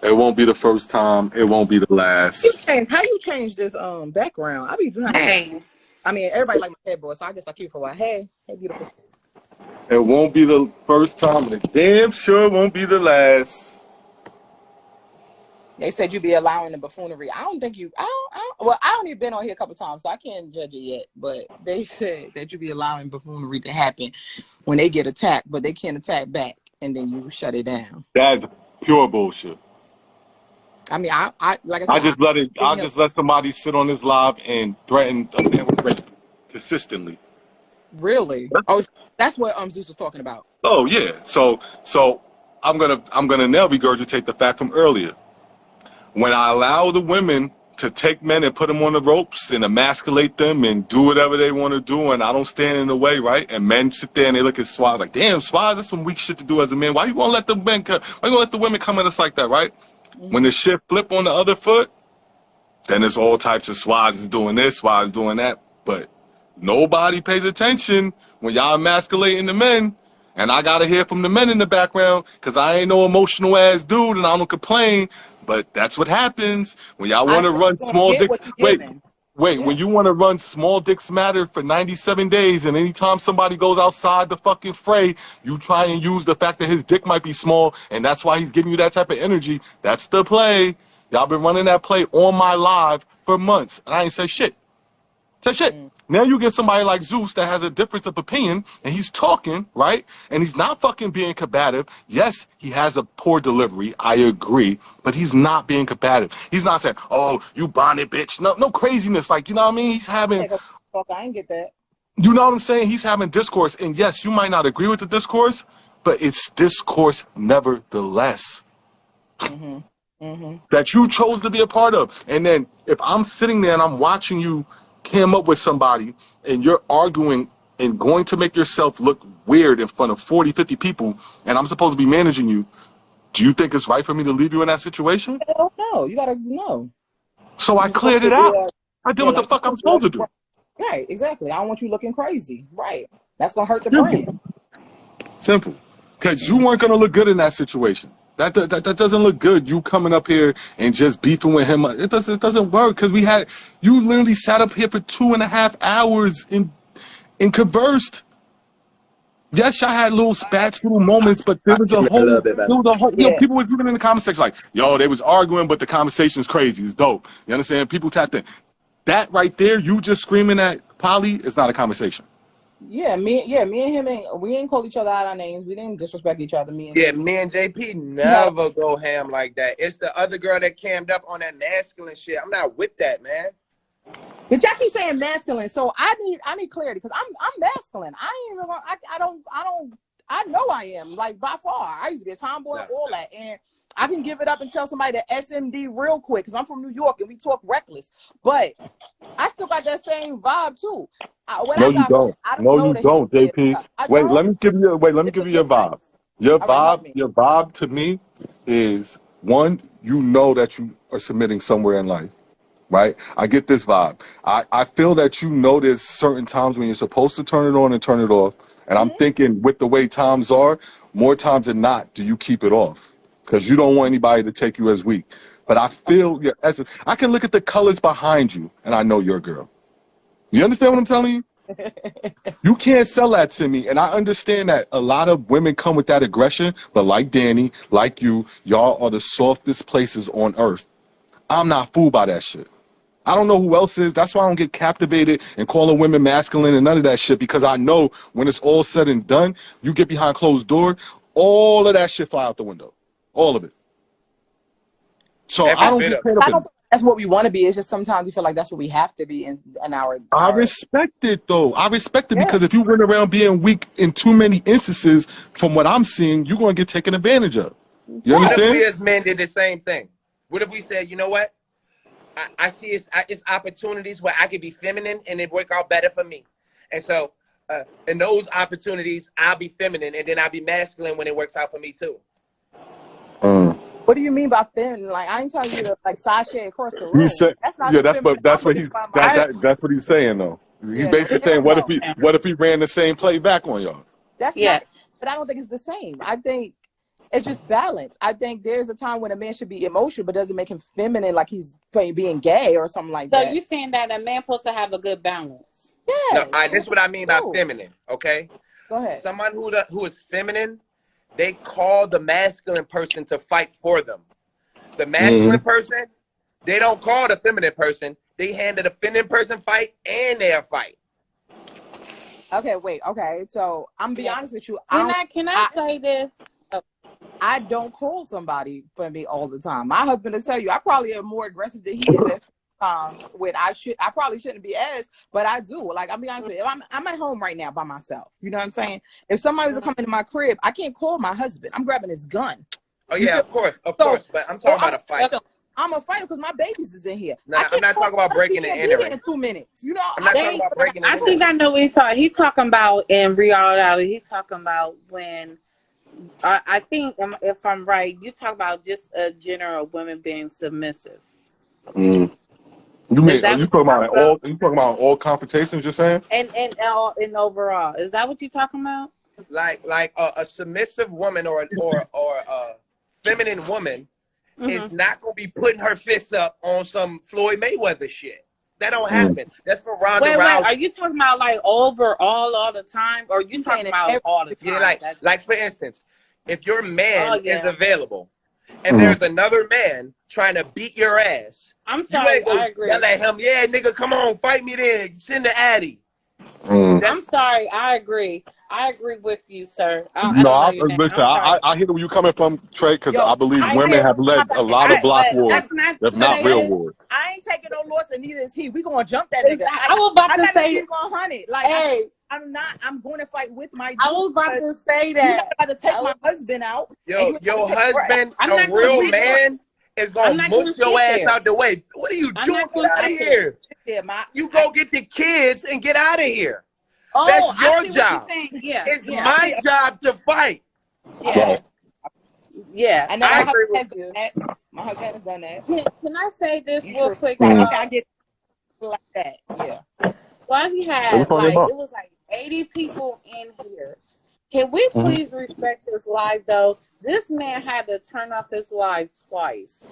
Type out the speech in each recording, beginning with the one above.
It won't be the first time. It won't be the last. How you change this background? I be doing. Hey. I mean, everybody like my headboard, so I guess I keep it for a while. Hey, beautiful. It won't be the first time, and it damn sure won't be the last. They said you be allowing the buffoonery. I don't think you. Well, I only been on here a couple times, so I can't judge it yet. But they said that you be allowing buffoonery to happen when they get attacked, but they can't attack back, and then you shut it down. That's pure bullshit. I mean, I like I said, I just let somebody sit on this live and threaten a man with rape consistently. Really? Oh, that's what Zeus was talking about. Oh yeah. So I'm gonna now regurgitate the fact from earlier. When I allow the women to take men and put them on the ropes and emasculate them and do whatever they want to do, and I don't stand in the way, right? And men sit there and they look at Swaz like, damn, Swaz, that's some weak shit to do as a man. Why you gonna let the men come? Why you gonna let the women come at us like that, right? When the shit flip on the other foot, then there's all types of Swaz is doing this, Swaz is doing that. But nobody pays attention when y'all emasculating the men. And I gotta hear from the men in the background, because I ain't no emotional ass dude and I don't complain. But that's what happens when y'all want to run small dicks. Wait, when you want to run small dicks matter for 97 days, and anytime somebody goes outside the fucking fray, you try and use the fact that his dick might be small, and that's why he's giving you that type of energy. That's the play. Y'all been running that play on my live for months, and I ain't said shit. Now you get somebody like Zeus that has a difference of opinion, and he's talking, right? And he's not fucking being combative. Yes, he has a poor delivery. I agree. But he's not being combative. He's not saying, oh, you bonded bitch. No craziness. Like, you know what I mean? He's having... I ain't get that. You know what I'm saying? He's having discourse. And yes, you might not agree with the discourse, but it's discourse nevertheless. That you chose to be a part of. And then if I'm sitting there and I'm watching you came up with somebody and you're arguing and going to make yourself look weird in front of 40, 50 people, and I'm supposed to be managing you, do you think it's right for me to leave you in that situation? Hell no. You gotta know. So I cleared it out. I did what the fuck I'm supposed to do. Right, exactly. I don't want you looking crazy. Right. That's gonna hurt the brand. Simple. Because you weren't gonna look good in that situation. That doesn't look good. You coming up here and just beefing with him. It doesn't work, because you literally sat up here for 2.5 hours and conversed. Yes, I had little spats, little moments, but there was a whole, people was even in the comment section like, yo, they was arguing, but the conversation's crazy. It's dope. You understand? People tapped in. That right there, you just screaming at Polly, is not a conversation. Yeah, me and him we ain't call each other out our names. We didn't disrespect each other. Me and JP never go ham like that. It's the other girl that cammed up on that masculine shit. I'm not with that, man. But y'all keep saying masculine, so I need clarity, because I'm masculine. I know I am, like, by far. I used to be a tomboy, all that, and I can give it up and tell somebody to SMD real quick, because I'm from New York and we talk reckless. But I still got that same vibe too. No, you don't, JP. Wait, let me give you your vibe. Your vibe to me is, one, you know that you are submitting somewhere in life, right? I get this vibe. I feel that you know there's certain times when you're supposed to turn it on and turn it off. And I'm thinking, with the way times are, more times than not, do you keep it off? Because you don't want anybody to take you as weak. But I feel, I can look at the colors behind you, and I know you're a girl. You understand what I'm telling you? You can't sell that to me. And I understand that a lot of women come with that aggression, but like Danny, like you, y'all are the softest places on earth. I'm not fooled by that shit. I don't know who else is. That's why I don't get captivated and calling women masculine and none of that shit, because I know when it's all said and done, you get behind closed door, all of that shit fly out the window. All of it. So I don't get caught up in it. That's what we want to be. It's just sometimes we feel like that's what we have to be in our... I respect it, though. I respect it, because if you run around being weak in too many instances, from what I'm seeing, you're going to get taken advantage of. You understand? What if we as men did the same thing? What if we said, you know what? I see it's opportunities where I could be feminine and it work out better for me. And so in those opportunities, I'll be feminine and then I'll be masculine when it works out for me, too. What do you mean by feminine? Like, I ain't telling you to like sashay across the room. That's what he's saying, though. He's basically saying, what if he ran the same play back on y'all? That's not, but I don't think it's the same. I think It's just balance. I think there's a time when a man should be emotional, but doesn't make him feminine, like he's being gay or something like So that. you saying that a man supposed to have a good balance? Yeah. No, this is what I mean by feminine. Okay. Go ahead. Someone who is feminine, they call the masculine person to fight for them. The masculine person, they don't call the feminine person. They handle the feminine person fight and their fight. Okay, wait. Okay, so I'm be honest with you. Can I say this? I don't call somebody for me all the time. My husband will tell you I probably am more aggressive than he is at times when I probably shouldn't be as, but I do. Like, I'll be honest with you. I'm at home right now by myself. You know what I'm saying? If somebody was to come into my crib, I can't call my husband. I'm grabbing his gun. Oh yeah, of course. But I'm talking about a fight. I'm a fighter because my babies is in here. No, I'm not talking about breaking and entering. In 2 minutes, you know. I'm not talking about breaking and entering. I think I know what he's talking about in reality. He's talking about when I think, if I'm right, you talk about just a general women being submissive. You mean are you talking about all confrontations? You're saying? And overall, is that what you're talking about? Like a submissive woman or a feminine woman is not gonna be putting her fists up on some Floyd Mayweather shit. That don't happen. That's for Ronda Rousey. Wait, are you talking about like overall all the time, or are you talking about all the time? Yeah, like for instance, if your man is available and there's another man trying to beat your ass, I'm sorry, I agree. Yell at him, yeah, nigga, come on, fight me then. Send the Addy. I'm sorry, I agree. I agree with you, sir. I hear where you coming from, Trey, because I believe women have led a lot of block wars, if not real wars. I ain't taking no loss, and neither is he. We gonna jump that nigga. I was about to say 100. Like, hey, I'm going to fight with my dude. I was about to say that. You're not about to take my husband out. Your husband, a real man, is gonna push your ass out the way. What are you doing? Get out of here. You go get the kids and get out of here. Oh, that's your job. It's my job to fight. Yeah. And I agree with you. My husband has done that. Can I say this real quick? I get like that. Yeah. Why you had it was like 80 people in here. Can we please respect his life though? This man had to turn off his live twice.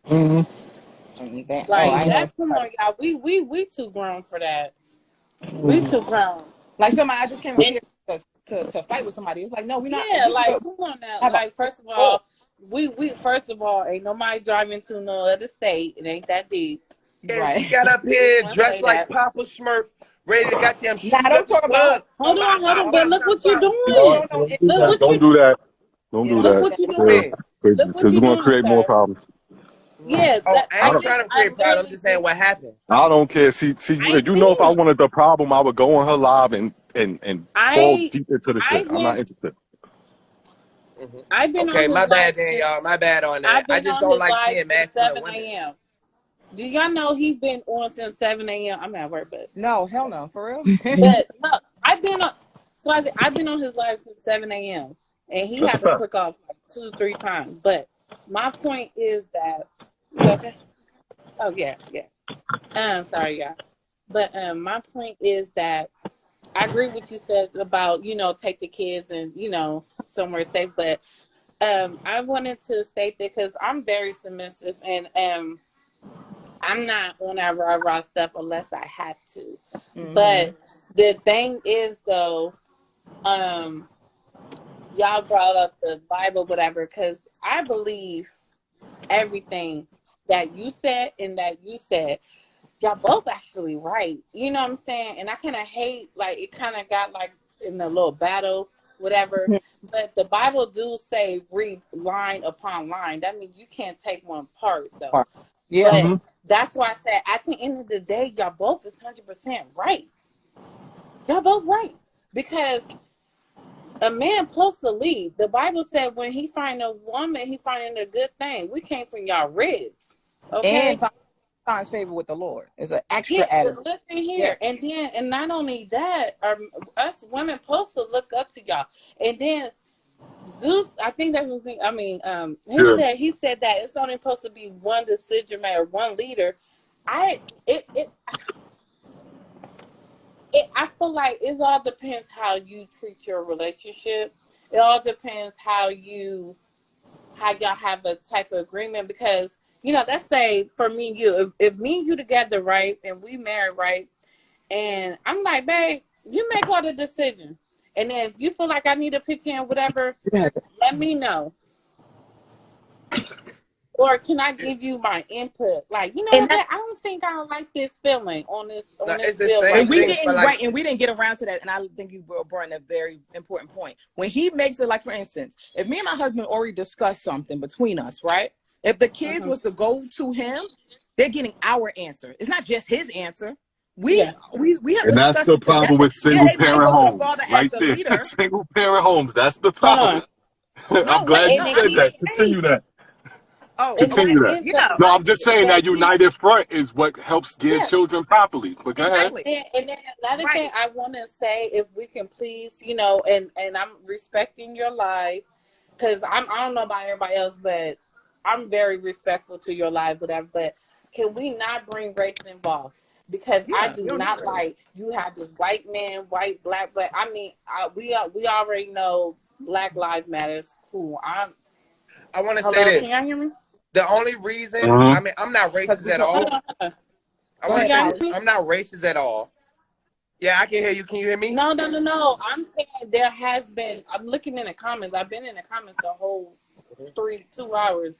Like that's come on, y'all. We too grown for that. We too grown. Like somebody, I just came here to fight with somebody. It's like, no, we're not. Yeah, like come on now. Like first of all, we first of all ain't nobody driving to no other state. It ain't that deep. Yeah, right. She got up here dressed like Papa Smurf, ready to goddamn shoot. Don't talk about. Hold on. But look what you're doing. Don't do that. Don't do that. Look what you're doing. Because you're gonna create more problems. Yeah. I ain't trying to create problems. I'm just saying what happened. I don't care. See, you know, if I wanted the problem, I would go on her live and fall deep into the shit. I'm not interested. I've been okay, my bad then, y'all. My bad on that. I just don't like seeing masculine women. Do y'all know he's been on since 7 a.m.? I'm at work, but no, hell no, for real. But no, I've been on his live since 7 a.m. and he had to click off like 2-3 times. But my point is that okay. Oh yeah. Sorry, y'all. But my point is that I agree with you said about take the kids and somewhere safe. But I wanted to state that because I'm very submissive and I'm not on that rah-rah stuff unless I have to. But the thing is though, y'all brought up the Bible, whatever, because I believe everything that you said and that you said. Y'all both actually right. You know what I'm saying? And I kind of hate, like, it kind of got, like, in a little battle, whatever. But the Bible do say read line upon line. That means you can't take one part, though. Yeah. But that's why I said, at the end of the day, y'all both is 100% right. Y'all both right. Because a man supposed to lead. The Bible said when he find a woman, he finding a good thing. We came from y'all ribs. Okay? And finds favor with the Lord. It's an extra added. Listen here. Yeah. And not only that, us women supposed to look up to y'all. And then Zeus, I think that's the thing. I mean, he said that it's only supposed to be one decision maker, one leader. I feel like it all depends how you treat your relationship. It all depends how you how y'all have a type of agreement, because you know, let's say for me and you, if me and you together, right, and we married, right, and I'm like, babe, you make all the decisions, and then if you feel like I need to pitch in whatever, let me know. Or can I give you my input? Like, you know what? I don't think I like this feeling on this it's the bill same right And we thing, now. didn't but like, right, and we didn't get around to that. And I think you brought in a very important point. When he makes it, like for instance, if me and my husband already discussed something between us, right? If the kids was to go to him, they're getting our answer. It's not just his answer. We Yeah. have And that's discussed the it problem together. with Yeah, single they might parent go to the homes, father as right the there. leader. Single parent homes, that's the Hold problem. on. I'm No, glad wait, you no, And I said mean, that. hey, Continue that. oh, and right, Continue that that. ends up yeah, No, I'm just saying that that he united front is what helps give yeah, children properly. But go ahead. exactly, and then another thing right. I want to say, if we can please, you know, and I'm respecting your life, because I don't know about everybody else, but I'm very respectful to your life, whatever. But can we not bring race involved? Because I Yeah, do we don't need not to. like you have this white man, white, black, but I mean, we already know Black Lives Matters. Cool. I want to say Hello, can this. y'all hear me? The only reason, Uh-huh. I mean, I'm not Because racist we at can Hold all all. on, hold on. I go want Can to ahead, say y'all this. hear Alex. me? I'm not racist at all. Yeah, I can hear you. Can you hear me? No. I'm saying there has been. I'm looking in the comments. I've been in the comments the whole 2 hours.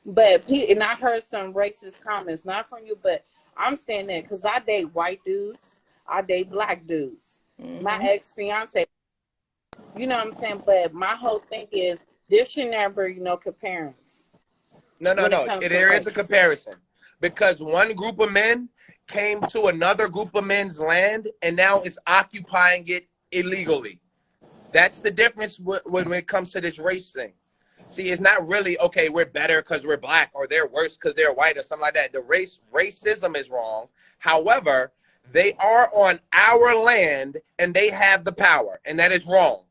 But and I heard some racist comments, not from you, but I'm saying that because I date white dudes, I date black dudes. My Mm-hmm. ex fiance, you know what I'm saying. But my whole thing is there should never, you know, comparisons No, no, when it no. comes to There is a race. comparison because one group of men came to another group of men's land and now it's occupying it illegally. That's the difference when it comes to this race thing. See, it's not really, okay, we're better because we're black or they're worse because they're white or something like that. The racism is wrong. However, they are on our land and they have the power, and that is wrong.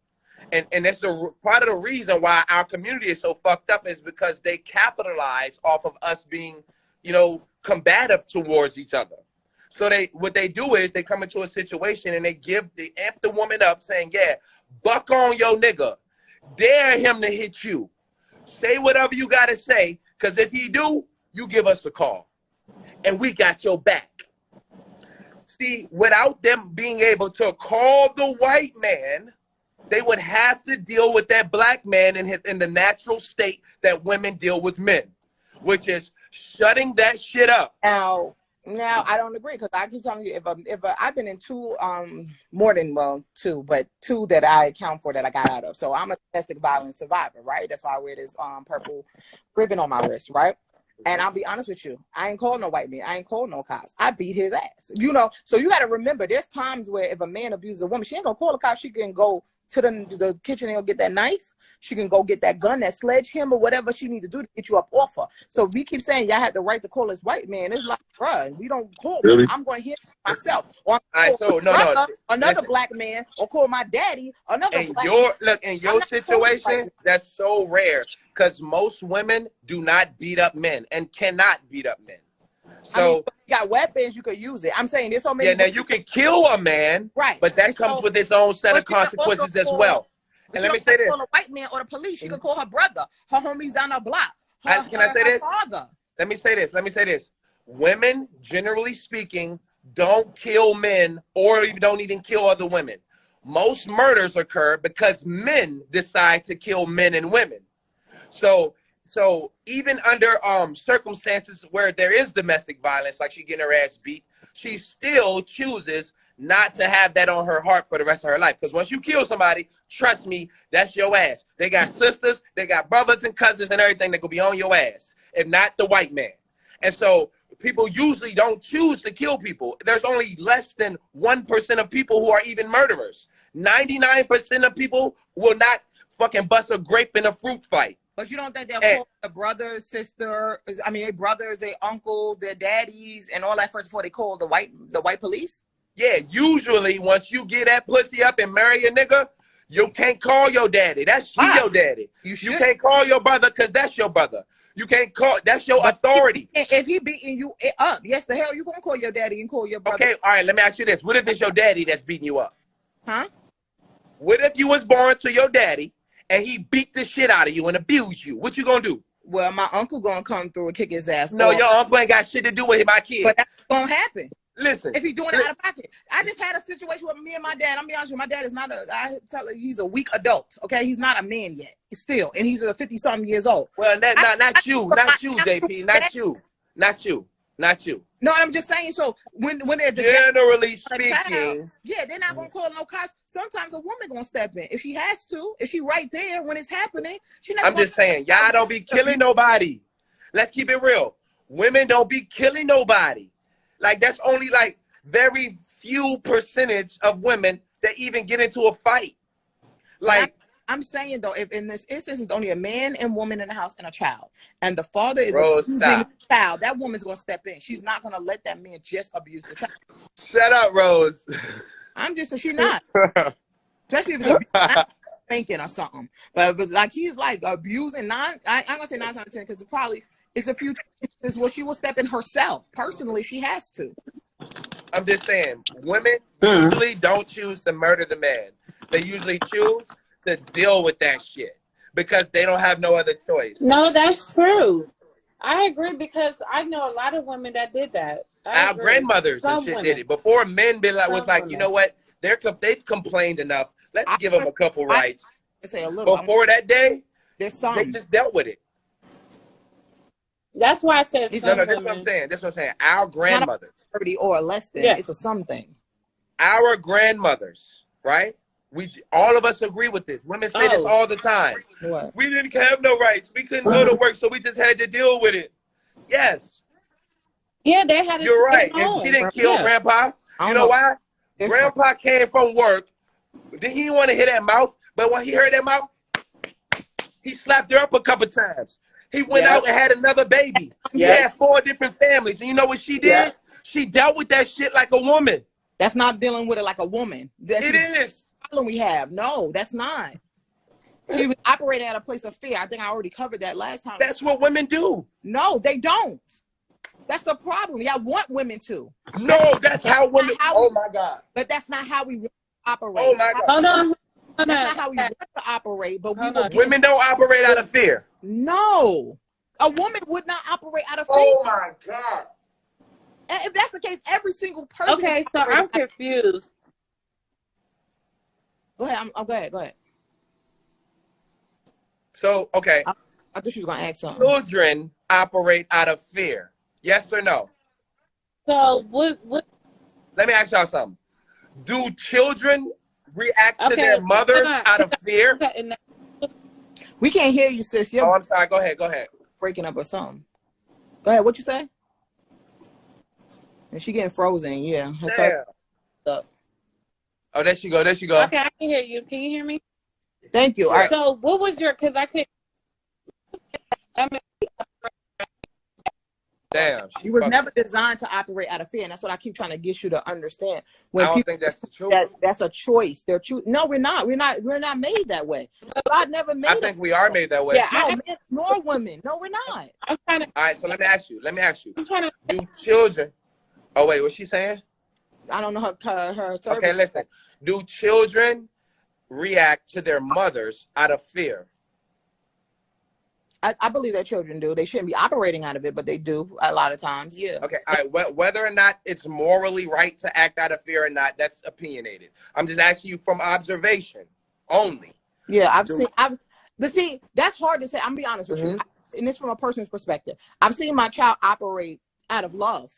And that's the part of the reason why our community is so fucked up is because they capitalize off of us being, you know, combative towards each other. So what they do is they come into a situation and they amp the woman up saying, yeah, buck on your nigga. Dare him to hit you. Say whatever you got to say, because if he do, you give us a call. And we got your back. See, without them being able to call the white man, they would have to deal with that black man in the natural state that women deal with men, which is shutting that shit up. Now I don't agree because I keep telling you if I've been in two more than two, but two that I account for that I got out of. So I'm a domestic violence survivor, right? That's why I wear this purple ribbon on my wrist, right? And I'll be honest with you, I ain't called no white man. I ain't called no cops. I beat his ass. You know, so you got to remember, there's times where if a man abuses a woman, she ain't gonna call the cops. She can go to the kitchen and go get that knife. She can go get that gun, that sledgehammer, whatever she need to do to get you up off her. So we keep saying y'all have the right to call this white man. It's like, bruh, we don't call me. Really? I'm going to hear myself. Or All right, I'm so call no, brother, another listen. black man, or call my daddy, another In black man. your I'm not calling white situation, man. that's so rare because most women do not beat up men and cannot beat up men. I mean, So you got weapons, you could use it. I'm saying there's so many. yeah, now you can kill a man, Right. but that And comes so, with its own set of but she can also consequences as call, well. but And she let me don't say have to call this. a white man or the police. She can call her brother, her homies down the block, Can I say her this? father. Let me say this. Women, generally speaking, don't kill men or don't even kill other women. Most murders occur because men decide to kill men and women. So even under circumstances where there is domestic violence, like she getting her ass beat, she still chooses not to have that on her heart for the rest of her life. Because once you kill somebody, trust me, that's your ass. They got sisters, they got brothers and cousins and everything that could be on your ass, if not the white man. And so people usually don't choose to kill people. There's only less than 1% of people who are even murderers. 99% of people will not fucking bust a grape in a fruit fight. But you don't think they'll And call their brother, sister, I mean, their brothers, their uncles, their daddies, and all that first before they call the white police? yeah, usually once you get that pussy up and marry a nigga, you can't call your daddy. That's your daddy. You You can't call your brother because that's your brother. You can't call, that's your But authority. if he beating you up, yes, the hell you gonna call your daddy and call your brother? Okay, all right, let me ask you this. What if it's your daddy that's beating you up? Huh? What if you was born to your daddy and he beat the shit out of you and abused you, what you gonna do? Well, my uncle gonna come through and kick his ass. No, your uncle ain't got shit to do with my kid. But that's gonna happen. Listen, if he's doing it out of pocket. I just had a situation with me and my dad. I'm be honest with you, my dad is not I tell you, he's a weak adult. Okay, he's not a man yet. Still, and he's 50-something years old. Well, not you, JP, not you. No, I'm just saying. So when there's generally speaking, yeah, they're not gonna call no cops. Sometimes a woman gonna step in if she has to. If she right there when it's happening, she not. I'm just saying, y'all don't be killing nobody. Let's keep it real. Women don't be killing nobody. Like, that's only like very few percentage of women that even get into a fight. Like, I'm saying though, if in this instance it's only a man and woman in the house and a child, and the father is abusing the child, that woman's gonna step in. She's not gonna let that man just abuse the child. Shut up, Rose. I'm just saying she's not. Especially if it's thinking or something. But like he's like abusing I'm gonna say 9 times out of 10 because it's a few is what she will step in herself. Personally, she has to. I'm just saying, women usually don't choose to murder the man. They usually choose to deal with that shit because they don't have no other choice. No, that's true. I agree because I know a lot of women that did that. Our grandmothers and shit did it before men was like, you know what? They've complained enough. Let's give them a couple rights. Say a little. Before that day, they just dealt with it. That's why I said no, that's what I'm saying. That's what I'm saying. Our grandmothers, 30 or less than, it's a something. Our grandmothers, right? All of us agree with this. Women say this all the time. What? We didn't have no rights. We couldn't go to work, so we just had to deal with it. Yes. Yeah, they had. You're right, and she didn't kill Grandpa. You know why? Grandpa came from work. He didn't want to hear that mouth, but when he heard that mouth, he slapped her up a couple times. He went out and had another baby. He had 4 different families. And you know what she did? Yeah. She dealt with that shit like a woman. That's not dealing with it like a woman. It is. The problem we have. No, that's not. She was operating at a place of fear. I think I already covered that last time. That's what women do. No, they don't. That's the problem. Y'all want women to. No, that's how women. Oh my God. But that's not how we operate. Oh my God. Hold on. That's not how we want to operate, but women don't operate out of fear. No, a woman would not operate out of fear. Oh my God! And if that's the case, every single person. Okay, so I'm confused. Go ahead. Go ahead. So okay, I thought she was gonna ask something. Children operate out of fear. Yes or no? So what? Let me ask y'all something. Do children react to their mothers out of fear? We can't hear you, sis. Oh, I'm sorry. Go ahead. Breaking up or something. Go ahead. What you say? And she getting frozen. Yeah. Oh, there she go. Okay, I can hear you. Can you hear me? Thank you. All right. So what was your? Because I could. Damn. She was never designed to operate out of fear, and that's what I keep trying to get you to understand. When I don't think that's the truth. That's a choice. They're No, we're not. We're not made that way. God never made. I think we are made that way. Yeah, no, men nor women. No, we're not. I'm trying to. All right, so let me ask you. I'm trying to. Do children? Oh wait, what's she saying? I don't know her. Okay, listen. Do children react to their mothers out of fear? I believe that children do. They shouldn't be operating out of it, but they do a lot of times. Yeah. Okay. All right. Whether or not it's morally right to act out of fear or not, that's opinionated. I'm just asking you from observation only. Yeah, but see, that's hard to say. I'm gonna be honest with you, and it's from a person's perspective. I've seen my child operate out of love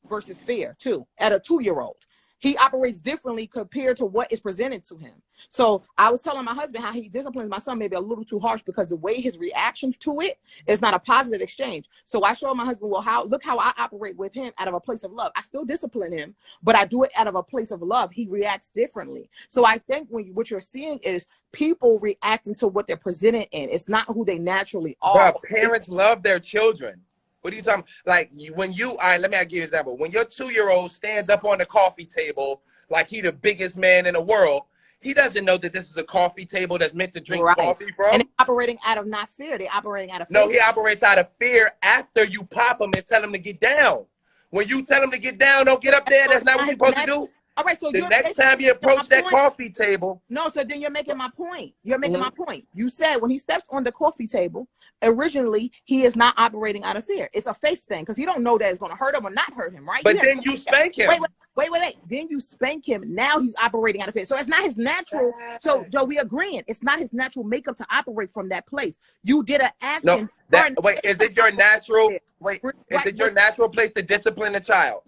versus fear too. At a 2-year-old, he operates differently compared to what is presented to him. So I was telling my husband how he disciplines my son maybe a little too harsh because the way his reactions to it is not a positive exchange. So I showed my husband, look how I operate with him out of a place of love. I still discipline him, but I do it out of a place of love. He reacts differently. So I think what you're seeing is people reacting to what they're presented in. It's not who they naturally are. But parents love their children. What are you talking about? Like when all right, let me give you an example. When your 2-year-old stands up on the coffee table like he the biggest man in the world, he doesn't know that this is a coffee table that's meant to drink coffee from. And they're operating out of not fear. They're operating out of fear. No, he operates out of fear after you pop him and tell him to get down. When you tell him to get down, don't get up there. That's not what you're supposed to do. All right, so the next time you approach that coffee table. No, so then you're making my point. You're making my point. You said when he steps on the coffee table, originally he is not operating out of fear. It's a faith thing because he don't know that it's going to hurt him or not hurt him, right? But then you spank him. Wait. Then you spank him. Now he's operating out of fear. So it's not his natural. So we agreeing. It's not his natural makeup to operate from that place. You did an action. No, wait. Is it your natural? Wait. Is it your natural place to discipline a child?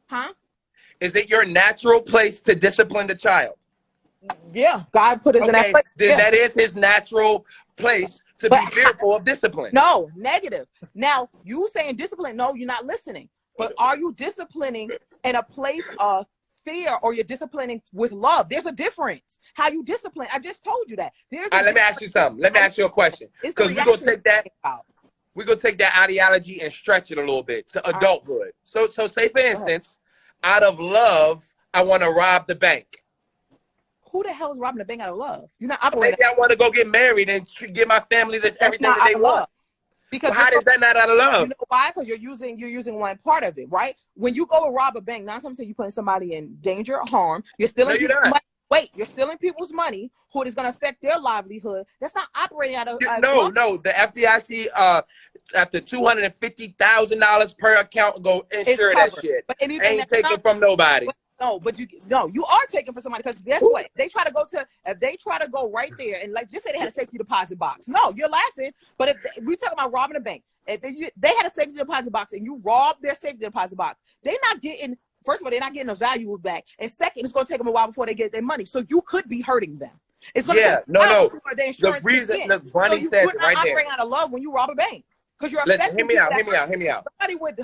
Huh? Is it your natural place to discipline the child? Yeah, God put us in that place. Then that is his natural place to be fearful of discipline. No, negative. Now, you saying discipline, no, you're not listening. But are you disciplining in a place of fear or you're disciplining with love? There's a difference. How you discipline, I just told you that. Let me ask you something. Let me ask you a question. Because we're going to take that. We're going to take that ideology and stretch it a little bit to adulthood. So say, for instance, out of love, I want to rob the bank. Who the hell is robbing the bank out of love? You're not operating. Maybe I want to go get married and give my family everything that they want. Because how is that not out of love? You know why? Because you're using one part of it, right? When you go to rob a bank, not something you're putting somebody in danger or harm. You're stealing people's money. Wait, you're stealing people's money who is going to affect their livelihood. That's not operating out of no. The FDIC after $250,000 per account go insure that shit. But anything ain't taken from nobody. No, but you are taking for somebody because guess what? They try to go right there and like just say they had a safety deposit box. No, you're laughing. But if we talking about robbing a bank, if they had a safety deposit box and you robbed their safety deposit box, they're not getting. First of all, they're not getting a value back, and second, it's going to take them a while before they get their money. So you could be hurting them. It's going to The reason the Bunny says it right there. Operating out of love when you rob a bank. Because you're hear me out.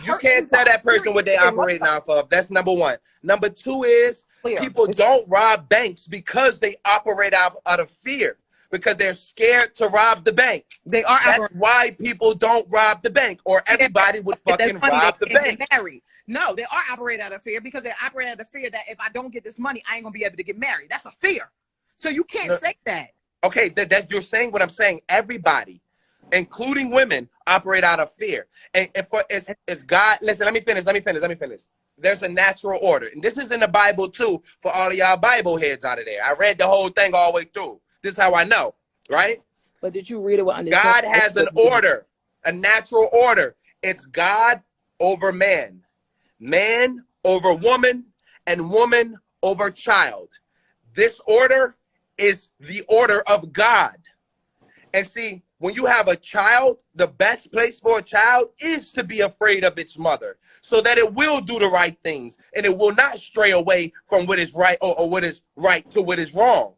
You can't tell that person what they operating off of. That's number one. Number two is people don't rob banks because they operate out of fear. Because they're scared to rob the bank. They are. That's why people don't rob the bank, or everybody would fucking rob the bank. No, they are operating out of fear because they're operating out of fear that if I don't get this money, I ain't gonna be able to get married. That's a fear. So you can't say that. Okay, you're saying what I'm saying. Everybody, including women, operate out of fear. And it's God. Listen, let me finish. There's a natural order, and this is in the Bible too. For all of y'all Bible heads out of there, I read the whole thing all the way through. This is how I know, right? But did you read it with God understanding? has an order, a natural order. It's God over man, man over woman, and woman over child. This order is the order of God. And see, when you have a child, the best place for a child is to be afraid of its mother so that it will do the right things and it will not stray away from what is right or what is right to what is wrong.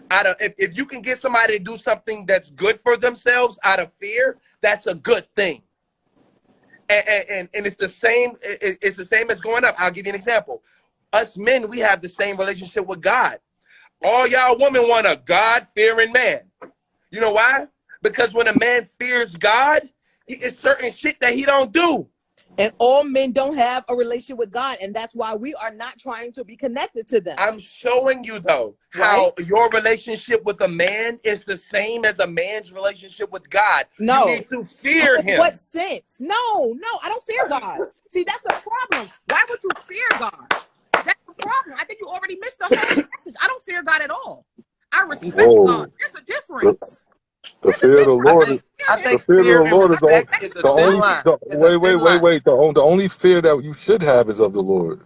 If you can get somebody to do something that's good for themselves out of fear, that's a good thing. And it's the same. It's the same as going up. I'll give you an example. Us men, we have the same relationship with God. All y'all women want a God-fearing man. You know why? Because when a man fears God, it's certain shit that he don't do. And all men don't have a relationship with God, and that's why we are not trying to be connected to them. I'm showing you, though, how your relationship with a man is the same as a man's relationship with God. No. You need to fear him. What sense? No, I don't fear God. See, that's the problem. Why would you fear God? That's the problem. I think you already missed the whole message. I don't fear God at all. I respect God. There's a difference. The fear of the Lord is the only fear that you should have is of the Lord.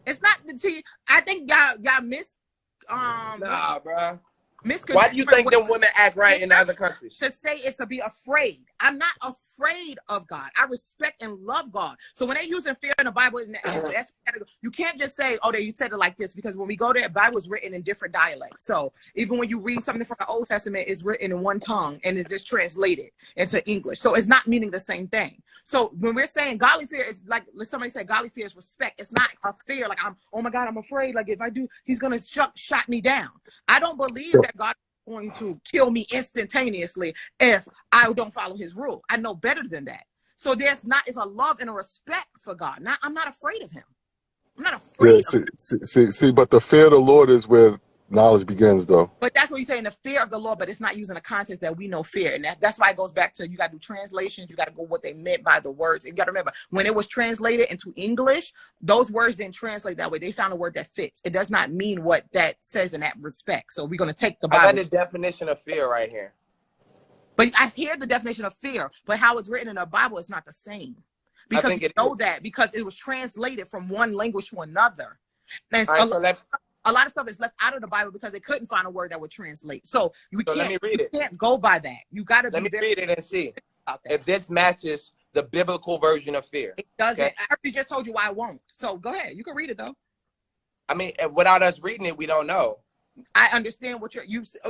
It's not. See, I think y'all miss. Nah, bro. Why do you think them women act right in other countries? To say it's to be afraid. I'm not afraid of God. I respect and love God. So when they're using fear in the Bible, you can't just say, oh, you said it like this, because when we go there, the Bible is written in different dialects. So even when you read something from the Old Testament, it's written in one tongue and it's just translated into English. So it's not meaning the same thing. So when we're saying godly fear, is like somebody said, godly fear is respect. It's not a fear like oh my God, I'm afraid. Like if I do, he's going to shot me down. I don't believe that God is going to kill me instantaneously if I don't follow his rule. I know better than that. So it's a love and a respect for God. I'm not afraid of him. I'm not afraid of him. See, but the fear of the Lord is where Knowledge begins, though. But that's what you're saying, the fear of the Lord, but it's not using the context that we know fear. And that's why it goes back to, you got to do translations. You got to go what they meant by the words. And you got to remember, when it was translated into English, those words didn't translate that way. They found a word that fits. It does not mean what that says in that respect. So we're going to take the Bible. I got the definition of fear right here. But I hear the definition of fear, but how it's written in the Bible is not the same. Because you know that, because it was translated from one language to another. And a lot of stuff is left out of the Bible because they couldn't find a word that would translate. So let me read it. You can't go by that. You got to let me read it and see if this matches the biblical version of fear. It doesn't. Okay? I already just told you why it won't. So go ahead. You can read it though. I mean, without us reading it, we don't know. I understand what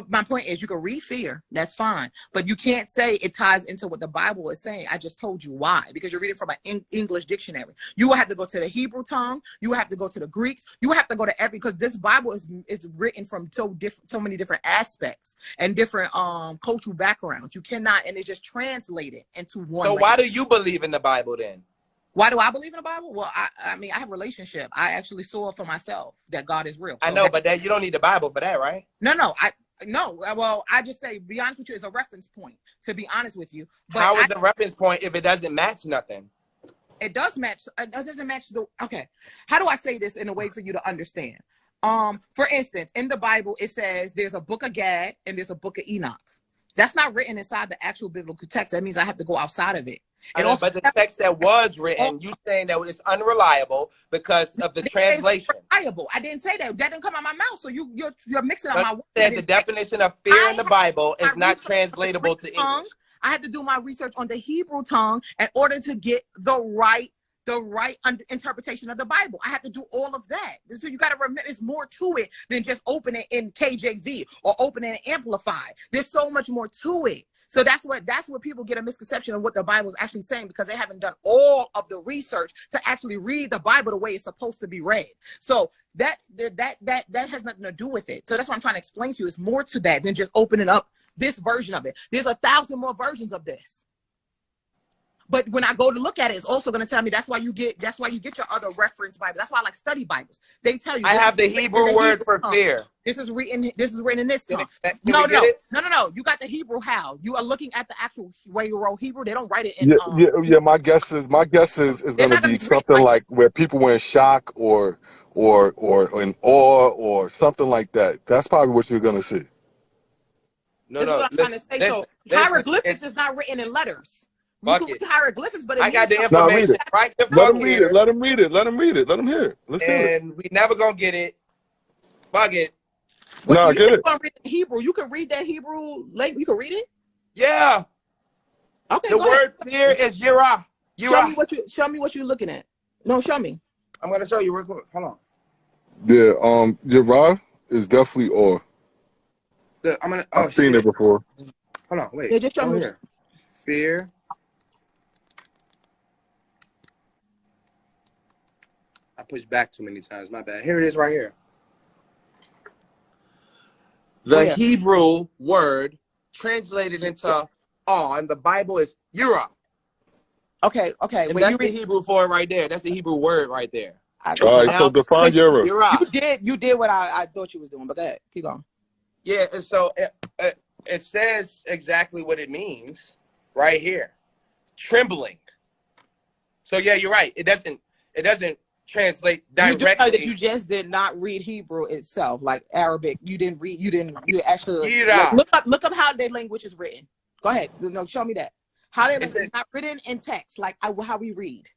my point is, you can read fear, that's fine, but you can't say it ties into what the Bible is saying. I just told you why, because you're reading from an English dictionary. You will have to go to the Hebrew tongue, you will have to go to the Greeks, you will have to go to because this Bible is written from so many different aspects and different cultural backgrounds. You cannot, and it's just translated into one. So why do you believe in the Bible then? Why do I believe in the Bible? Well, I mean, I have a relationship. I actually saw it for myself that God is real. So I know, but you don't need the Bible for that, right? No. Well, I just say, be honest with you, it's a reference point, to be honest with you. But how is the reference point if it doesn't match nothing? It does match. It doesn't match okay. How do I say this in a way for you to understand? For instance, in the Bible, it says there's a book of Gad and there's a book of Enoch. That's not written inside the actual biblical text. That means I have to go outside of it. But the text that was written, you saying that it's unreliable because of the translation. Reliable. I didn't say that. That didn't come out my mouth. So you're mixing up my words. Said the definition of fear in the Bible is not translatable to English. I had to do my research on the Hebrew tongue in order to get the right interpretation of the Bible. I have to do all of that. So you got to remember, there's more to it than just opening in KJV or opening and Amplified. There's so much more to it. So that's where people get a misconception of what the Bible is actually saying, because they haven't done all of the research to actually read the Bible the way it's supposed to be read. So that has nothing to do with it. So that's what I'm trying to explain to you. It's more to that than just opening up this version of it. There's 1,000 more versions of this. But when I go to look at it, it's also going to tell me that's why you get your other reference Bible. That's why I like study Bibles. They tell you. I have the Hebrew word for fear. This is written in this tongue. No. You got the Hebrew how? You are looking at the actual way you wrote Hebrew. They don't write it in. Yeah. My guess is going to be something like where people were in shock or in awe or something like that. That's probably what you're going to see. No. What I'm trying to say. So hieroglyphics is not written in letters. You can read hieroglyphics, but I got the information right the Let him read it. Let him read it. Let him read it. Let him hear it. Let's hear it. And we never gonna get it. Fuck it. No, get it. Read Hebrew. You can read that Hebrew. You can read it. Yeah. Okay. The word fear is yirah. Show me what you're looking at. No, show me. I'm gonna show you real quick. Hold on. Yeah. Yirah is definitely awe. I've seen it before. Hold on. Wait. Yeah, just show me. Here. Fear. I pushed back too many times. My bad. Here it is right here. The Hebrew word translated into awe in the Bible is yirah. Okay. And that's the Hebrew for it right there. That's the Hebrew word right there. All right, so define yirah. You did what I thought you was doing, but go ahead. Keep going. Yeah, and so it says exactly what it means right here. Trembling. So yeah, you're right. It doesn't translate directly. You do know that you just did not read Hebrew itself, like Arabic. You actually look up how their language is written. Go ahead. No, show me that. How they it's not written in text, like how we read.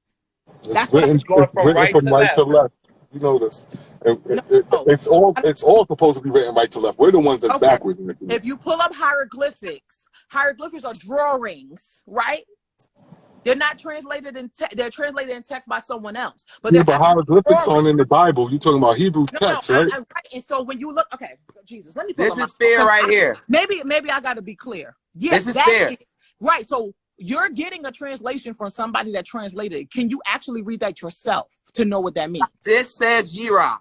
That's written, going from right to left. You know this. It's all supposed to be written right to left. We're the ones that's backwards. If you pull up hieroglyphics are drawings, right? They're not translated they're translated in text by someone else. But hieroglyphics aren't in the Bible. You're talking about Hebrew text, right? Right? And so when you look, Jesus, let me pull up this is fair right here. Maybe I got to be clear. Yes, this is fair. Right. So you're getting a translation from somebody that translated it. Can you actually read that yourself to know what that means? This says yirah.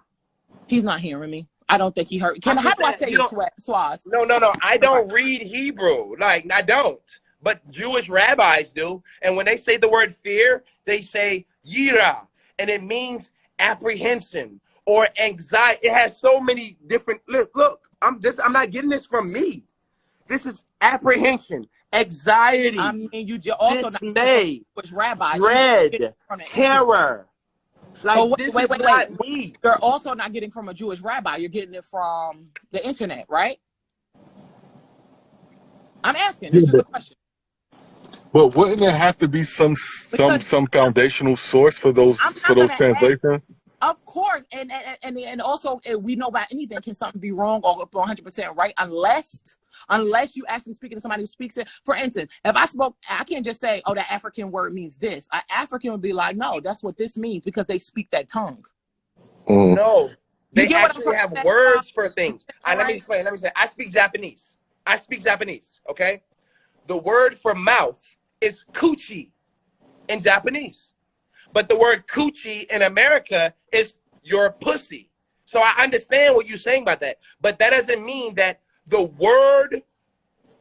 He's not hearing me. I don't think he heard. How do I tell you, Swaz? No. I don't read Hebrew. Like, I don't. But Jewish rabbis do. And when they say the word fear, they say yirah. And it means apprehension or anxiety. It has so many different. Look. I'm not getting this from me. This is apprehension, anxiety. I mean, you also dismay, which rabbi, dread, terror. Like this is not me. You're also not getting from a Jewish rabbi. You're getting it from the internet, right? I'm asking. This is a question. But wouldn't there have to be some foundational source for those translations? Of course, and also we know about anything. Can something be wrong or 100% right unless you actually speaking to somebody who speaks it? For instance, if I spoke, I can't just say, "Oh, that African word means this." An African would be like, "No, that's what this means," because they speak that tongue. No, they actually have words for things. Let me explain. I speak Japanese. Okay, the word for mouth is coochie in Japanese. But the word coochie in America is your pussy. So I understand what you're saying about that. But that doesn't mean that the word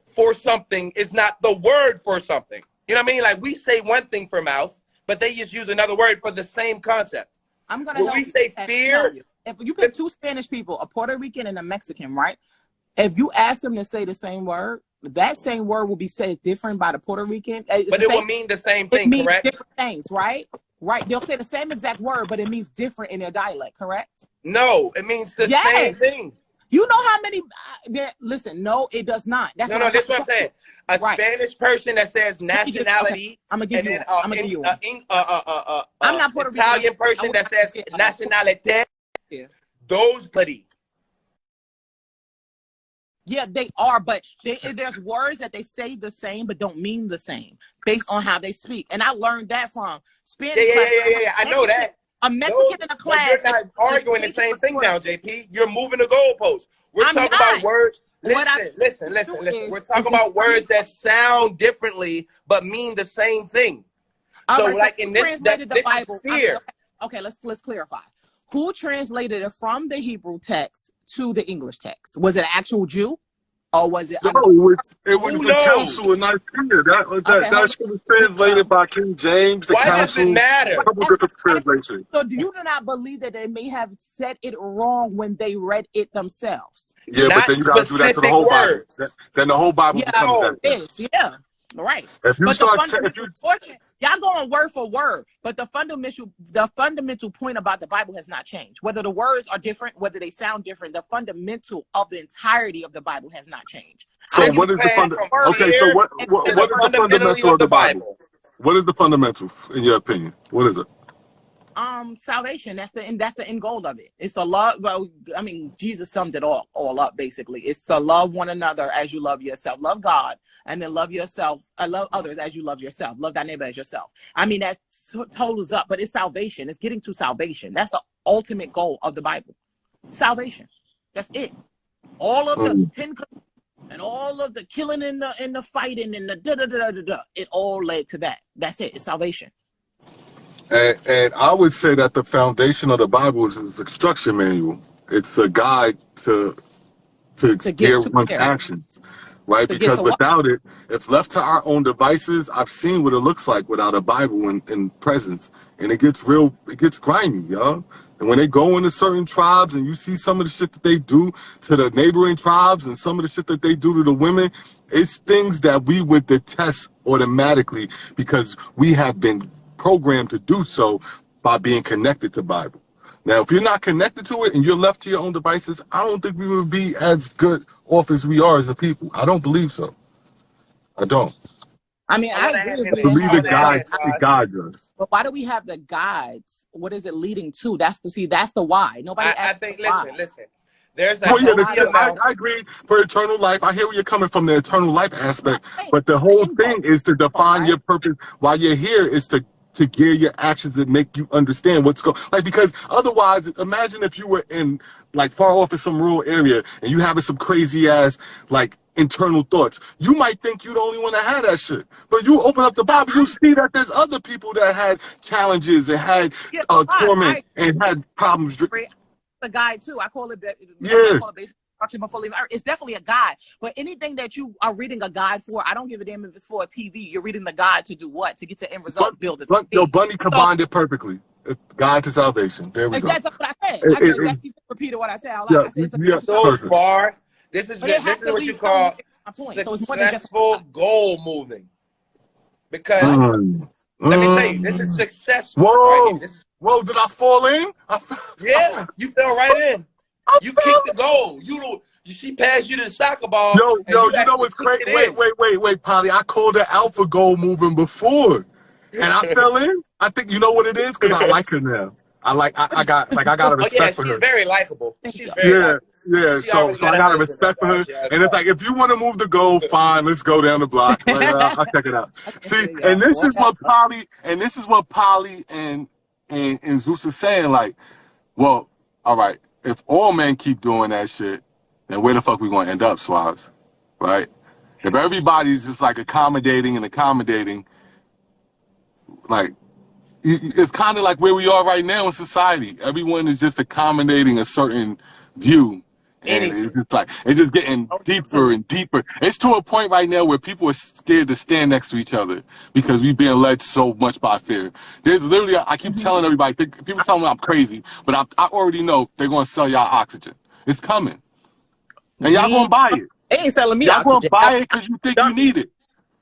for something is not the word for something. You know what I mean? Like we say one thing for mouth, but they just use another word for the same concept. I'm going to help we say fear. If you get two Spanish people, a Puerto Rican and a Mexican, right? If you ask them to say the same word, that same word will be said different by the Puerto Rican. But it will mean the same thing, it means correct? Different things, right? Right. They'll say the same exact word, but it means different in their dialect, correct? No, it means the same thing. You know how many? Listen, no, it does not. That's what I'm saying. A Spanish person that says nationality. I'm gonna give you. I'm gonna give you. I'm not Puerto Rican. Italian person that says nationality. Yeah. Those bloody. Yeah, they are, but there's words that they say the same but don't mean the same based on how they speak. And I learned that from Spanish. Yeah. I know that. A Mexican in a class. But you're not arguing the same thing now, JP. You're moving the goalposts. We're talking about words. Listen. We're talking about words that sound differently but mean the same thing. So, like in this, the Bible. Fear. Okay, let's clarify. Who translated it from the Hebrew text to the English text? Was it an actual Jew, or was it? No, it was the council in Nicaea. That should be translated by King James. The Why council, does it matter? A couple different translations. So, do you not believe that they may have said it wrong when they read it themselves? Yeah, but then you got to do that to the whole Bible. Then the whole Bible becomes that. Yeah. Right. If you y'all going word for word, but the fundamental point about the Bible has not changed. Whether the words are different, whether they sound different, the fundamental of the entirety of the Bible has not changed. So what is the fundamental? Okay, so what is the fundamental of the Bible? What is the fundamental in your opinion? What is it? Salvation. That's the end goal of it. It's a love. Well, I mean, Jesus summed it all up basically. It's to love one another as you love yourself. Love God, and then love yourself. Love others as you love yourself. Love thy neighbor as yourself. I mean, that totals up, but it's salvation. It's getting to salvation. That's the ultimate goal of the Bible. Salvation. That's it. All of the 10 and all of the killing and the fighting and the da. It all led to that. That's it. It's salvation. And I would say that the foundation of the Bible is the instruction manual. It's a guide to gear one's actions, right? Because without it, if left to our own devices, I've seen what it looks like without a Bible in presence, and it gets grimy, y'all. And when they go into certain tribes and you see some of the shit that they do to the neighboring tribes and some of the shit that they do to the women, it's things that we would detest automatically because we have been programmed to do so by being connected to Bible. Now, if you're not connected to it and you're left to your own devices, I don't think we would be as good off as we are as a people. I don't believe so. I don't. I mean, I agree with believe the guides us. But why do we have the guides? What is it leading to? That's the why. Nobody. I think. Listen. There's I agree for eternal life. I hear where you're coming from, the eternal life aspect. But the whole thing is to define your purpose while you're here is to gear your actions and make you understand what's going on. Because otherwise, imagine if you were in far off in some rural area and you having some crazy ass internal thoughts. You might think you're the only one that had that shit. But you open up the Bible, you see that there's other people that had challenges and had torment and had problems. The guide too. I call it basic instruction before leaving Earth. It's definitely a guide. But anything that you are reading a guide for, I don't give a damn if it's for a TV. You're reading the guide to do what? To get your end result, build it. Bunny combined it perfectly. guide to salvation. There we go. That's what I said. I just exactly repeated what I said out loud. I said it's so far. This is what you call successful goal moving. Because let me tell you, this is successful. Whoa, right? whoa! Did I fall in? You fell right in. You kicked the goal. She passed you the soccer ball. Yo, you know what's crazy? Wait, Polly. I called her out for goal moving before, and I fell in. I think you know what it is because I like her now. I got a respect for her. She's very likable. She's very likable. Yeah, so I got a respect for her, and it's like if you want to move the goal, fine, let's go down the block. Like, I'll check it out. See, and this is what Polly and Zeus is saying. Like, well, all right, if all men keep doing that shit, then where the fuck we gonna end up, Swabs? Right? If everybody's just like accommodating, like. It's kind of like where we are right now in society. Everyone is just accommodating a certain view. And it's just getting deeper and deeper. It's to a point right now where people are scared to stand next to each other because we've been led so much by fear. There's literally, I keep telling everybody, people tell me I'm crazy, but I already know they're going to sell y'all oxygen. It's coming. And y'all going to buy it. They ain't selling me oxygen. Y'all going to buy it because you think you need it.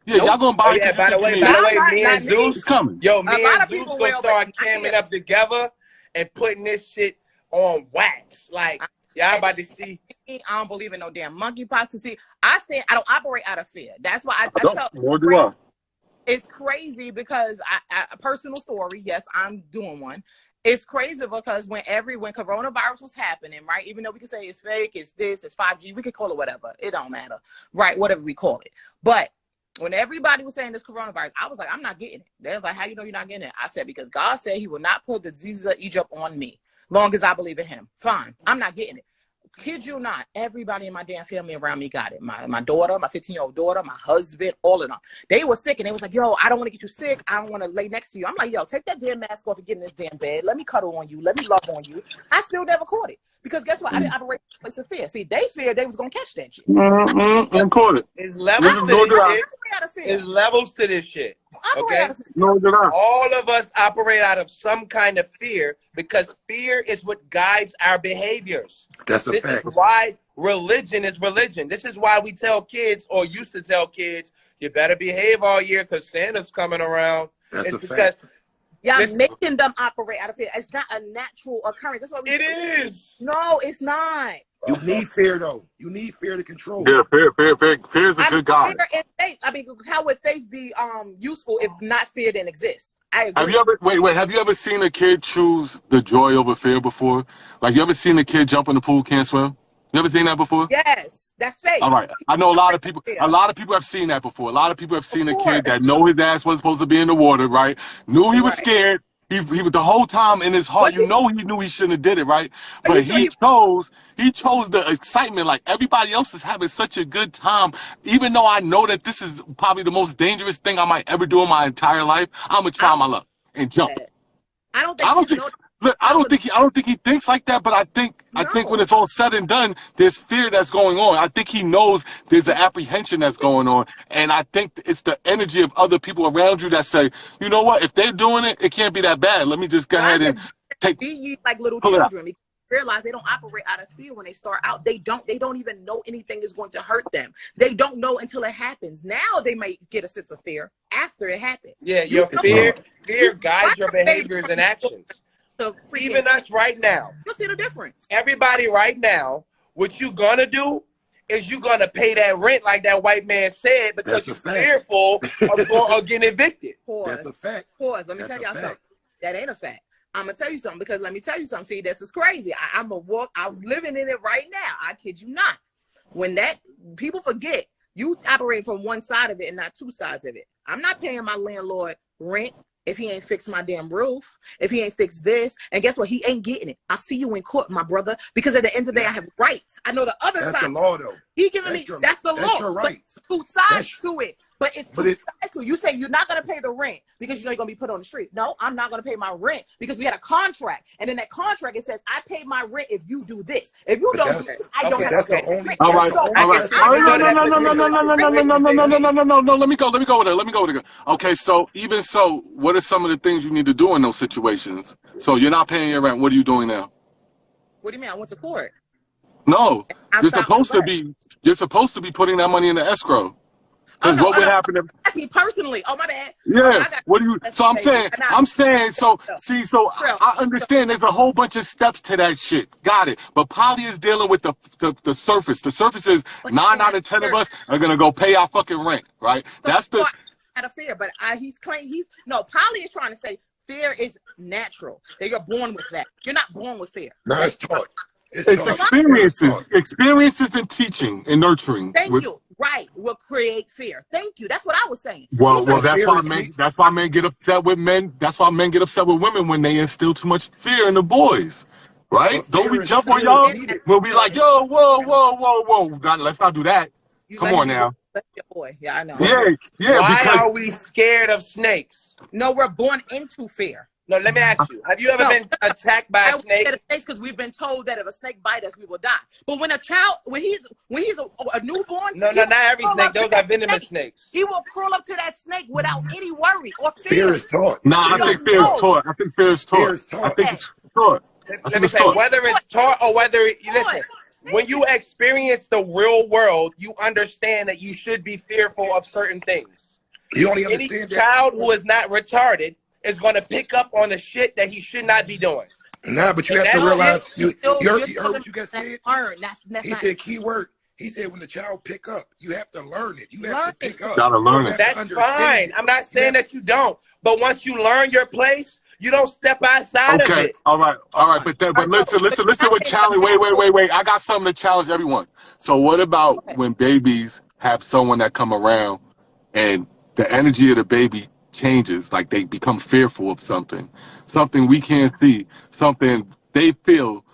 Yeah, y'all gonna buy it. By the way, me and Zeus is coming. Yo, me and Zeus gonna start camming up together and putting this shit on wax. Like, y'all about to see. I don't believe in no damn monkeypox. See, I don't operate out of fear. That's why I tell you. It's crazy because a personal story. Yes, I'm doing one. It's crazy because when coronavirus was happening, right? Even though we can say it's fake, it's this, it's 5G, we can call it whatever. It don't matter, right? Whatever we call it, but. When everybody was saying this coronavirus, I was like, I'm not getting it. They was like, how you know you're not getting it? I said, because God said he will not put the diseases of Egypt on me, long as I believe in him. Fine. I'm not getting it. Kid you not, everybody in my damn family around me got it. My daughter, my 15-year-old daughter, my husband, all of them. They were sick, and they was like, yo, I don't want to get you sick. I don't want to lay next to you. I'm like, yo, take that damn mask off and get in this damn bed. Let me cuddle on you. Let me love on you. I still never caught it. Because guess what? I didn't operate in a place of fear. See, they feared they was going to catch that shit. And caught it. There's levels to this shit. There's levels to this shit. Okay? All of us operate out of some kind of fear because fear is what guides our behaviors. That's a fact. This is why religion is religion. This is why we tell kids, or used to tell kids, you better behave all year because Santa's coming around. That's a fact. Y'all making them operate out of fear. It's not a natural occurrence. That's what it is. No, it's not. You need fear, though. You need fear to control. Yeah, fear is a good guide. I mean, how would faith be useful if not fear didn't exist? I agree. Have you ever seen a kid choose the joy over fear before? Like, you ever seen a kid jump in the pool, can't swim? You ever seen that before? Yes, that's faith. All right. I know a lot of people have seen that before. A lot of people have seen a kid that know his ass wasn't supposed to be in the water, right? Knew he was scared. He was the whole time in his heart. He knew he shouldn't have did it, right? But he chose the excitement. Like, everybody else is having such a good time. Even though I know that this is probably the most dangerous thing I might ever do in my entire life, I'm gonna try my luck and jump. I don't think he thinks like that, but I think when it's all said and done, there's fear that's going on. I think he knows there's an apprehension that's going on. And I think it's the energy of other people around you that say, you know what, if they're doing it, it can't be that bad. Let me just go ahead and be like little children. Because realize they don't operate out of fear when they start out. They don't even know anything is going to hurt them. They don't know until it happens. Now they may get a sense of fear after it happened. Yeah, your fear guides your behaviors and actions. Even us right now. You'll see the difference. Everybody right now, what you gonna do is you gonna pay that rent like that white man said because you're fearful of getting evicted. That's a fact. Pause. Let me tell y'all something. That ain't a fact. I'm gonna tell you something because let me tell you something. See, this is crazy. I'm living in it right now. I kid you not. When that people forget, you operate from one side of it and not two sides of it. I'm not paying my landlord rent if he ain't fixed my damn roof, if he ain't fixed this, and guess what? He ain't getting it. I'll see you in court, my brother, because at the end of the day, I have rights. I know the other side. That's the law, though. He giving me, that's the law. Your rights. But two sides to it. But it's two sides to it. You say you're not going to pay the rent because you know you're going to be put on the street. No, I'm not going to pay my rent because we had a contract. And in that contract, it says, I pay my rent if you do this. If you don't do this, I don't have to pay the rent. All right. So, All right. No. Let me go there. Okay. So even so, what are some of the things you need to do in those situations? So you're not paying your rent. What are you doing now? What do you mean? I went to court. No, you're supposed to be putting that money in the escrow. Because what would happen if? That's me personally. Oh, my bad. Yeah. What do you? So I'm saying. So see. So I understand. There's a whole bunch of steps to that shit. Got it. But Polly is dealing with the surface. The surface is 9 out of 10 of us are gonna go pay our fucking rent. Right. So That's the. Out of fear, but Polly is trying to say fear is natural. That you're born with that. You're not born with fear. No, it's taught. It's experiences and teaching and nurturing. Thank you. Right, will create fear. Thank you. That's what I was saying. Well, that's why men get upset with men. That's why men get upset with women when they instill too much fear in the boys. Right? Well, don't we jump on y'all? We'll be like, yo, whoa. Let's not do that. Come on now. That's your boy. Yeah, I know. Yeah. Why are we scared of snakes? No, we're born into fear. No, let me ask you. Have you ever been attacked by a snake? Because we've been told that if a snake bites us, we will die. But when a child, when he's a newborn, no, not every snake. Those are venomous snakes. He will crawl up to that snake without any worry or fear. Fear is taught. I think fear is taught. I think it's taught. Let me say, whether it's taught or whether listen. When you experience the real world, you understand that you should be fearful of certain things. You only Any understand that. child who is not retarded is going to pick up on the shit that he should not be doing. Nah, but you have to realize, you heard what you guys said? He said key word. He said when the child pick up, you have to learn it. You have to pick up. Gotta learn it. That's fine. I'm not saying that you don't. But once you learn your place, you don't step outside of it. All right. But listen with challenge. Wait. I got something to challenge everyone. So what about when babies have someone that come around and the energy of the baby changes, like they become fearful of something we can't see, something they feel,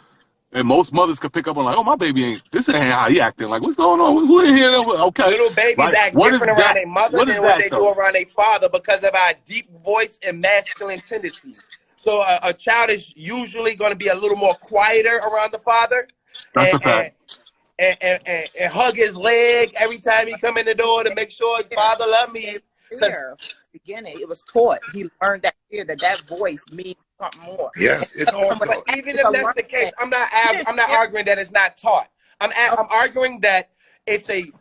and most mothers could pick up on, like, oh, my baby this ain't how he acting, like, what's going on, who in here? Okay, little babies act different around their mother than what they do around their father because of our deep voice and masculine tendencies. So a child is usually going to be a little more quieter around the father. That's a fact. And hug his leg every time he come in the door to make sure his father love me. Beginning, it was taught. He learned that fear, that voice means something more. Yes, it's all taught. But even if that's the case, I'm not arguing that it's not taught. I'm arguing that it's a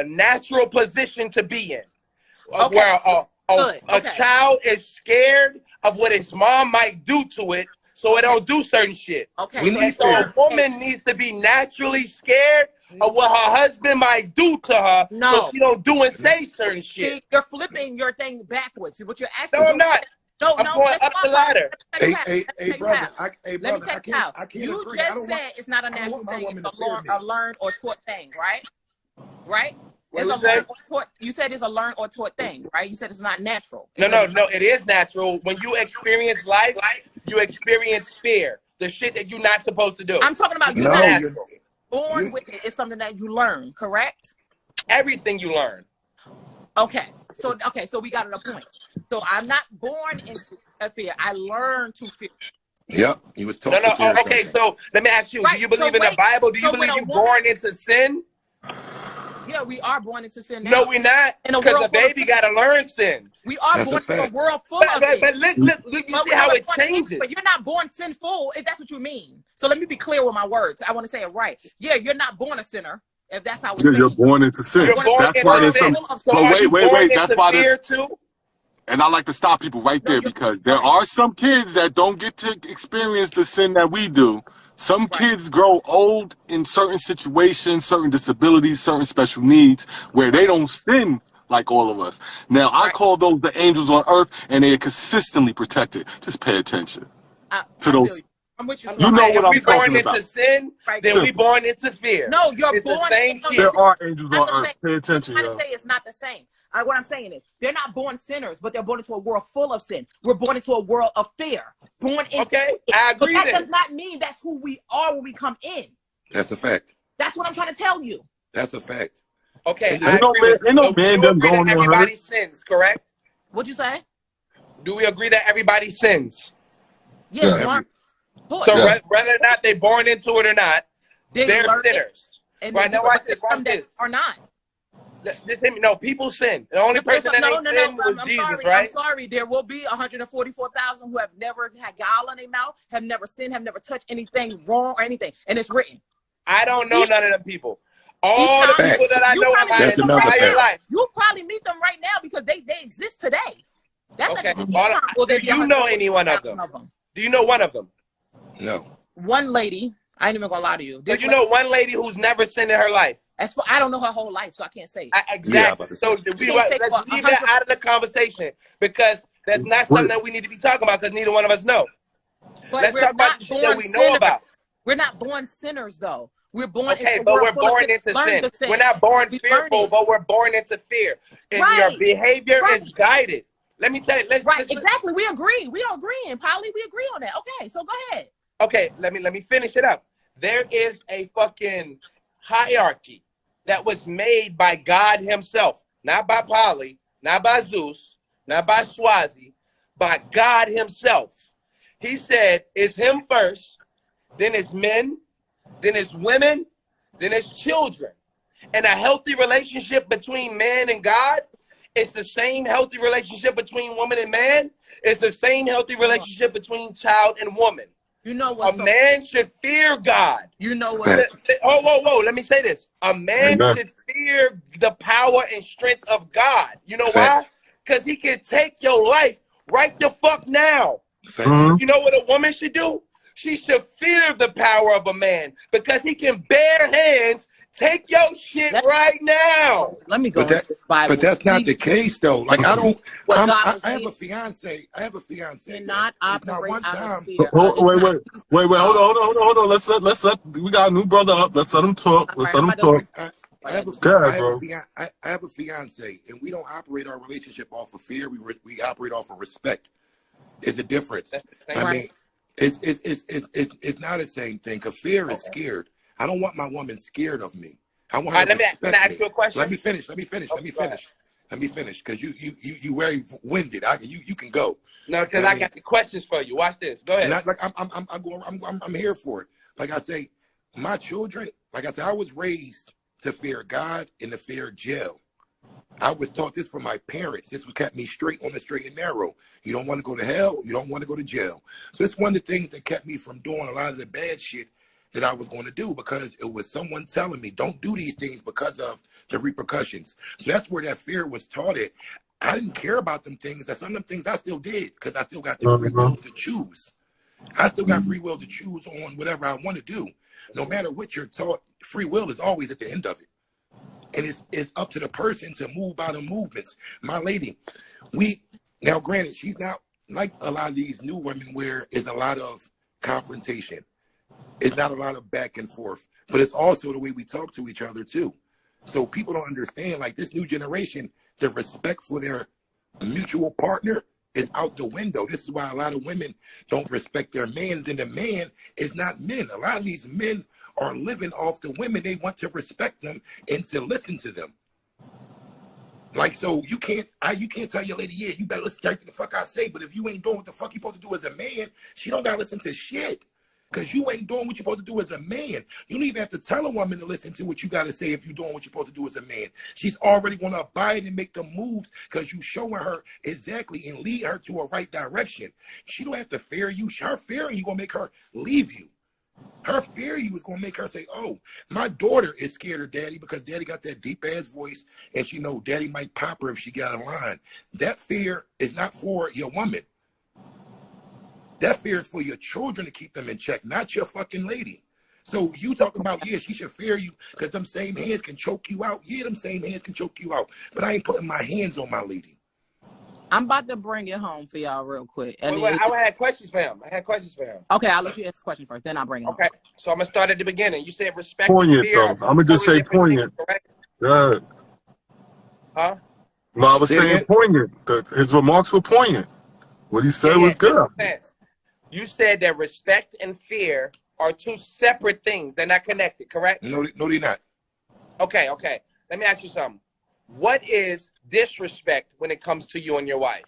natural position to be in, where a child is scared of what his mom might do to it, so it don't do certain shit. Okay. So a woman needs to be naturally scared of what her husband might do to her, so she don't do and say certain shit. See, you're flipping your thing backwards. What you're asking? No, I'm not. I'm going up the ladder. Hey, brother. Let me take it out. You just said it's not a natural thing. It's a learned or taught thing, right? Right? You said it's a learned or taught thing, right? You said it's not natural. No, it is natural. When you experience life, you experience fear. The shit that you're not supposed to do. I'm talking about born with it is something that you learn, correct? Everything you learn. Okay, so we got it a point. So I'm not born into fear. I learned to fear. Yep, he was taught to fear. Okay, so let me ask you, do you believe in the Bible? Do you believe you're born into sin? Yeah, we are born into sin now. No, we're not. Because a baby got to learn sin. We are born into a world full of it. But look, you see how it changes. But you're not born sinful, if that's what you mean. So let me be clear with my words. I want to say it right. Yeah, you're not born a sinner, if that's how we're You're born into sin. That's why there's some... Wait. That's why there's... And I like to stop people right there because there are some kids that don't get to experience the sin that we do. Some kids grow old in certain situations, certain disabilities, certain special needs, where they don't sin like all of us. Now, I call those the angels on earth, and they are consistently protected. Just pay attention to those. I'm with you. You know what I'm talking about. If we born into sin, then we born into fear. No, you're born the same shit. There are angels on earth. Pay attention, I'm trying to say it's not the same. What I'm saying is, they're not born sinners, but they're born into a world full of sin. We're born into a world of fear. Born into it. I agree. But that does not mean that's who we are when we come in. That's a fact. That's what I'm trying to tell you. That's a fact. Okay, Ain't I no agree man, with you. ain't no So we man do them agree that going on her. everybody sins, correct? What'd you say? Do we agree that everybody sins? Yes, Yes. one. So Yes. whether or not they're born into it or not, They they're learn it, sinners. and Right they do now, it, watch but this. there's Watch some this. that are not. No, people sin. The only But there's person that no, ain't sinned was I'm Jesus, sorry. right? I'm sorry. There will be 144,000 who have never had gall in their mouth, have never sinned, have never touched anything wrong or anything, and it's written. I don't know none of them people. You All the people that I you know in probably my meet them another right entire fact. now. life. You probably meet them right now because they exist today. That's Okay. at the time. Will Do there be you know any one of 144,000 them? of them? Do you know one of them? No. One lady. I ain't even gonna lie to you. So you know one lady who's never sinned in her life? As for I don't know her whole life, so I can't say. Exactly. Yeah, So Can't say let's for leave that 100. out of the conversation because that's not something that we need to be talking about because neither one of us know. But Let's we're talk about not the shit that born we know sinners. about. We're not born sinners, though. We're born into Okay, a but world we're full of born sin. into Learn to sin. We're not born We fearful, learning. but we're born into fear. And your Right. behavior Right. is guided. Let me tell you. Right. Exactly. We agree. We are agreeing, Polly. We agree on that. Okay. So go ahead. Okay, let me finish it up. There is a fucking hierarchy that was made by God himself, not by Polly, not by Zeus, not by Swazi, by God himself. He said it's him first, then it's men, then it's women, then it's children. And a healthy relationship between man and God, it's the same healthy relationship between woman and man. It's the same healthy relationship between child and woman. You know what? A man should fear God. You know what? Whoa. Let me say this. A man should fear the power and strength of God. You know why? Because he can take your life right the fuck now. You know what a woman should do? She should fear the power of a man because he can bare hands take your shit right now. Let me go. But that's not the case, though. Like I have a fiance. Cannot operate out of fear. Wait. Hold on. Let's let. We got a new brother up. Let's let him talk. Let's let him talk. I have a fiance, and we don't operate our relationship off of fear. We operate off of respect. It's a difference. I mean, it's not the same thing. Cause fear is scared. I don't want my woman scared of me. I want her to respect me. Can I ask you a question? Let me finish. Cause you very winded. You can go. No, because I got the questions for you. Watch this. Go ahead. And I'm here for it. Like I say, my children. Like I said, I was raised to fear God and to fear jail. I was taught this from my parents. This what kept me straight on the straight and narrow. You don't want to go to hell. You don't want to go to jail. So it's one of the things that kept me from doing a lot of the bad shit that I was going to do because it was someone telling me, don't do these things because of the repercussions. So that's where that fear was taught it. I didn't care about them things. Some of them things I still did because I still got the free will to choose. I still got free will to choose on whatever I want to do. No matter what you're taught, free will is always at the end of it. And it's up to the person to move by the movements. My lady, now granted, she's not like a lot of these new women where it's a lot of confrontation. It's not a lot of back and forth, but it's also the way we talk to each other too. So people don't understand, like this new generation, the respect for their mutual partner is out the window. This is why a lot of women don't respect their man. Then the man is not men. A lot of these men are living off the women. They want to respect them and to listen to them. Like, so you can't tell your lady, yeah, you better listen to the fuck I say. But if you ain't doing what the fuck you supposed to do as a man, she don't gotta listen to shit. Because you ain't doing what you're supposed to do as a man. You don't even have to tell a woman to listen to what you got to say if you're doing what you're supposed to do as a man. She's already going to abide and make the moves because you showing her exactly and lead her to a right direction. She don't have to fear you. Her fearing you going to make her leave you. Her fear you is going to make her say, oh, my daughter is scared of daddy because daddy got that deep-ass voice and she know daddy might pop her if she got a line. That fear is not for your woman. That fear is for your children to keep them in check, not your fucking lady. So you talk about, yeah, she should fear you because them same hands can choke you out. Yeah, them same hands can choke you out. But I ain't putting my hands on my lady. I'm about to bring it home for y'all real quick. I had questions for him. Okay, I'll let you ask the question first, then I'll bring it home. Okay, so I'm going to start at the beginning. You said respect poignant, and fear. though. I'm going to just say poignant. Things, correct? Yeah. Huh? No, I was saying poignant. His remarks were poignant. What he said was good. You said that respect and fear are two separate things. They're not connected, correct? No, they're not. Okay. let me ask you something. What is disrespect when it comes to you and your wife?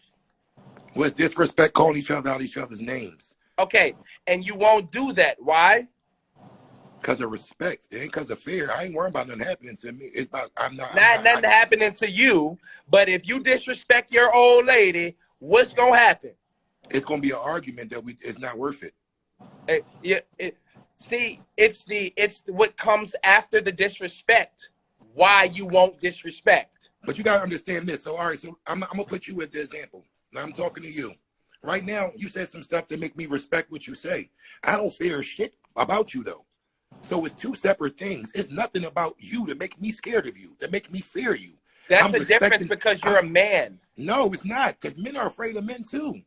Was disrespect calling each other out each other's names? Okay, and you won't do that. Why? Because of respect. It ain't because of fear. I ain't worried about nothing happening to me. It's about Nothing happening to you, but if you disrespect your old lady, what's gonna happen? It's gonna be an argument that it's not worth it. It's what comes after the disrespect. Why you won't disrespect? But you gotta understand this. So all right, so I'm gonna put you as the example. Now I'm talking to you. Right now, you said some stuff that make me respect what you say. I don't fear shit about you though. So it's two separate things. It's nothing about you to make me scared of you, to make me fear you. That's a difference because you're a man. No, it's not, because men are afraid of men too.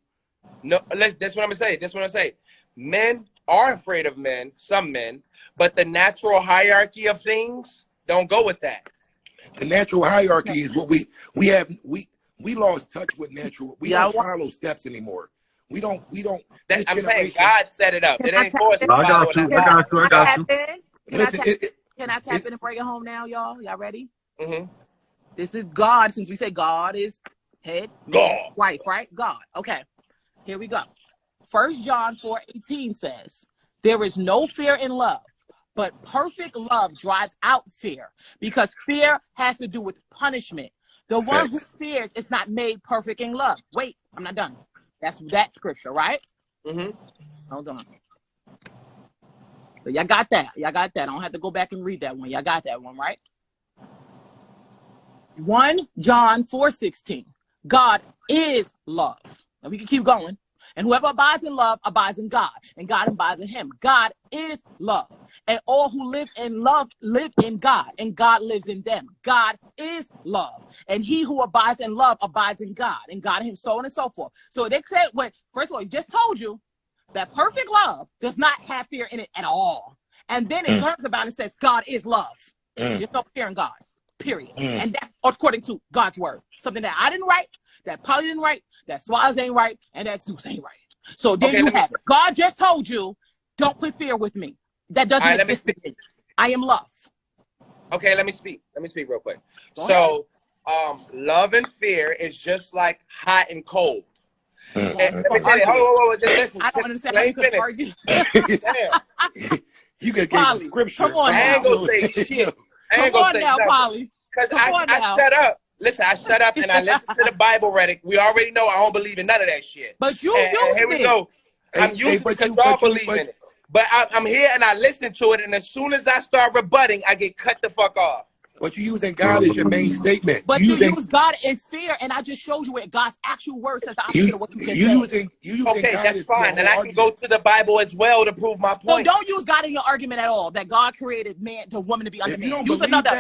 No, that's what I'm gonna say. Men are afraid of men, some men, but the natural hierarchy of things don't go with that. The natural hierarchy is what we lost touch with natural. We don't follow steps anymore. We don't. I'm saying God set it up. It ain't forced. I got you. Can I tap in and bring it home now, y'all? Y'all ready? Mm-hmm. This is God. Since we say God is head, man, wife, right? God. Okay. Here we go. 1 John 4:18 says, "There is no fear in love, but perfect love drives out fear, because fear has to do with punishment. The one who fears is not made perfect in love." Wait, I'm not done. That's that scripture, right? Mm-hmm. Hold on. So y'all got that. Y'all got that. I don't have to go back and read that one. Y'all got that one, right? 1 John 4:16. God is love. And we can keep going. And whoever abides in love abides in God, and God abides in him. God is love. And all who live in love live in God, and God lives in them. God is love. And he who abides in love abides in God, and God in him, so on and so forth. So they said, first of all, he just told you that perfect love does not have fear in it at all. And then it turns about and says, God is love. There's no fear in God, period. And that's according to God's word. Something that I didn't write, that Polly didn't write, that Swaz ain't right, and that Zeus ain't right. So there you have it. God just told you, don't put fear with me. That doesn't exist with me. I am love. Okay, let me speak. Let me speak real quick. Love and fear is just like hot and cold. Let me tell you, hold, just listen. I don't understand how you could argue. You could give scripture. Come on, I ain't gonna say shit. Come on now, Polly. Because I shut up. Listen, I shut up and I listened to the Bible read. We already know I don't believe in none of that shit. But you used it. Here we go. I'm using it because y'all believe in it. But I'm here and I listen to it, and as soon as I start rebutting, I get cut the fuck off. But you're using God as your main statement. But you use God in fear, and I just showed you where God's actual word says the opposite of what you just said. Okay, that's fine. And I can go to the Bible as well to prove my point. So don't use God in your argument at all, that God created man to woman to be under man. Use another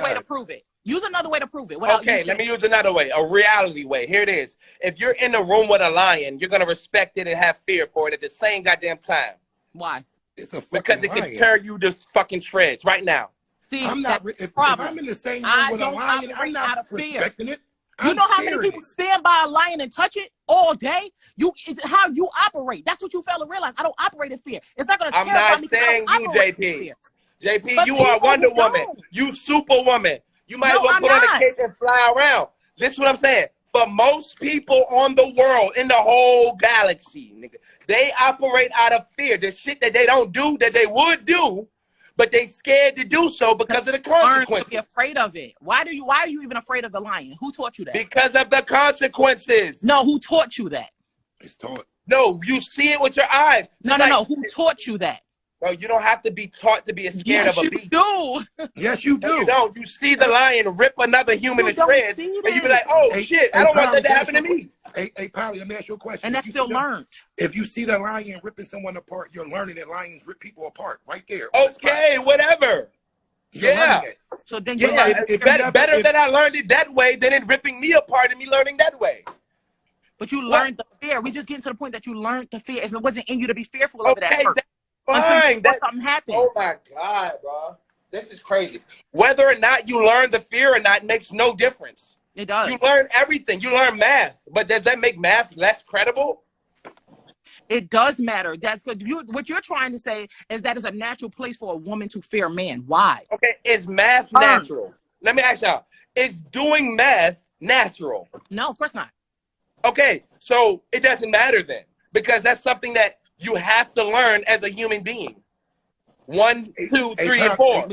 way to prove it. Use another way to prove it. Okay, let me use another way, a reality way. Here it is. If you're in a room with a lion, you're going to respect it and have fear for it at the same goddamn time. Why? Because it can tear you to fucking shreds right now. See, I'm not. If I'm in the same room with a lion, I'm not respecting it. You know how many people stand by a lion and touch it all day? It's how you operate. That's what you fail to realize. I don't operate in fear. It's not going to terrify me. I'm not saying you, JP. JP, you are Wonder Woman. You Superwoman. You might as well put on a cape and fly around. This is what I'm saying. For most people on the world, in the whole galaxy, nigga, they operate out of fear. The shit that they don't do, that they would do, but they scared to do so because of the consequences. Be afraid of it. Why are you even afraid of the lion? Who taught you that? Because of the consequences. No, who taught you that? It's taught. No, you see it with your eyes. No. Who taught you that? Bro, you don't have to be taught to be scared of a beast. Yes, you do. No, you don't. You see the lion rip another human to shreds, and you be like, "Oh shit, I don't want that to happen to me." Hey, Polly, let me ask you a question. And that's still learned. If you see the lion ripping someone apart, you're learning that lions rip people apart right there. Okay, whatever. Yeah. So then, it's better that I learned it that way than it ripping me apart and me learning that way. But you learned the fear. We just getting to the point that you learned the fear. It wasn't in you to be fearful of that. Fine. Something happened. Oh my God, bro. This is crazy. Whether or not you learn the fear or not makes no difference. It does. You learn everything. You learn math. But does that make math less credible? It does matter. That's good. What you're trying to say is that it's a natural place for a woman to fear a man. Why? Okay, is math natural? Let me ask y'all. Is doing math natural? No, of course not. Okay, so it doesn't matter then, because that's something that you have to learn as a human being. 1, 2, 3, and 4.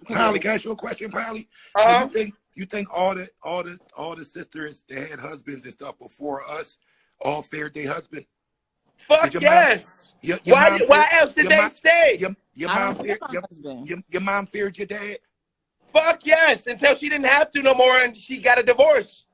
Polly, can I ask you a question, Polly? Uh-huh. You think all the sisters that had husbands and stuff before us all feared their husband? Fuck yes. Why else did they stay? Your mom feared your dad? Fuck yes, until she didn't have to no more and she got a divorce.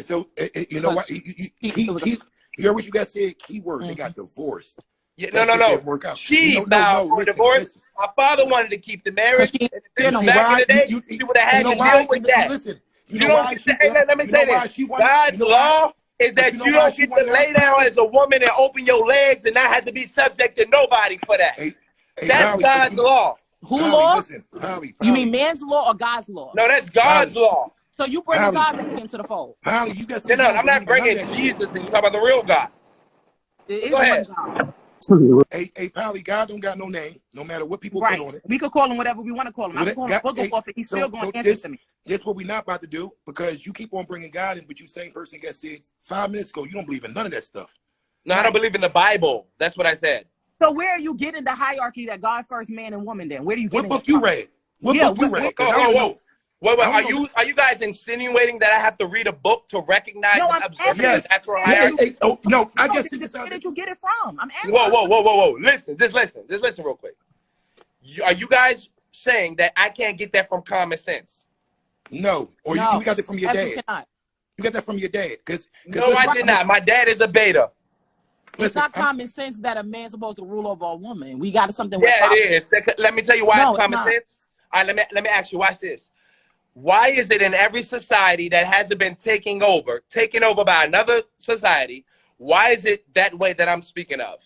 So you know what? You hear what you guys said? Keyword. They got divorced. Yeah, no. Work out. She filed for divorce. Listen. My father wanted to keep the marriage. You And know back in the day, she would have had to deal with that. Listen, Let me say this. God's law is that you don't get to lay down as a woman and open your legs and not have to be subject to nobody for that. That's God's law. Who law? Listen, you mean man's law or God's law? No, that's God's law. So you bring God into the fold. Polly, you got No, I'm not bringing Jesus and you talk about the real God. Go ahead. Hey, Polly, God don't got no name, no matter what people right. put on it. We could call him whatever we want to call him. I'm calling him Booger he's still going to answer to me. That's what we're not about to do, because you keep on bringing God in, but you same person got said 5 minutes ago, you don't believe in none of that stuff. No, I don't believe in the Bible. That's what I said. So where are you getting the hierarchy that God first, man and woman then? Where do you get What book you read? What book you read? Whoa. Wait, are you guys insinuating that I have to read a book to recognize and observe the natural hierarchy? No, I guess where did you get it from? I'm asking. Whoa. Listen, just listen real quick. Are you guys saying that I can't get that from common sense? No. Or no. You got that from your dad. You got that from your dad. No, I did not. My dad is a beta. It's not common sense that a man's supposed to rule over a woman. We got something. Yeah, it is. Let me tell you why it's common sense. All right, let me ask you. Watch this. Why is it in every society that hasn't been taken over by another society? Why is it that way that I'm speaking of?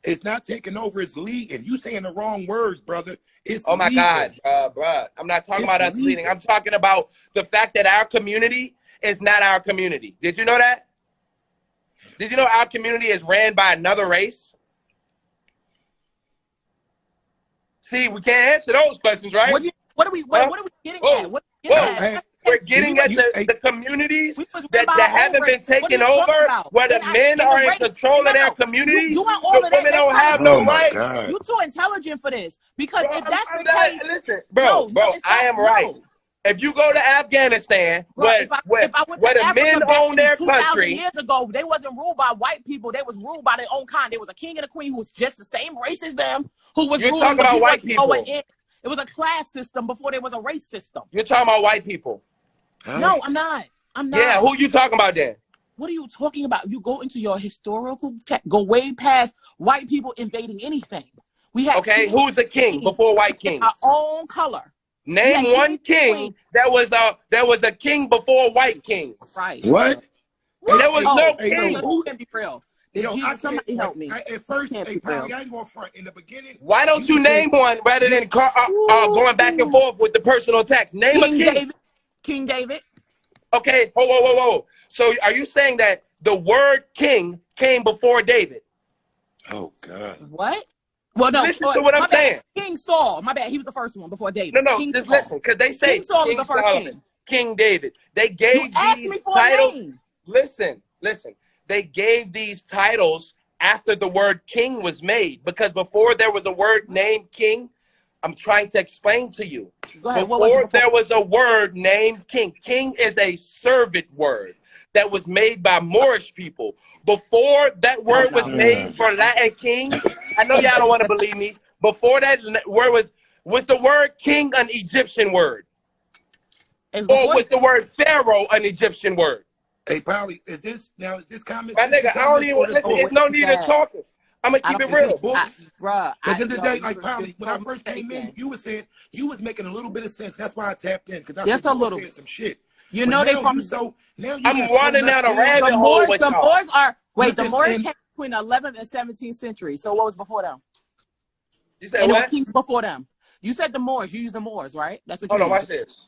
It's not taking over. It's leading. You saying the wrong words, brother. It's oh my God, bruh. I'm not talking about us leading. I'm talking about the fact that our community is not our community. Did you know that? Did you know our community is ran by another race? See, we can't answer those questions, right? What are we getting at? We're getting at the communities that haven't been taken over, where the men are in control of their communities. The women don't have no rights. You're too intelligent for this. Because if that's the case, listen, bro, I am right. If you go to Afghanistan, where the men own their country, years ago, they wasn't ruled by white people. They was ruled by their own kind. There was a king and a queen who was just the same race as them. Who was ruling? Talking about white people. It was a class system before there was a race system. You're talking about white people. No, I'm not. Yeah, who you talking about then? What are you talking about? You go into your historical go way past white people invading anything. We had who's the king before white kings? Our own color. Name one king that was a king before white kings. Right. What? There was no king. Who can be real? Somebody help me. At first, I ain't going front. In the beginning, why don't you name one rather than going back and forth with the personal attacks? Name a king. King David. Okay. Whoa. So are you saying that the word king came before David? Oh God. What? Well, no. Listen to what I'm saying. King Saul. My bad. He was the first one before David. No. King just Saul. Listen, because they say King Saul was the first king. King David. They gave these titles. Listen. They gave these titles after the word king was made, because before there was a word named king. I'm trying to explain to you. Go ahead. Before there was a word named king. King is a servant word that was made by Moorish people. Before that word was made for Latin kings, I know y'all don't want to believe me. Before that word was the word king an Egyptian word? Or was the word pharaoh an Egyptian word? Hey, Polly, is this comment? My nigga, I don't even listen. There's no need of talking. I'm gonna keep it real. Because in the day, like Polly, when I first came in, you was saying you was making a little bit of sense. That's why I tapped in, because I said you was saying some shit. You know they from I'm running down a rabbit hole. The Moors are the Moors came between the 11th and 17th century. So what was before them? You said what? Kings before them. You said the Moors. You used the Moors, right? That's what you Hold on, watch this.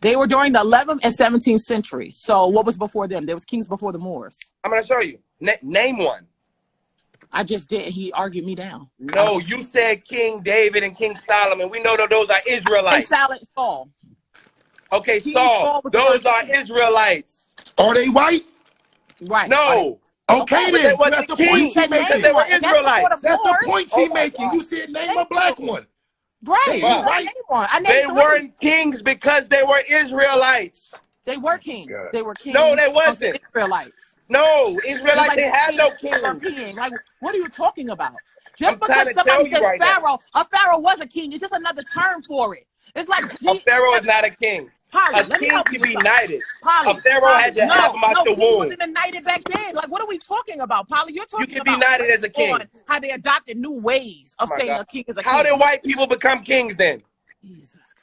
They were during the 11th and 17th century. So what was before them? There was kings before the Moors. I'm gonna show you. Name one. I just did. He argued me down. No, you said King David and King Solomon. We know that those are Israelites. And Saul. Okay, King Saul, was those the are first king. Israelites. Are they white? Right. No. Okay, But they then. So that's wasn't the point kings she because making. they were And that's before Israelites. That's the divorce. point Oh she my making. God. You said name a Thank black you. one. Right. They You ain't gotta white. name one. I named They 3. weren't kings because they were Israelites. They were Oh kings. God. They were kings No, they amongst the wasn't. Israelites. No, Just Israelites like didn't have kings no are kings. king. Like, what are you talking about? I'm Just trying because to somebody tell you says right now. pharaoh, a pharaoh was a king. It's just another term for it. It's like A pharaoh is not a king. Polly. A Let me king help you can with be something. knighted. A Polly, pharaoh Polly. had to have No, them out no, the kings womb. wasn't knighted back then. Like, what are we talking about, Polly? You're You talking can be about knighted as a on king. how they adopted new ways Oh of my saying God. a king is a How king. did white people become kings then? Jesus Christ.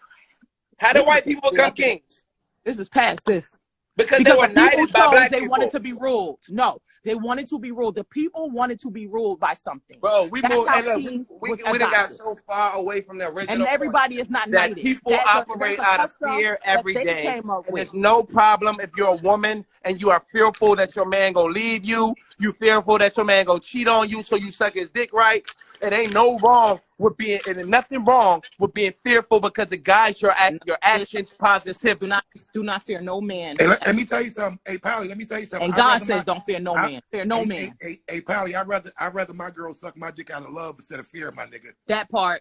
How did white people become kings? This is past this. Because they Because were the people knighted by chose black they people. wanted to be ruled. No, they wanted to be ruled. The people wanted to be ruled by something. Bro, we That's moved how and look, king we was done got adopted. so far away from the original And point everybody is not that knighted. people operate That's a out of custom fear that every they day. came up And with. there's no problem if you're a woman and you are fearful that your man gonna leave you. You fearful that your man gonna cheat on you, so you suck his dick right. It ain't no wrong with being, and there's nothing wrong with being fearful because it guides your actions positively. Do not fear no man. Hey, let me tell you something. Hey, Pally, let me tell you something. And God says don't fear no man. Fear no man. Hey, Pally, I'd rather my girl suck my dick out of love instead of fear, my nigga. That part.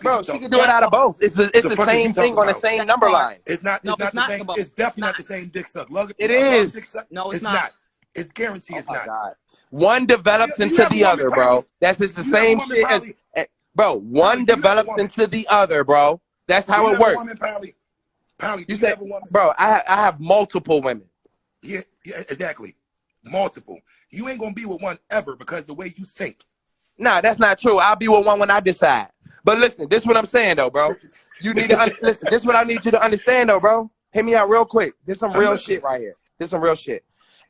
Bro, she can do it out of both. It's the same thing on the same number line. It's not the same. It's definitely not the same dick suck. It is. No, it's not. It's guaranteed it's not. God. One develops into the other, bro. That's just the same shit as, bro, one develops into the other, bro. That's how it works. Pally, you said, bro, I have multiple women. Yeah, exactly. Multiple. You ain't gonna be with one ever because the way you think. Nah, that's not true. I'll be with one when I decide. But listen, this is what I'm saying, though, bro. You need to listen. This is what I need you to understand, though, bro. Hear me out real quick. This is some real shit right here. This is some real shit.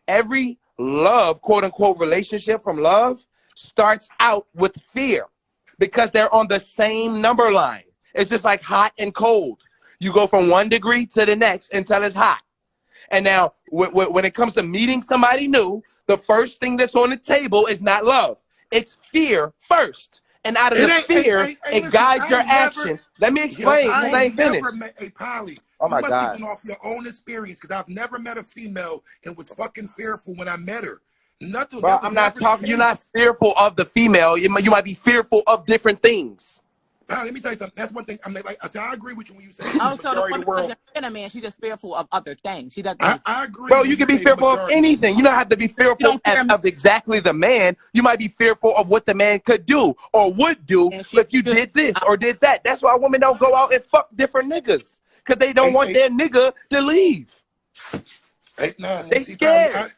Every love, quote unquote, relationship from love starts out with fear because they're on the same number line. It's just like hot and cold. You go from 1 degree to the next until it's hot. And now, when it comes to meeting somebody new, the first thing that's on the table is not love. It's fear first. And out of the fear, it guides your actions. Let me explain, because I ain't finished. Hey, Polly, oh my you must God. be going off your own experience, because I've never met a female and was fucking fearful when I met her. Nothing. Bro, I'm not talking. You're not fearful of the female. You might be fearful of different things. Pal, let me tell you something. That's one thing. I agree with you when you say Oh, so the majority of the world. A man, she's just fearful of other things. She doesn't. I agree. Bro, you can be fearful of anything. You don't have to be fearful of exactly the man. You might be fearful of what the man could do or would do if you did this or did that. That's why women don't go out and fuck different niggas, because they don't want their nigga to leave. Hey, nah, they scared.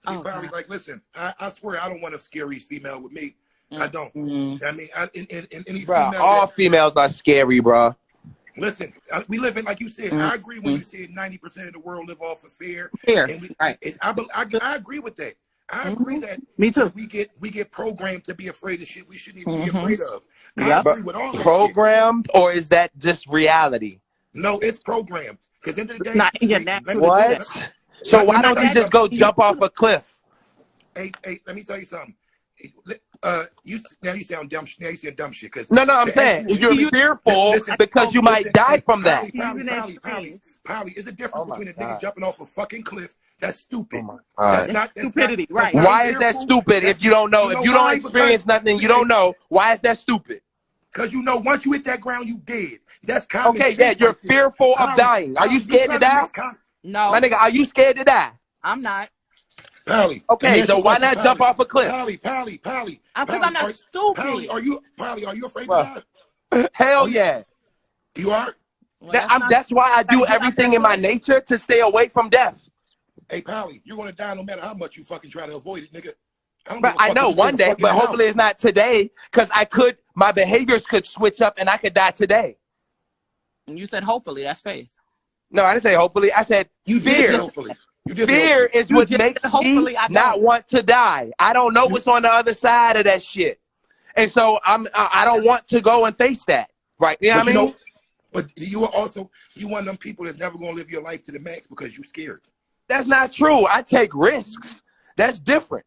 Probably like, listen, I swear I don't want a scary female with me. I don't. I mean, in any bro, all females are scary, bro. Listen, we live in, like you said, I agree when you said 90% of the world live off of fear. And right. I agree with that. I agree that me too. We get programmed to be afraid of shit we shouldn't even be afraid of. I agree with all that programmed, or is that just reality? No, it's programmed. Because at the end of the day, it's not in your natural. What? So why don't you just go jump off a cliff? Hey, let me tell you something. You sound dumb. Now you sound dumb shit. Cause no, I'm saying you're fearful because you might die from that. Polly, is a difference between a nigga jumping off a fucking cliff. That's stupid. That's not stupidity, right? Why is that stupid? If you don't know, if you don't experience nothing, you don't know. Why is that stupid? Because you know, once you hit that ground, you dead. That's common. Okay, yeah, you're fearful of dying. Are you scared to die? No, my nigga, are you scared to die? I'm not. Pally. Okay, so why not jump off a cliff? Pally. Because I'm not stupid. Pally, are you afraid to die? Hell yeah. You are? Well, that's why I do everything in my nature to stay away from death. Hey, Pally, you're going to die no matter how much you fucking try to avoid it, nigga. I know one day, but hopefully it's not today, because my behaviors could switch up and I could die today. And you said hopefully, that's faith. No, I didn't say hopefully. I said fear. Fear is what makes me not want to die. I don't know what's on the other side of that shit. And so I don't want to go and face that. Right. You know what I mean? But you are also, you one of them people that's never going to live your life to the max because you're scared. That's not true. I take risks. That's different.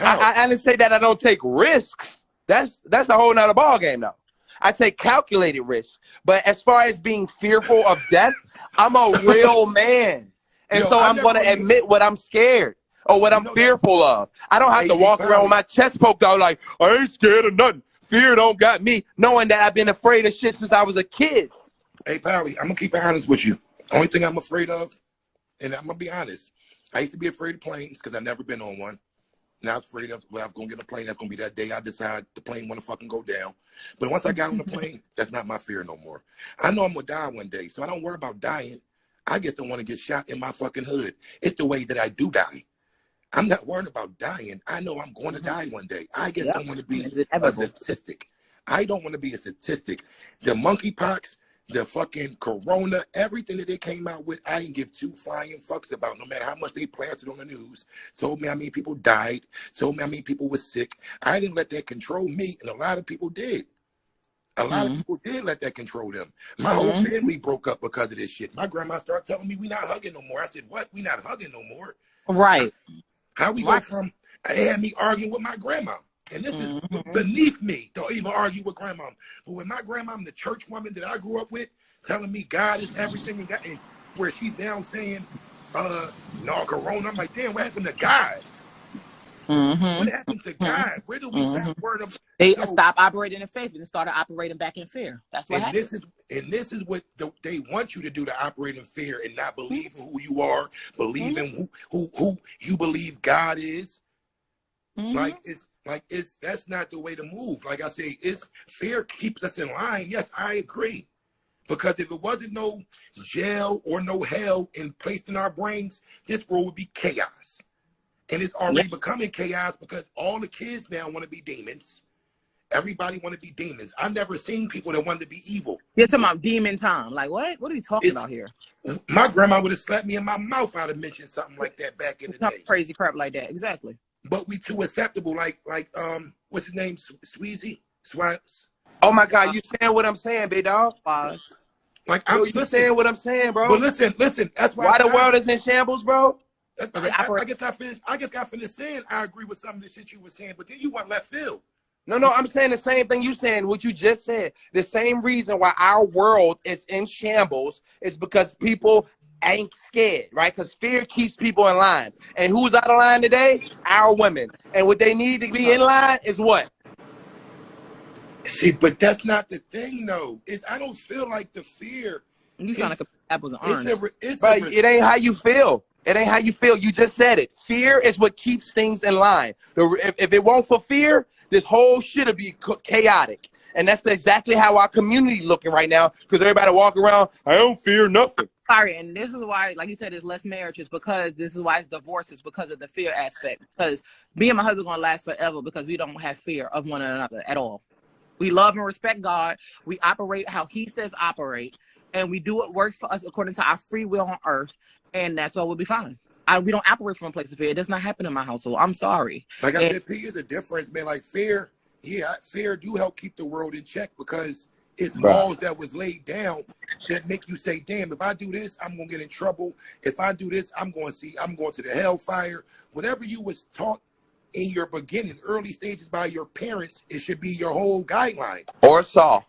I didn't say that I don't take risks. That's a whole nother ball game, though. I take calculated risks. But as far as being fearful of death, I'm a real man. And Yo, so I I'm never going to really, admit what I'm scared or what you I'm know that, fearful of. I don't have to hey, walk around with Polly, my chest poked out like, I ain't scared of nothing. Fear don't got me, knowing that I've been afraid of shit since I was a kid. hey, Polly, I'm gonna keep it honest with you. Only thing I'm afraid of, and I'm gonna be honest, I used to be afraid of planes because I've never been on one. Now I was afraid of, well, I'm gonna get on a plane. That's gonna be that day I decide the plane wanna fucking go down. But once I got on the plane, that's not my fear no more. I know I'm gonna die one day, so I don't worry about dying. I just don't want to get shot in my fucking hood. It's the way that I do die. I'm not worried about dying. I know I'm going to die one day. I just Yep. don't want to be It's a inevitable. statistic. I don't want to be a statistic. The monkeypox, the fucking corona, everything that they came out with, I didn't give two flying fucks about, no matter how much they plastered on the news. Told me how many people died, told me how many people were sick. I didn't let that control me, and a lot of people did. A lot of Mm-hmm. people did let that control them. My whole Mm-hmm. family broke up because of this shit. My grandma started telling me we not hugging no more. I said, what? We not hugging no more? Right. How we go Right. from, they had me arguing with my grandma. And this is Mm-hmm. beneath me to even argue with grandma. But with my grandma, the church woman that I grew up with, telling me God is everything, and where she's now saying, no, corona. I'm like, damn, what happened to God? What Mm-hmm. happened to God? Where do we Mm-hmm. stop worrying about? They So, stopped operating in faith and started operating back in fear. That's what and happened. this is what they want you to do, to operate in fear and not believe in who you are, believe Mm-hmm. in who you believe God is. Mm-hmm. It's that's not the way to move. Like I say, it's fear keeps us in line. Yes, I agree. Because if it wasn't no jail or no hell placed in our brains, this world would be chaos. And it's Yeah. already becoming chaos because all the kids now want to be demons. Everybody want to be demons. I've never seen people that wanted to be evil. You're talking about demon time. Like what? What are we talking It's about here? my grandma would have slapped me in my mouth if I'd have mentioned something like that back in the Some day. crazy crap like that. Exactly. But we too acceptable. Like what's his name? Sweezy? Swipes. Oh my God, you saying what I'm saying, big dog? Pause. Like Yo, I'm you listen, saying what I'm saying, but bro? listen. That's why Why the world is in shambles, bro? They operate. I guess I just got finished saying I agree with some of the shit you were saying, but then you went left field. No, I'm saying the same thing you saying, what you just said. The same reason why our world is in shambles is because people ain't scared, right? Because fear keeps people in line. And who's out of line today? Our women. And what they need to be in line is what? See, but that's not the thing, though. I don't feel like the fear. You trying to compare apples and It's oranges? But it ain't how you feel. It ain't how you feel. You just said it. Fear is what keeps things in line. If it weren't for fear, this whole shit would be chaotic. And that's exactly how our community looking right now. Because everybody walk around, I don't fear nothing. Sorry, and this is why, like you said, there's less marriages because this is why it's divorces because of the fear aspect. Because me and my husband gonna last forever because we don't have fear of one another at all. We love and respect God. We operate how He says operate, and we do what works for us according to our free will on earth, and that's why we'll be fine. We don't operate from a place of fear. It does not happen in my household. I'm sorry. Like I said, P is a difference, man. Like fear, fear do help keep the world in check because it's laws that was laid down that make you say, damn, if I do this, I'm gonna get in trouble. If I do this, I'm going to the hellfire. Whatever you was taught in your beginning, early stages by your parents, it should be your whole guideline. Or saw.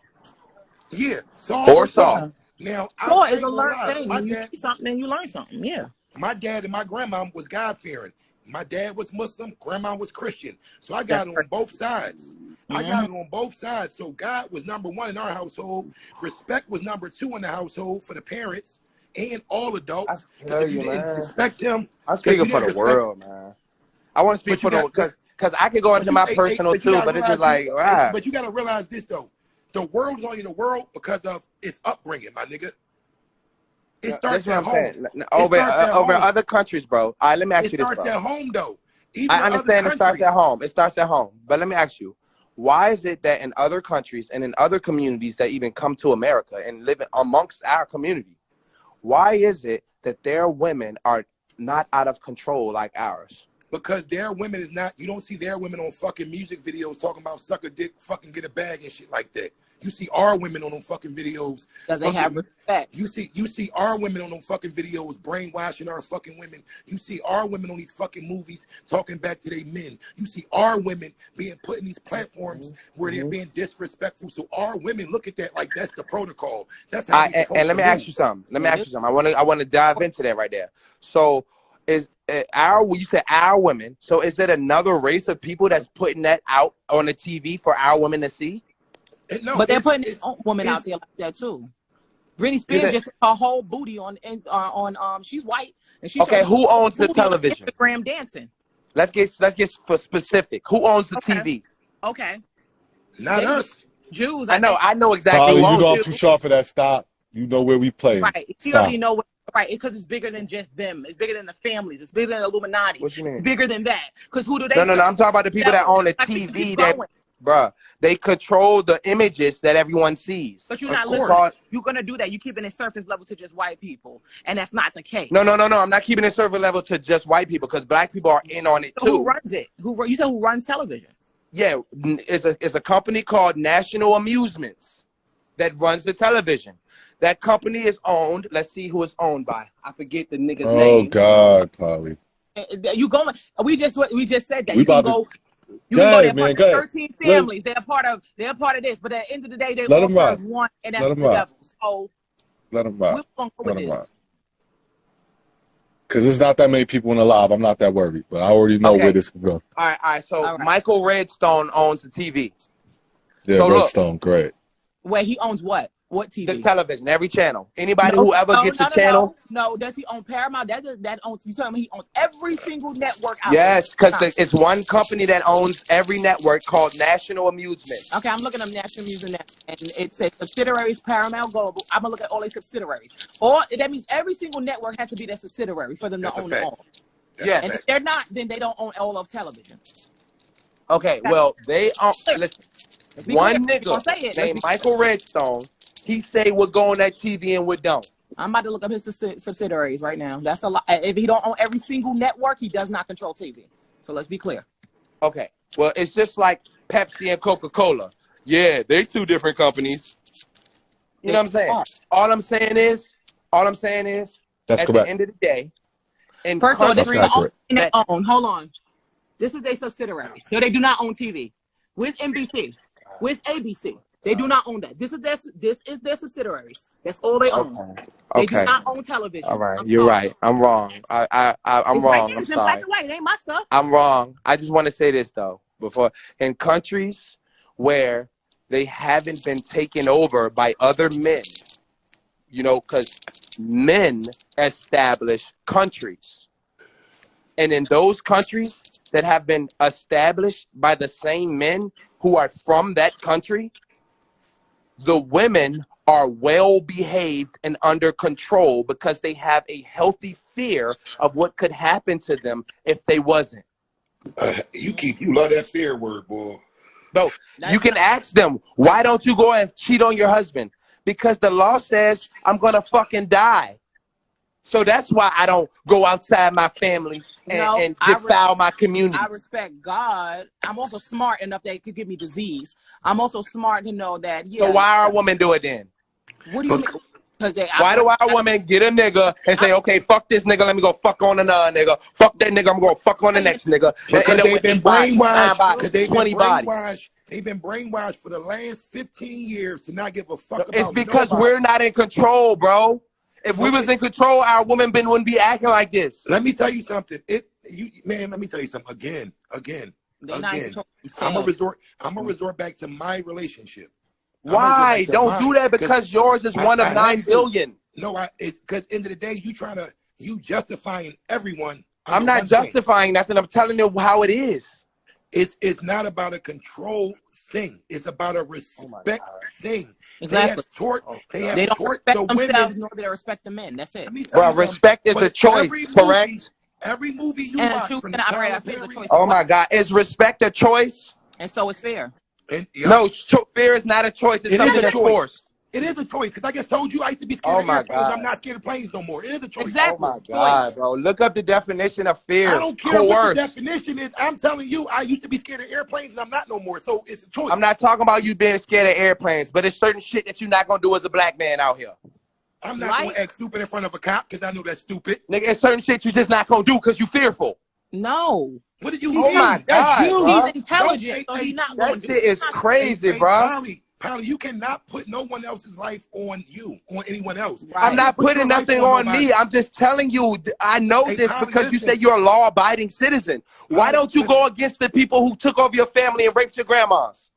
Yeah, Or saw. Now, Law I is ain't a gonna learned lie. thing. My When you dad, see something and you learn something. Yeah. my dad and my grandma was God-fearing. My dad was Muslim, grandma was Christian. So I got it on both sides. I got it on both sides. So God was number one in our household. Respect was number two in the household for the parents and all adults. Because if you didn't respect them, I'm speaking for the world, man. I want to speak for the because I could go into my personal too, but it's just like, wow. But you got to realize this though. The world's only the world because of its upbringing, my nigga. It starts at home. Over other countries, bro. All right, let me ask you this, bro. It starts at home, though. I understand it starts at home. It starts at home. But let me ask you, why is it that in other countries and in other communities that even come to America and live amongst our community, why is it that their women are not out of control like ours? Because their women is not, you don't see their women on fucking music videos talking about suck a dick, fucking get a bag and shit like that. You see our women on them fucking videos. Because they have respect. You see our women on them fucking videos brainwashing our fucking women. You see our women on these fucking movies talking back to their men. You see our women being put in these platforms where they're being disrespectful. So our women look at that like that's the protocol. That's how. And let me ask you something. I want to dive into that right there. So is you said our women. So is it another race of people that's putting that out on the TV for our women to see? No, but they're putting their own women out there like that too. Britney Spears just her whole booty on she's white and she's okay. Who owns the television? Instagram dancing. Let's get specific. Who owns the TV? Okay, not us. Jews. I know exactly. Probably you know I'm too short for that. Stop. You know where we play. Right. You already know what. Right, because it's bigger than just them. It's bigger than the families. It's bigger than the Illuminati. What you mean? It's bigger than that. Because who do they? No. I'm talking about the people that own the TV. That bruh, they control the images that everyone sees. But you're not listening. You're gonna do that. You're keeping it surface level to just white people, and that's not the case. No. I'm not keeping it surface level to just white people because black people are in on it too. Who runs it? You said who runs television? Yeah, it's a company called National Amusements that runs the television. That company is owned. Let's see who it's owned by. I forget the nigga's name. Oh God, Polly. You going? We just said that. We you can go. You can go. They're part of 13 families. They're part of this. But at the end of the day, they all serve one, and that's the devil. So let them rock. We're gonna go with this. Because there's not that many people in the live. I'm not that worried, but I already know where this can go. All right. So Michael Redstone owns the TV. Yeah, so Redstone, great. Wait, he owns what? What TV? The television, every channel. Anybody who ever gets a channel. No, does he own Paramount? That owns. You telling me he owns every single network out yes, because it's one company that owns every network called National Amusement. Okay, I'm looking at National Amusement, and it says subsidiaries Paramount Global. I'm gonna look at all these subsidiaries. Or that means every single network has to be their subsidiary for them to own it all. Yeah, and if they're not, then they don't own all of television. Okay, well they own. Listen, one nigga named Michael Redstone. He say we're going that TV and we don't. I'm about to look up his subsidiaries right now. That's a lot. If he don't own every single network, he does not control TV. So let's be clear. Okay. Well, it's just like Pepsi and Coca-Cola. Yeah, they two different companies. You know what I'm saying? All I'm saying is, that's at correct. the end of the day, and first of all, this is the they own. Hold on. This is their subsidiaries. So they do not own TV. Where's NBC? Where's ABC? They do not own that. This is their subsidiaries. That's all they own. They do not own television. All right, you're right. I'm wrong. I'm wrong. I'm sorry. It ain't my stuff. I'm wrong. I just want to say this though. Before in countries where they haven't been taken over by other men, you know, because men establish countries, and in those countries that have been established by the same men who are from that country, the women are well behaved and under control because they have a healthy fear of what could happen to them if they wasn't. You love that fear word, boy. No, you can ask them, why don't you go and cheat on your husband? Because the law says I'm gonna fucking die. So that's why I don't go outside my family and defile my community. I respect God. I'm also smart enough that it could give me disease. I'm also smart to know that. Yeah, so why our women do it then? What do you mean? Why do our women get a nigga and say, okay, fuck this nigga, let me go fuck on another nigga. Fuck that nigga, I'm going to fuck on the next nigga. Because they've been brainwashed. They've been brainwashed for the last 15 years to not give a fuck about It's because we're not in control, bro. If we was in control, our women wouldn't be acting like this. Let me tell you something. Let me tell you something. Again. I'm gonna resort back to my relationship. Why? Don't do that because yours is one of 9 billion. No, it's because end of the day, you justifying everyone. I'm not justifying nothing. I'm telling you how it is. It's not about a control thing. It's about a respect thing. Exactly. They don't respect themselves, nor do they respect the men. That's it. Well, respect is a choice, correct? Every movie you watch from the oh my God, is respect a choice? And so is fear. No, fear is not a choice. It's something that's forced. It is a choice, because I just told you I used to be scared Oh of my airplanes. God. I'm not scared of planes no more. It is a choice. Exactly. Oh my God, Choice. bro. Look up the definition of fear. I don't care what the Coerce. definition is. I'm telling you, I used to be scared of airplanes, and I'm not no more. So it's a choice. I'm not talking about you being scared of airplanes, but it's certain shit that you're not gonna do as a black man out here. I'm not going to act stupid in front of a cop because I know that's stupid. Nigga, it's certain shit you just not gonna do because you fearful. No. What do you Oh mean? my That's God, you. bro. He's intelligent, so he's not going That to shit is crazy, bro. Polly, you cannot put no one else's life on you, on anyone else. Right. I'm not putting nothing on me. I'm just telling you, I know this Polly, because you listen. say you're a law-abiding citizen. Why don't you go against the people who took over your family and raped your grandmas?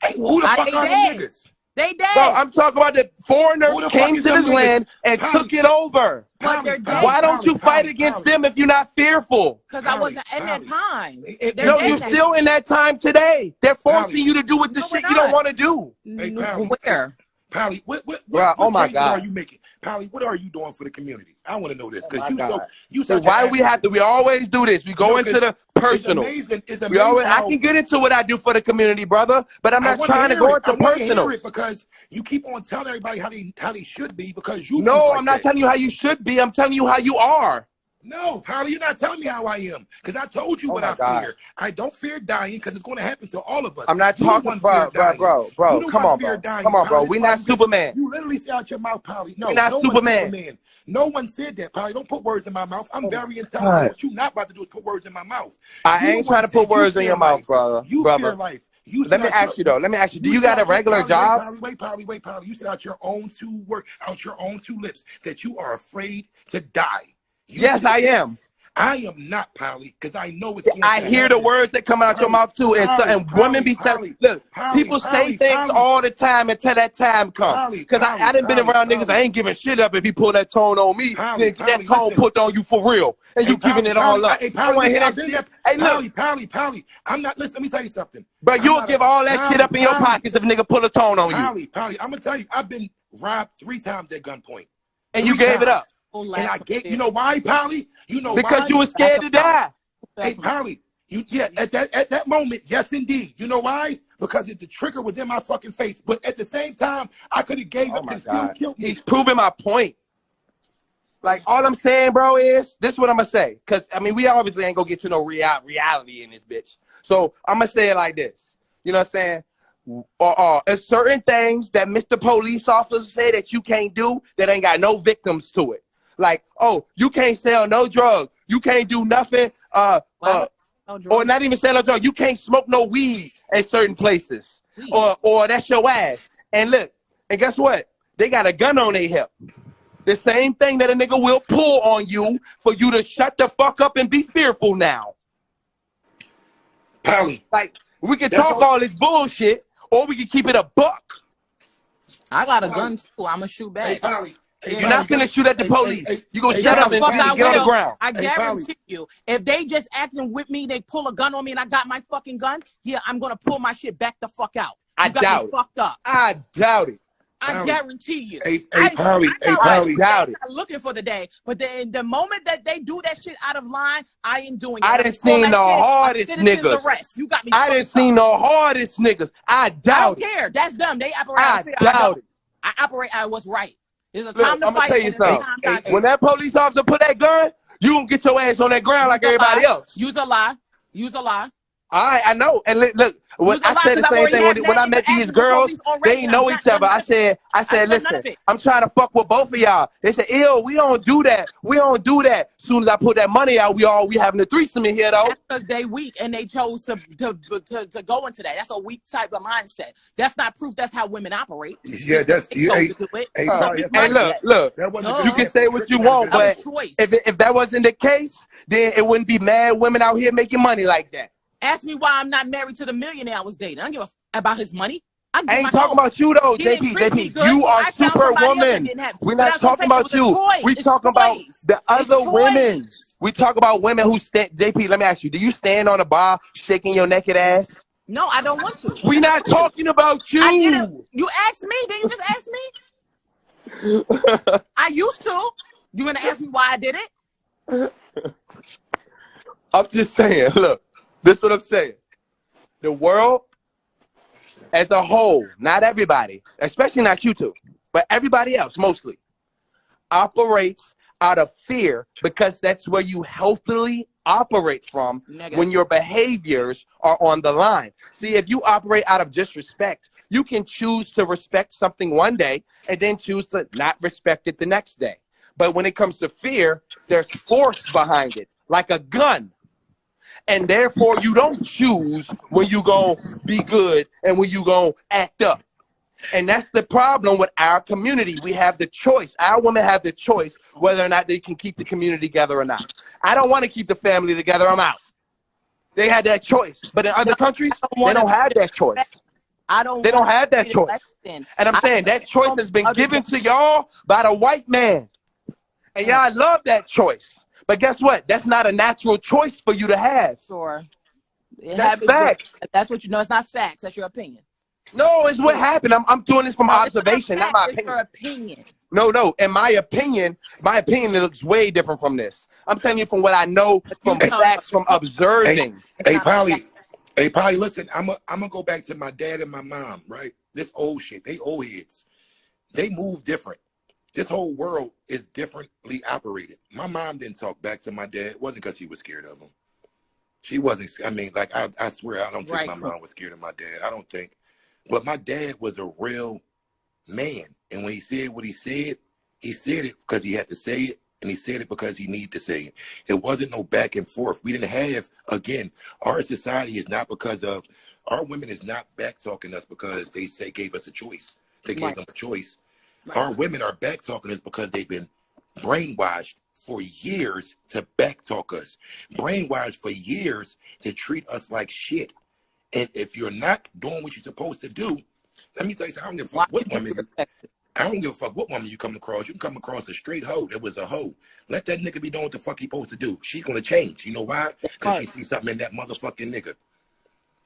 Hey, who the fuck are them niggas? They dead. Bro, I'm talking about the foreigners Who the came fuck is to them this niggas? land and Polly, took it over. But they're dead. Why don't you fight against them if you're not fearful? Because I wasn't in that time. No, you're still in that time today. They're forcing you to do what the No, shit we're you don't not. want to do. Hey, Polly, Where? Polly, what oh my changes God. are you making? Polly, what are you doing for the community? I want to know this because So why we have to? We always do this. We go into the personal. It's amazing. We always. I can get into what I do for the community, brother, but I'm not trying to go into personal. Because you keep on telling everybody how they should be because you. No, I'm not telling you how you should be. I'm telling you how you are. No, Polly, you're not telling me how I am because I told you what I fear. I don't fear dying because it's going to happen to all of us. I'm not talking about, bro. Come on, bro. Come on, bro. We're not Superman. You literally say out your mouth, Polly. No, we're not Superman. No one said that, Polly. Don't put words in my mouth. I'm very intelligent. What you're not about to do is put words in my mouth. I ain't trying to put words in your mouth, brother. You fear life. Let me ask you though. Do you got a regular job? Wait, Polly. You said out your own two lips that you are afraid to die. Yes, I am. I am not, Polly, because I know it's going I hear the words that come out your mouth too, and women be telling. Look, people say things all the time until that time comes. Because I done been around niggas. I ain't giving shit up if he pull that tone on me. Then get that tone put on you for real, and you giving it all up. I want to hear that shit. Hey, look, Polly, I'm not. Listen, let me tell you something. Bro, you'll give all that shit up in your pockets if a nigga pull a tone on you. Polly, I'm gonna tell you, I've been robbed 3 times at gunpoint, and you gave it up. And I gave. You know why, Polly? You know because why? You were scared to die. Hey, Polly, at that moment, yes, indeed. You know why? Because the trigger was in my fucking face. But at the same time, I could have gave up and still killed me. He's proving my point. Like, all I'm saying, bro, is this is what I'm gonna say. Because I mean, we obviously ain't gonna get to no reality in this bitch. So I'm gonna say it like this. You know what I'm saying? There's certain things that Mr. Police Officer say that you can't do that ain't got no victims to it. Like, oh, you can't sell no drugs. You can't do nothing. Or not even sell no drugs. You can't smoke no weed at certain places. Or that's your ass. And look, and guess what? They got a gun on their hip. The same thing that a nigga will pull on you for you to shut the fuck up and be fearful now. Polly. Like, we can talk all this bullshit, or we can keep it a buck. I got a gun too. I'ma shoot back. Hey, Polly. You're not gonna shoot at the police. You gonna shut up and get on the ground. I guarantee you, if they just acting with me, they pull a gun on me, and I got my fucking gun. Yeah, I'm gonna pull my shit back the fuck out. I doubt it. Fucked up. I doubt it. I guarantee you. Hey, Polly. I'm not looking for the day, but the moment that they do that shit out of line, I am doing it. I done seen the hardest niggas. You got me. I done seen the hardest niggas. I doubt it. I don't care. That's them. They operate. I doubt it. I operate out of what's right. There's a time to I'm gonna fight. tell you something. When that police officer put that gun, you gonna get your ass on that ground like everybody else. Use a lie. Use a lie. All right, I know. And look, I said the same thing when I met these girls. They ain't know each other. I said, listen, I'm trying to fuck with both of y'all. They said, ew, we don't do that. We don't do that. As soon as I put that money out, we having a threesome in here though. That's because they weak and they chose to go into that. That's a weak type of mindset. That's not proof. That's how women operate. Yeah, that's hey, look. You can say what you want, but if that wasn't the case, then it wouldn't be mad women out here making money like that. Ask me why I'm not married to the millionaire I was dating. I don't give a about his money. I ain't talking about you though, JP. You are Superwoman. We're not talking about you. We talking about the other women. We talk about women who stand. JP, let me ask you: do you stand on a bar shaking your naked ass? No, I don't want to. We're not talking about you. You asked me. Then you just asked me. I used to. You gonna ask me why I did it? I'm just saying. Look. This is what I'm saying. The world as a whole, not everybody, especially not you two, but everybody else mostly, operates out of fear because that's where you healthily operate from when your behaviors are on the line. See, if you operate out of disrespect, you can choose to respect something one day and then choose to not respect it the next day. But when it comes to fear, there's force behind it, like a gun. And therefore, you don't choose when you go be good and when you go act up. And that's the problem with our community. We have the choice. Our women have the choice whether or not they can keep the community together or not. I don't want to keep the family together. I'm out. They had that choice. But in other countries, they don't have that choice. They don't have that choice. And I'm saying that choice has been given to y'all by the white man. And y'all love that choice. But guess what? That's not a natural choice for you to have. Sure. That's facts. That's what you know. It's not facts. That's your opinion. No, it's what happened. I'm doing this from observation, not my opinion. It's your opinion. No. In my opinion looks way different from this. I'm telling you from what I know from facts, from observing. Hey, Polly, listen, I'm gonna go back to my dad and my mom, right? This old shit, they old heads. They move different. This whole world is differently operated. My mom didn't talk back to my dad. It wasn't because she was scared of him. She wasn't, I mean, like, I swear, I don't think my mom was scared of my dad. I don't think. But my dad was a real man. And when he said what he said it because he had to say it. And he said it because he needed to say it. It wasn't no back and forth. We didn't have, again, our society is not because of, our women is not back talking us because they gave us a choice. They gave them a choice. Our women are back talking us because they've been brainwashed for years to back talk us. Brainwashed for years to treat us like shit. And if you're not doing what you're supposed to do, let me tell you something. I don't give a fuck what woman I don't give a fuck what woman you come across. You can come across a straight hoe that was a hoe. Let that nigga be doing what the fuck he supposed to do. She's gonna change. You know why? Because she sees something in that motherfucking nigga.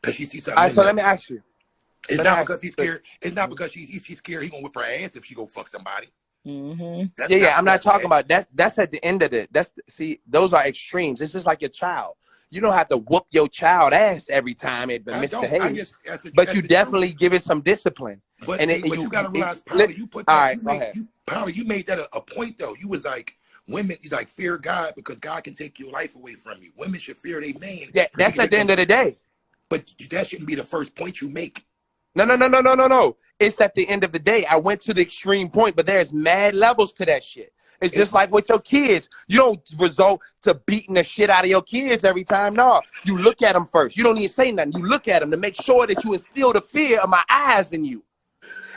Because she sees something. All right, so let me ask you. It's not because he's scared. It's not because she's scared he gonna whip her ass if she go fuck somebody. Yeah, I'm not talking about that. That's at the end of it. See, those are extremes. It's just like your child. You don't have to whoop your child ass every time it misbehaves, but you definitely give it some discipline. But you gotta realize, Polly, you put that. Polly, you made that a point though. You was like, women, he's like, fear God because God can take your life away from you. Women should fear their man. Yeah, that's at the end of the day. But that shouldn't be the first point you make. No. It's at the end of the day. I went to the extreme point, but there's mad levels to that shit. It's just like with your kids. You don't resort to beating the shit out of your kids every time. No, you look at them first. You don't even say nothing. You look at them to make sure that you instill the fear of my eyes in you.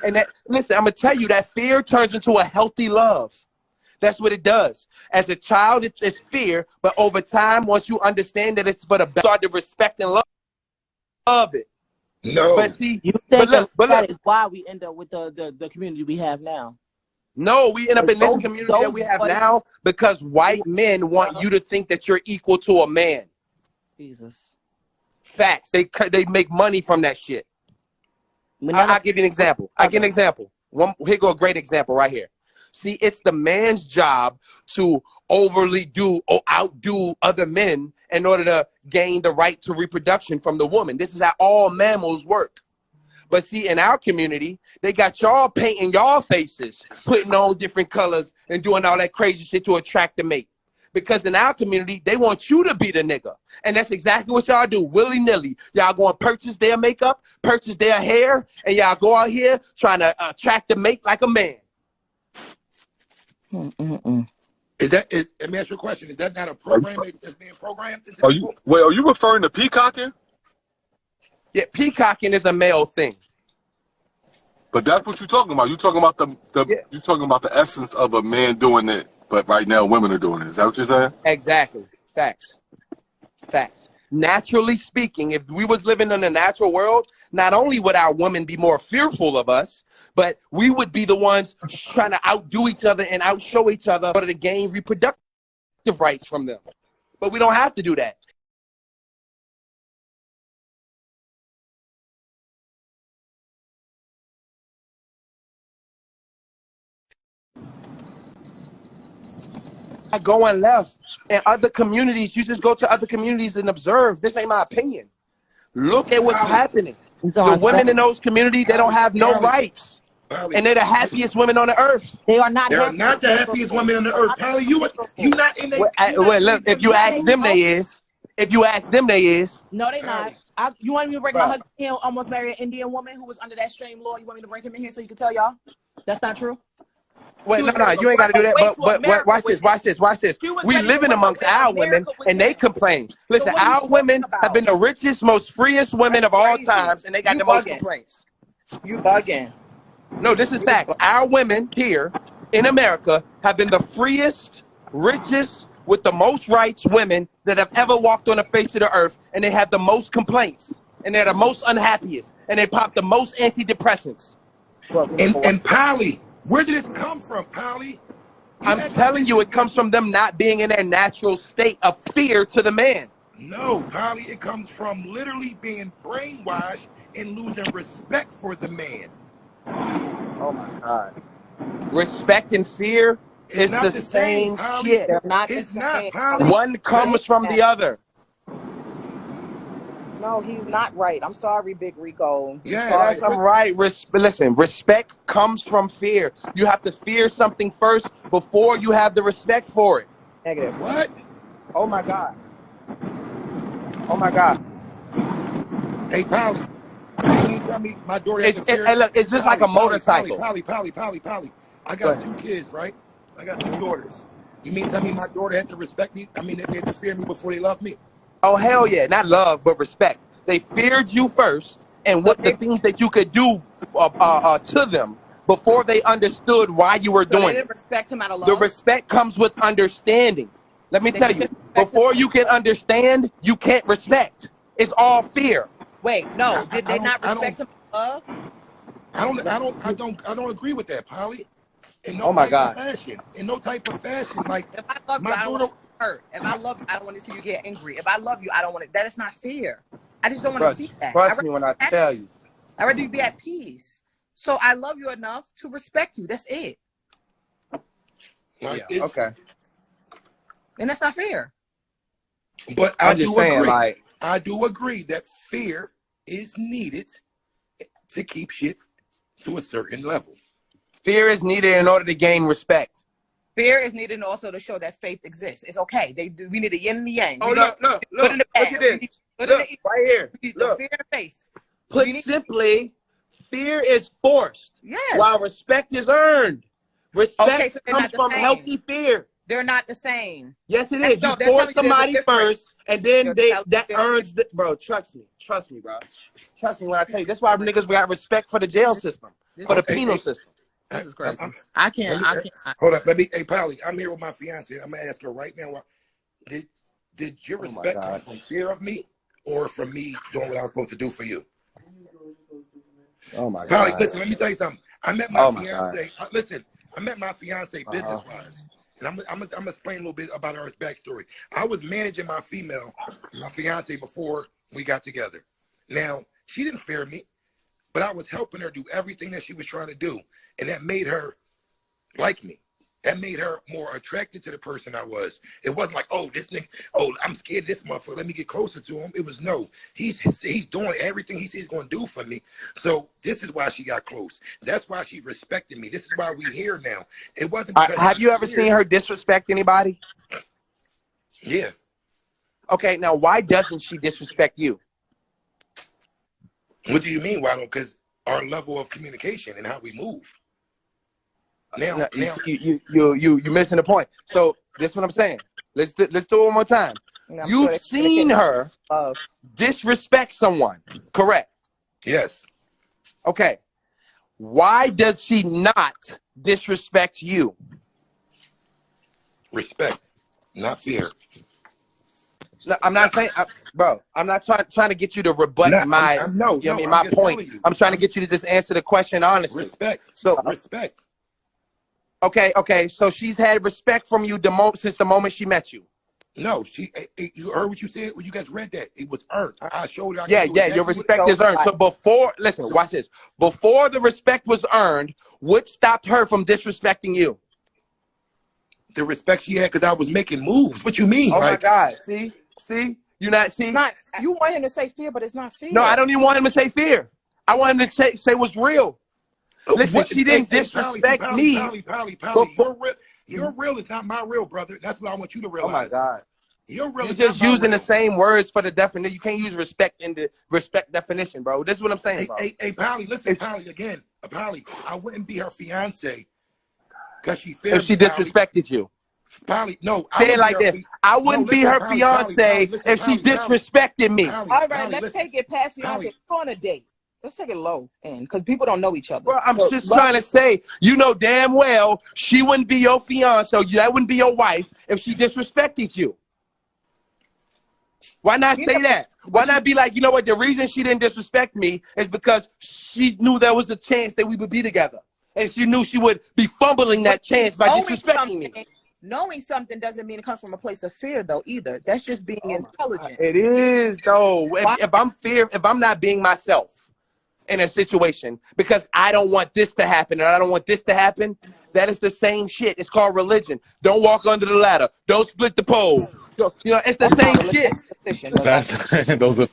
And that, listen, I'm going to tell you that fear turns into a healthy love. That's what it does. As a child, it's fear. But over time, once you understand that it's for the best, start to respect and love it. No. But see, you think that is why we end up with the community we have now. No, we end up in this community that we have now because white men want you to think that you're equal to a man. Jesus. Facts. They make money from that shit. I'll give you an example. Here go a great example right here. See, it's the man's job to overly do or outdo other men in order to gain the right to reproduction from the woman. This is how all mammals work. But see, in our community, they got y'all painting y'all faces, putting on different colors and doing all that crazy shit to attract the mate. Because in our community, they want you to be the nigga. And that's exactly what y'all do, willy-nilly. Y'all go and purchase their makeup, purchase their hair, and y'all go out here trying to attract the mate like a man. Let me ask you a question. Is that not a program that's being programmed into people? Are you referring to peacocking? Yeah, peacocking is a male thing. But that's what you're talking about. You're talking about you're talking about the essence of a man doing it, but right now women are doing it. Is that what you're saying? Exactly. Facts. Naturally speaking, if we was living in a natural world, not only would our women be more fearful of us, but we would be the ones trying to outdo each other and outshow each other in order to gain reproductive rights from them. But we don't have to do that. Going left in other communities, you just go to other communities and observe. This ain't my opinion. Look at what's happening. The women in those communities, they don't have no rights. And they're the happiest women on the earth. They are not. They're not the happiest women on the earth. Pally, you not in that. Well, look, if you ask them, they is. If you ask them, they is. No, they not. You want me to bring my husband here, almost married an Indian woman who was under that same law? You want me to bring him in here so you can tell y'all? That's not true. Wait, no, you ain't got to do that. But watch this. We living amongst our women, and they complain. Listen, our women have been the richest, most freest women of all times, and they got the most complaints. You bugging. No, this is fact. Our women here in America have been the freest, richest, with the most rights women that have ever walked on the face of the earth, and they have the most complaints, and they're the most unhappiest, and they pop the most antidepressants. And Polly, where did this come from, Polly? I'm telling you, it comes from them not being in their natural state of fear to the man. No, Polly, it comes from literally being brainwashed and losing respect for the man. Oh my God. Respect and fear is the same shit. They're not the same. One comes from the other. No, he's not right. I'm sorry, Big Rico. Yeah, I'm right. Listen, respect comes from fear. You have to fear something first before you have the respect for it. Negative. What? Oh my God. Oh my God. Hey, Polly. Can you tell me my daughter has Look, it's just like a motorcycle. Polly. I got 2 kids, right? I got 2 daughters. You mean tell me my daughter had to respect me? I mean, they had to fear me before they love me? Oh, hell yeah. Not love, but respect. They feared you first and what the things that you could do to them before they understood why you were doing it. They didn't respect him out of love? The respect comes with understanding. Let me tell you, before you can understand, you can't respect. It's all fear. Wait, no. Did they not respect him out of love? I don't agree with that, Polly. In no Oh my type God. of fashion. In no type of fashion. Like, if I love you, I don't want to hurt. If I love you, I don't want to see you get angry. If I love you, I don't want to. That is not fair. I just don't want to see that. Trust me when I tell you. I'd rather you be at peace. So I love you enough to respect you. That's it. Like, okay. And that's not fair. But I do agree. Like, I do agree that fear is needed to keep shit to a certain level. Fear is needed in order to gain respect. Fear is needed also to show that faith exists. It's okay. We need a yin and the yang. Oh, look at this. Look, right here. Look. Fear and faith. Put simply, fear is forced. Yes. While respect is earned. Respect comes from healthy fear. They're not the same. Yes, it is. You force somebody first, and then that earns the, bro. Trust me, bro. Trust me when I tell you. That's why niggas got respect for the jail system, for the penal system. This is crazy. I can't. Hold up, baby. Hey, Polly, I'm here with my fiance. I'm gonna ask her right now. Did your respect come from fear of me, or from me doing what I was supposed to do for you? Oh my God. Polly, listen. Let me tell you something. I met my fiance. Listen, I met my fiance business-wise. And I'm gonna explain a little bit about our backstory. I was managing my fiance before we got together. Now, she didn't fear me, but I was helping her do everything that she was trying to do. And that made her like me. That made her more attracted to the person I was. It wasn't like, oh, this nigga, oh, I'm scared of this motherfucker. Let me get closer to him. It was no. He's doing everything he says he's going to do for me. So this is why she got close. That's why she respected me. This is why we're here now. It wasn't because have you ever seen her disrespect anybody? Yeah. Okay, now why doesn't she disrespect you? What do you mean? Why don't? Because our level of communication and how we move. Now you missing the point. So this is what I'm saying. Let's do it one more time. You've seen her disrespect someone, correct? Yes. Okay. Why does she not disrespect you? Respect, not fear. No, I'm not saying, bro. I'm not trying to get you to rebut my point. I'm trying to get you to just answer the question honestly. Respect. So respect. Okay. So she's had respect from you since the moment she met you. No, you heard what you said when you guys read that. It was earned. I showed her. Your respect is earned. So listen, watch this. Before the respect was earned, what stopped her from disrespecting you? The respect she had because I was making moves. What you mean? Oh my God. See? You want him to say fear, but it's not fear. No, I don't even want him to say fear. I want him to say what's real. Listen, she didn't disrespect me. Pally. Your real is not my real, brother. That's what I want you to realize. Oh my God. You're just using the same words for the definition. You can't use respect in the respect definition, bro. This is what I'm saying, bro. Hey, Pally, listen, Pally, again. Pally, I wouldn't be her fiance because she feared if she disrespected you. Pally, no. Say it like this. I wouldn't be her fiance if she disrespected me. All right, let's take it past fiance. Go on a date. Let's take it low end because people don't know each other. Well, I'm just trying to say, you know damn well she wouldn't be your fiance, that wouldn't be your wife if she disrespected you. Why not say that? Why not be like, you know what, the reason she didn't disrespect me is because she knew there was a chance that we would be together. And she knew she would be fumbling that chance by disrespecting me. Knowing something doesn't mean it comes from a place of fear, though, either. That's just being intelligent. It is, though. If I'm not being myself in a situation because I don't want this to happen and I don't want this to happen, that is the same shit. It's called religion. Don't walk under the ladder. Don't split the pole. You know, it's the same shit. Those are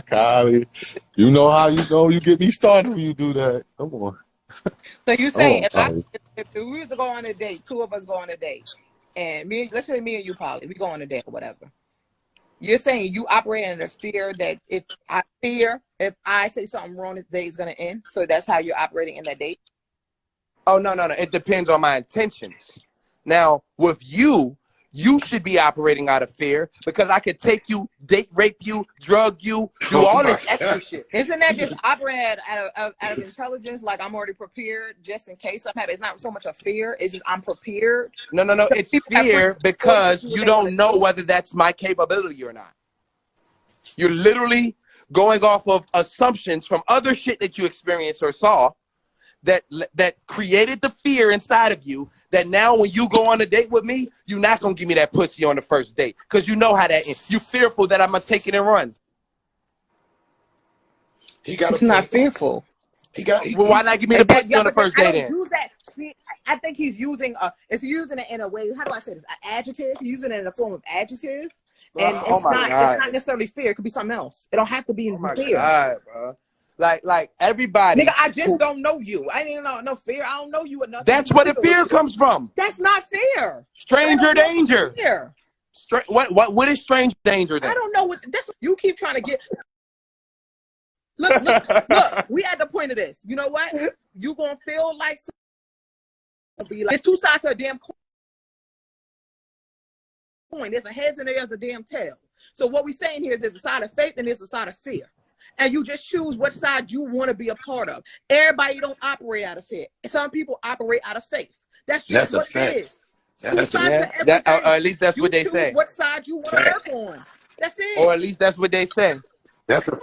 Kylie. You know how you get me started when you do that. Come on. So you saying if we was to go on a date, two of us go on a date, and let's say me and you, Polly, we go on a date or whatever. You're saying you operate in the fear that if I say something wrong, this date is gonna end. So that's how you're operating in that date. Oh no. It depends on my intentions. Now with you should be operating out of fear because I could take you, date rape you, drug you, do all this extra shit. Isn't that just operating out of intelligence? Like I'm already prepared just in case something happens. It's not so much a fear. It's just I'm prepared. No. It's fear because you don't know whether that's my capability or not. You're literally going off of assumptions from other shit that you experienced or saw that created the fear inside of you that now when you go on a date with me, you're not going to give me that pussy on the first date because you know how that ends. You're fearful that I'm going to take it and run. It's not fearful. Well, why not give me the pussy on the first date then? I think he's using it in a way, how do I say this? An adjective. He's using it in a form of adjective. And it's not necessarily fear. It could be something else. It don't have to be fear. God, bro. Like everybody. Nigga, I just don't know you. I didn't know no fear. I don't know you enough. That's where the fear comes from. That's not fear. Stranger danger. Fear. What is stranger danger then? I don't know what you keep trying to get. Look, we at the point of this. You know what? You gonna feel like it's two sides of a damn coin. There's a heads and there's a damn tail. So what we're saying here is there's a side of faith and there's a side of fear. And you just choose what side you want to be a part of. Everybody don't operate out of fear. Some people operate out of faith. That's just what it is. At least that's what they say. What side you want to work on. That's it. Or at least that's what they say. That's a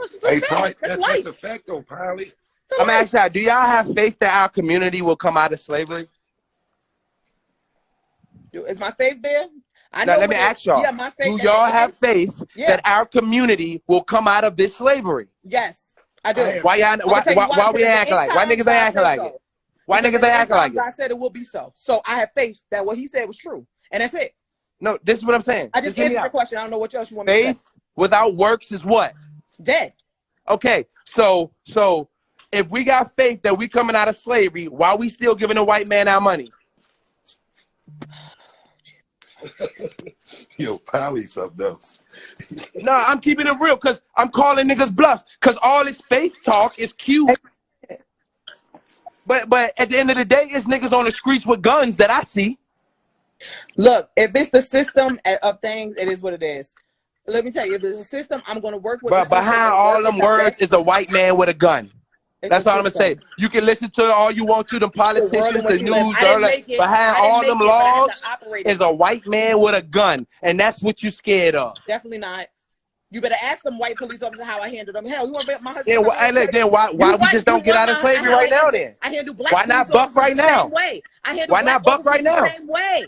fact, though, Polly. I'm asking y'all, do y'all have faith that our community will come out of slavery? Is my faith there? Now, let me ask y'all. Yeah, do y'all have faith that our community will come out of this slavery? Yes, I do. Why we acting like? Why niggas ain't acting like it? Why niggas ain't acting like it? God said it will be so. So I have faith that what he said was true. And that's it. No, this is what I'm saying. I just answered the question. I don't know what else you want me to say. Faith without works is what? Dead. Okay, so if we got faith that we coming out of slavery, why we still giving the white man our money? Yo, Polly, something else. No, I'm keeping it real because I'm calling niggas bluffs because all this faith talk is cute. But at the end of the day, it's niggas on the streets with guns that I see. Look, if it's the system of things, it is what it is. Let me tell you, if there's a system, I'm going to work with. But behind all them words is a white man with a gun. That's all I'm going to say. You can listen to all you want to, them politicians, the news. Behind all them laws is a white man with a gun. And that's what you scared of. Definitely not. You better ask them white police officers how I handle them. Hell, you want to bet my husband? Then why we just don't get out of slavery right now then? I handle black why not buck right now? Why not buck right now? Same way.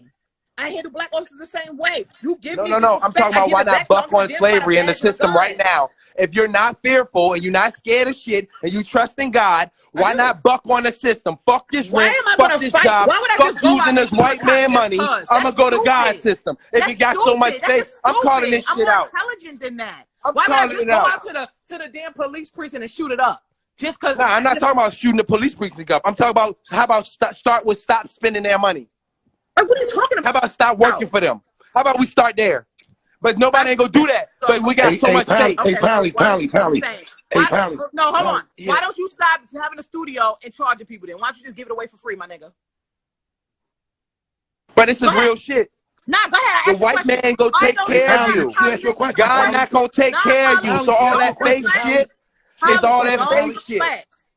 I handle black officers the same way. You give me no. I'm talking about why not buck on slavery in the system right now. If you're not fearful and you're not scared of shit and you trust in God, why not buck on the system? Fuck this rent, fuck this job, fuck using this white man money. I'm gonna go to God's system. If you got so much faith, I'm calling this shit out. I'm more intelligent than that. Why would I just go out to the damn police precinct and shoot it up? Just because. Nah, I'm not talking about shooting the police precinct up. I'm talking about how about start with stop spending their money. What are you talking How about? about stop working for them? How about we start there? But nobody ain't gonna do that. But we got so much faith. Hey, Pally. Hey, Pally. No, hold on. Yeah. Why don't you stop having a studio and charging people then? Why don't you just give it away for free, my nigga? But this is real shit. Nah, go ahead. The white man go take care of you. God not gonna take care of you. So all that faith shit is all that faith shit.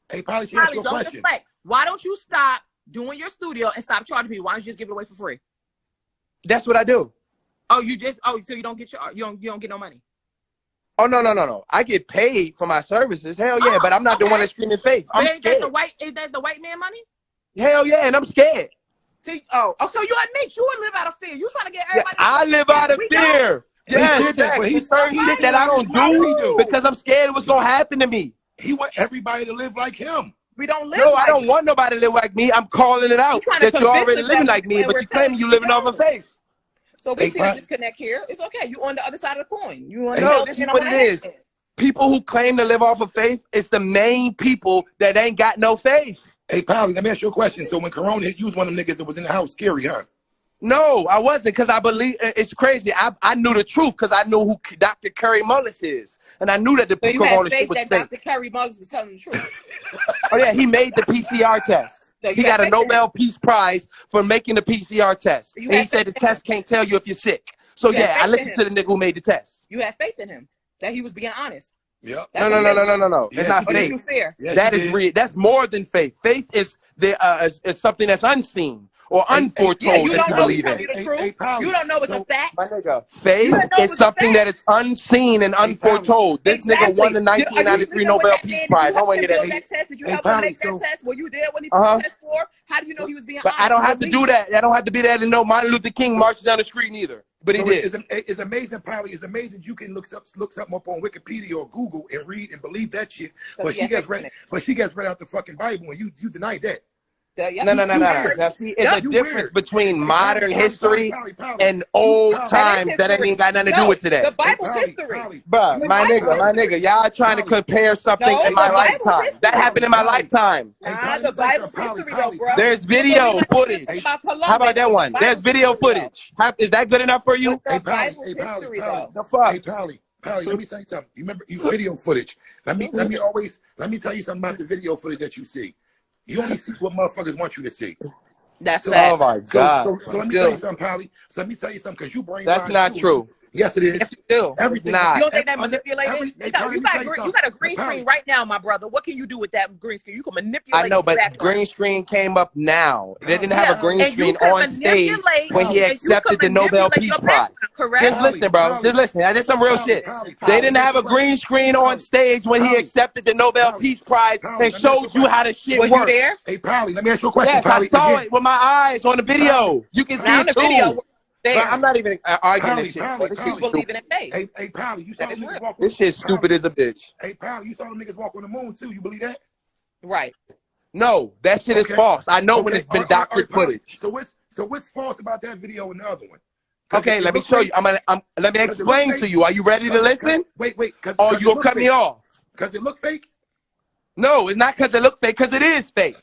Hey, Pally, she asked Probably your don't question. deflect. Why don't you stop doing your studio and stop charging people? Why don't you just give it away for free? That's what I do. So you don't get you don't get no money. Oh no. I get paid for my services. Hell yeah, but I'm not the one that's screaming faith. I'm Ain't scared. Is that the white man money? Hell yeah, and I'm scared. See, so you admit you would live out of fear. You trying to get Yeah, everybody? I live out of fear. He said that, but There's certain shit that I don't do because I'm scared of what's gonna happen to me. He want everybody to live like him. We don't live. No, like I don't want nobody to live like me. I'm calling it out trying to that you're convince already us living that like me, but we're you claiming you telling living off of faith. So we Hey, see Pat. the disconnect here. It's okay. You on the other side of the coin. You on No, this is what it is. People who claim to live off of faith, it's the main people that ain't got no faith. Hey, Pally, let me ask you a question. So when Corona hit, you was one of them niggas that was in the house scary, huh? No, I wasn't, because I believe it's crazy. I knew the truth because I knew who Dr. Curry Mullis is. And I knew that the So you Corona had shit faith was that fake. Dr. Kerry Muggs was telling the truth. Oh yeah, he made the PCR test. So you He had got a faith in Nobel Peace Prize for making the PCR test. You And he had said the faith in test can't tell you if you're sick. So You had yeah, I faith in listened to the him. nigga who made the test. You had faith in him that he was being honest. Yep. That's No. Yes, It's not you did. faith. You fair. Yes, That you is did. real. That's more than faith. Faith is is something that's unseen or Hey, unforetold Yeah, you that don't you know. believe Tell in. you the Hey, truth. hey, Polly, You don't know it's so- a fact. My nigga, faith You didn't know it is was a something fact. that is unseen and unforetold. This nigga won the Are you 1993 sleeping Nobel with that Peace man? Prize. Did I you want help to him hear build that. that test? Did you Hey, help him Polly, make that so- test? Were you there when he put Uh-huh. the test for? How do you know he was being But honest? I don't have to do that. I don't have to be there to know Martin Luther King marches down the street either. But he So did. it's amazing, Polly. It's amazing you can look something up on Wikipedia or Google and read and believe that shit. But she gets read out the fucking Bible and you denied that. No. Now, see, it's a You difference weird. between modern Polly, history Polly. and old Polly. times that ain't even got nothing to do with today. The Bible's Polly, history. Polly. Bruh, my nigga, y'all trying to compare something No, in my the Bible's lifetime. history. That happened in my Polly. lifetime. Hey, Nah, Polly, the let me tell you Bible's something, history Polly, though, bro. There's video footage. How about that one? There's video footage. Is that good enough for you? Hey, The Polly, Bible's hey, Polly, history Polly. though. The fuck? Hey, Polly, let me tell you something. You remember you video footage. Let me tell you something about the video footage that you see. You only see what motherfuckers want you to see. That's So, fact. Oh my God. So let me tell you something, Polly. So let me tell you something, because you brainwashed. That's not too. true. Yes, it is. Yes, you do. Everything. It's not. You don't think that manipulated? Hey, You Polly, got a green screen right now, my brother. What can you do with that green screen? You can manipulate. I know, but the background. green screen came up now. They didn't have a green and you screen can on stage manipulate- when he and you accepted the can Nobel manipulate Peace your Prize. background, correct? Just listen, bro. Polly, Just listen. I did some real shit. Polly, They didn't have a green screen on stage when he Polly, accepted the Nobel Polly, Peace Prize Polly, and let me ask you a showed you how the shit Was you works. there? Hey, Polly, let me ask you a question, Yes, I Polly. saw Again. it with my eyes on the video. You can see Now it the too. video was there. But I'm not even arguing Polly, this shit. Polly, Bro. This Polly. shit's You believe stupid. in faith. Hey, Polly, you saw That them is niggas real. walk. This shit's stupid as a bitch. Hey, Polly, you saw them niggas walk on the moon too. You believe that? Right. No, that shit is Okay. false. I know when it's been doctored Polly. footage. So what's false about that video and the other one? Okay, let me show you. Let me explain to you. Are you ready to listen? Wait. Or you gonna cut me off? Because it look fake? No, it's not because it look fake, because it is fake.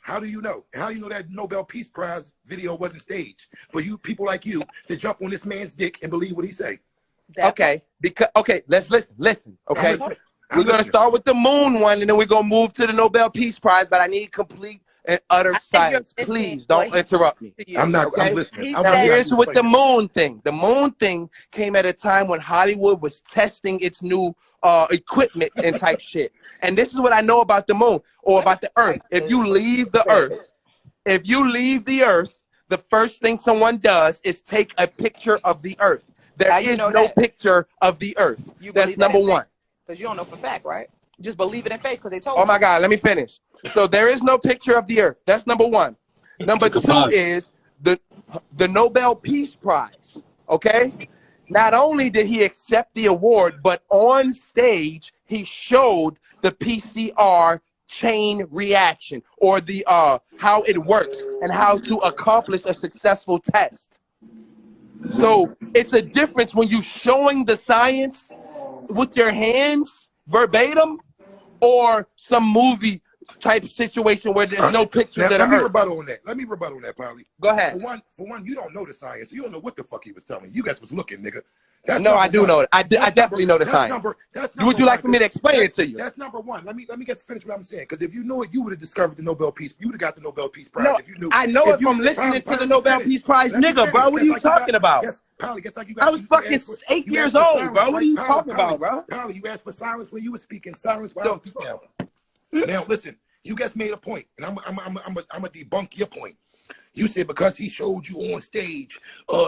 How do you know? How do you know that Nobel Peace Prize video wasn't staged? For you people like you to jump on this man's dick and believe what he say. Okay, let's listen. Okay, I'm we're gonna listening. start with the moon one, and then we're gonna move to the Nobel Peace Prize. But I need complete and utter silence. Please don't interrupt me. I'm not. Okay? I'm listening. Now here's with the moon thing. The moon thing came at a time when Hollywood was testing its new equipment and type shit. And this is what I know about the moon or about the earth. If you leave the earth, the first thing someone does is take a picture of the earth. There is no picture of the earth. That's number one. Because you don't know for fact, right? You just believe it in faith because they told Oh you. my God, let me finish. So there is no picture of the earth. That's number one. Number two is the Nobel Peace Prize. Okay? Not only did he accept the award, but on stage he showed the PCR chain reaction, or the how it works and how to accomplish a successful test. So it's a difference when you showing the science with your hands verbatim or some movie type situation where there's no pictures Now, of the let me Earth? rebuttal on that. Let me rebuttal on that, Polly. Go ahead. For one, you don't know the science. You don't know what the fuck he was telling you. You guys was looking, nigga. No, I do know it. I definitely know the science. Would you like for me to explain it to you? That's number one. Let me get finish what I'm saying. Because if you knew it, you would have discovered the Nobel Peace. You would have got the Nobel Peace Prize. No, if you knew. I know it from listening to the Nobel Peace Prize, nigga, bro. What are you talking about? Polly, guess like you got. I was fucking 8 years old, bro. What are you talking about, bro? Polly, you asked for silence when you were speaking. Silence while I was speaking. Now listen, you guys made a point, and I'm a debunk your point. You said because he showed you on stage,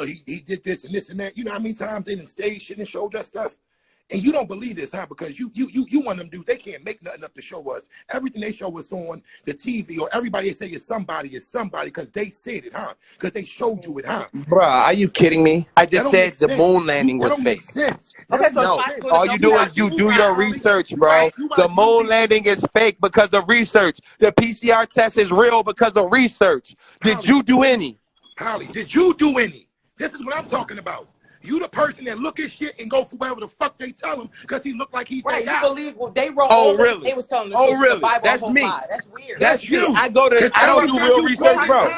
he did this and this and that. You know how many times they didn't stage shit and showed that stuff? And you don't believe this, huh? Because you one of them dudes, they can't make nothing up to show us. Everything they show us on the TV or everybody they say is somebody because they said it, huh? Because they showed you it, huh? Bruh, are you kidding me? I just said the moon landing was fake. Okay, so No, all you do is you do your research, bro. The moon landing is fake because of research. The PCR test is real because of research. Did you do any? Polly, did you do any? This is what I'm talking about. You the person that look at shit and go for whatever the fuck they tell him because he looked like he's right. that guy. You believe what they wrote? Oh, really? They was telling the Oh, truth. really? The Bible That's whole me. lie. That's weird. That's you. I don't do real research, bro.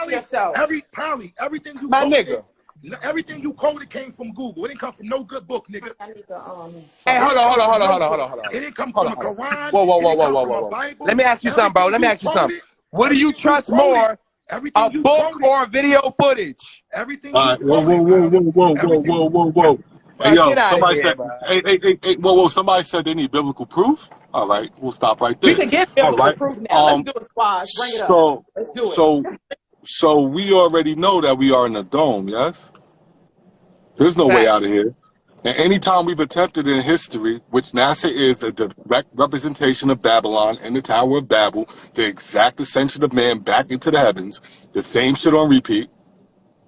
Everything you My quoted, nigga. everything you quoted came from Google. It didn't come from no good book, nigga. Hey, hold on. It didn't come from a Quran. Whoa. Let me ask you something, bro. Let me ask you something. What do you trust more? A book or video footage? Everything. All right. Whoa. Hey, yo, somebody said, hey, whoa, somebody said they need biblical proof. All right, we'll stop right there. We can get biblical proof now. Let's do it, squad. Bring it up. Let's do it. So we already know that we are in a dome, yes? There's no way out of here. And anytime we've attempted in history, which NASA is a direct representation of Babylon and the Tower of Babel, the exact ascension of man back into the heavens, the same shit on repeat,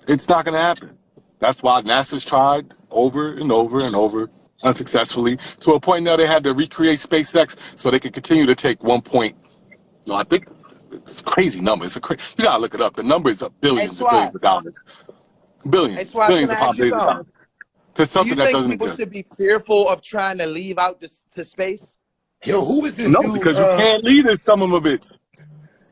it's not going to happen. That's why NASA's tried over and over unsuccessfully to a point now they had to recreate SpaceX so they could continue to take 1 point. No, I think it's a crazy number. You gotta look it up. The number is billions and billions of dollars. Billions upon billions of dollars. To something that doesn't exist. People should be fearful of trying to leave out to space? Yo, who is this No, dude? because you can't lead in some of it.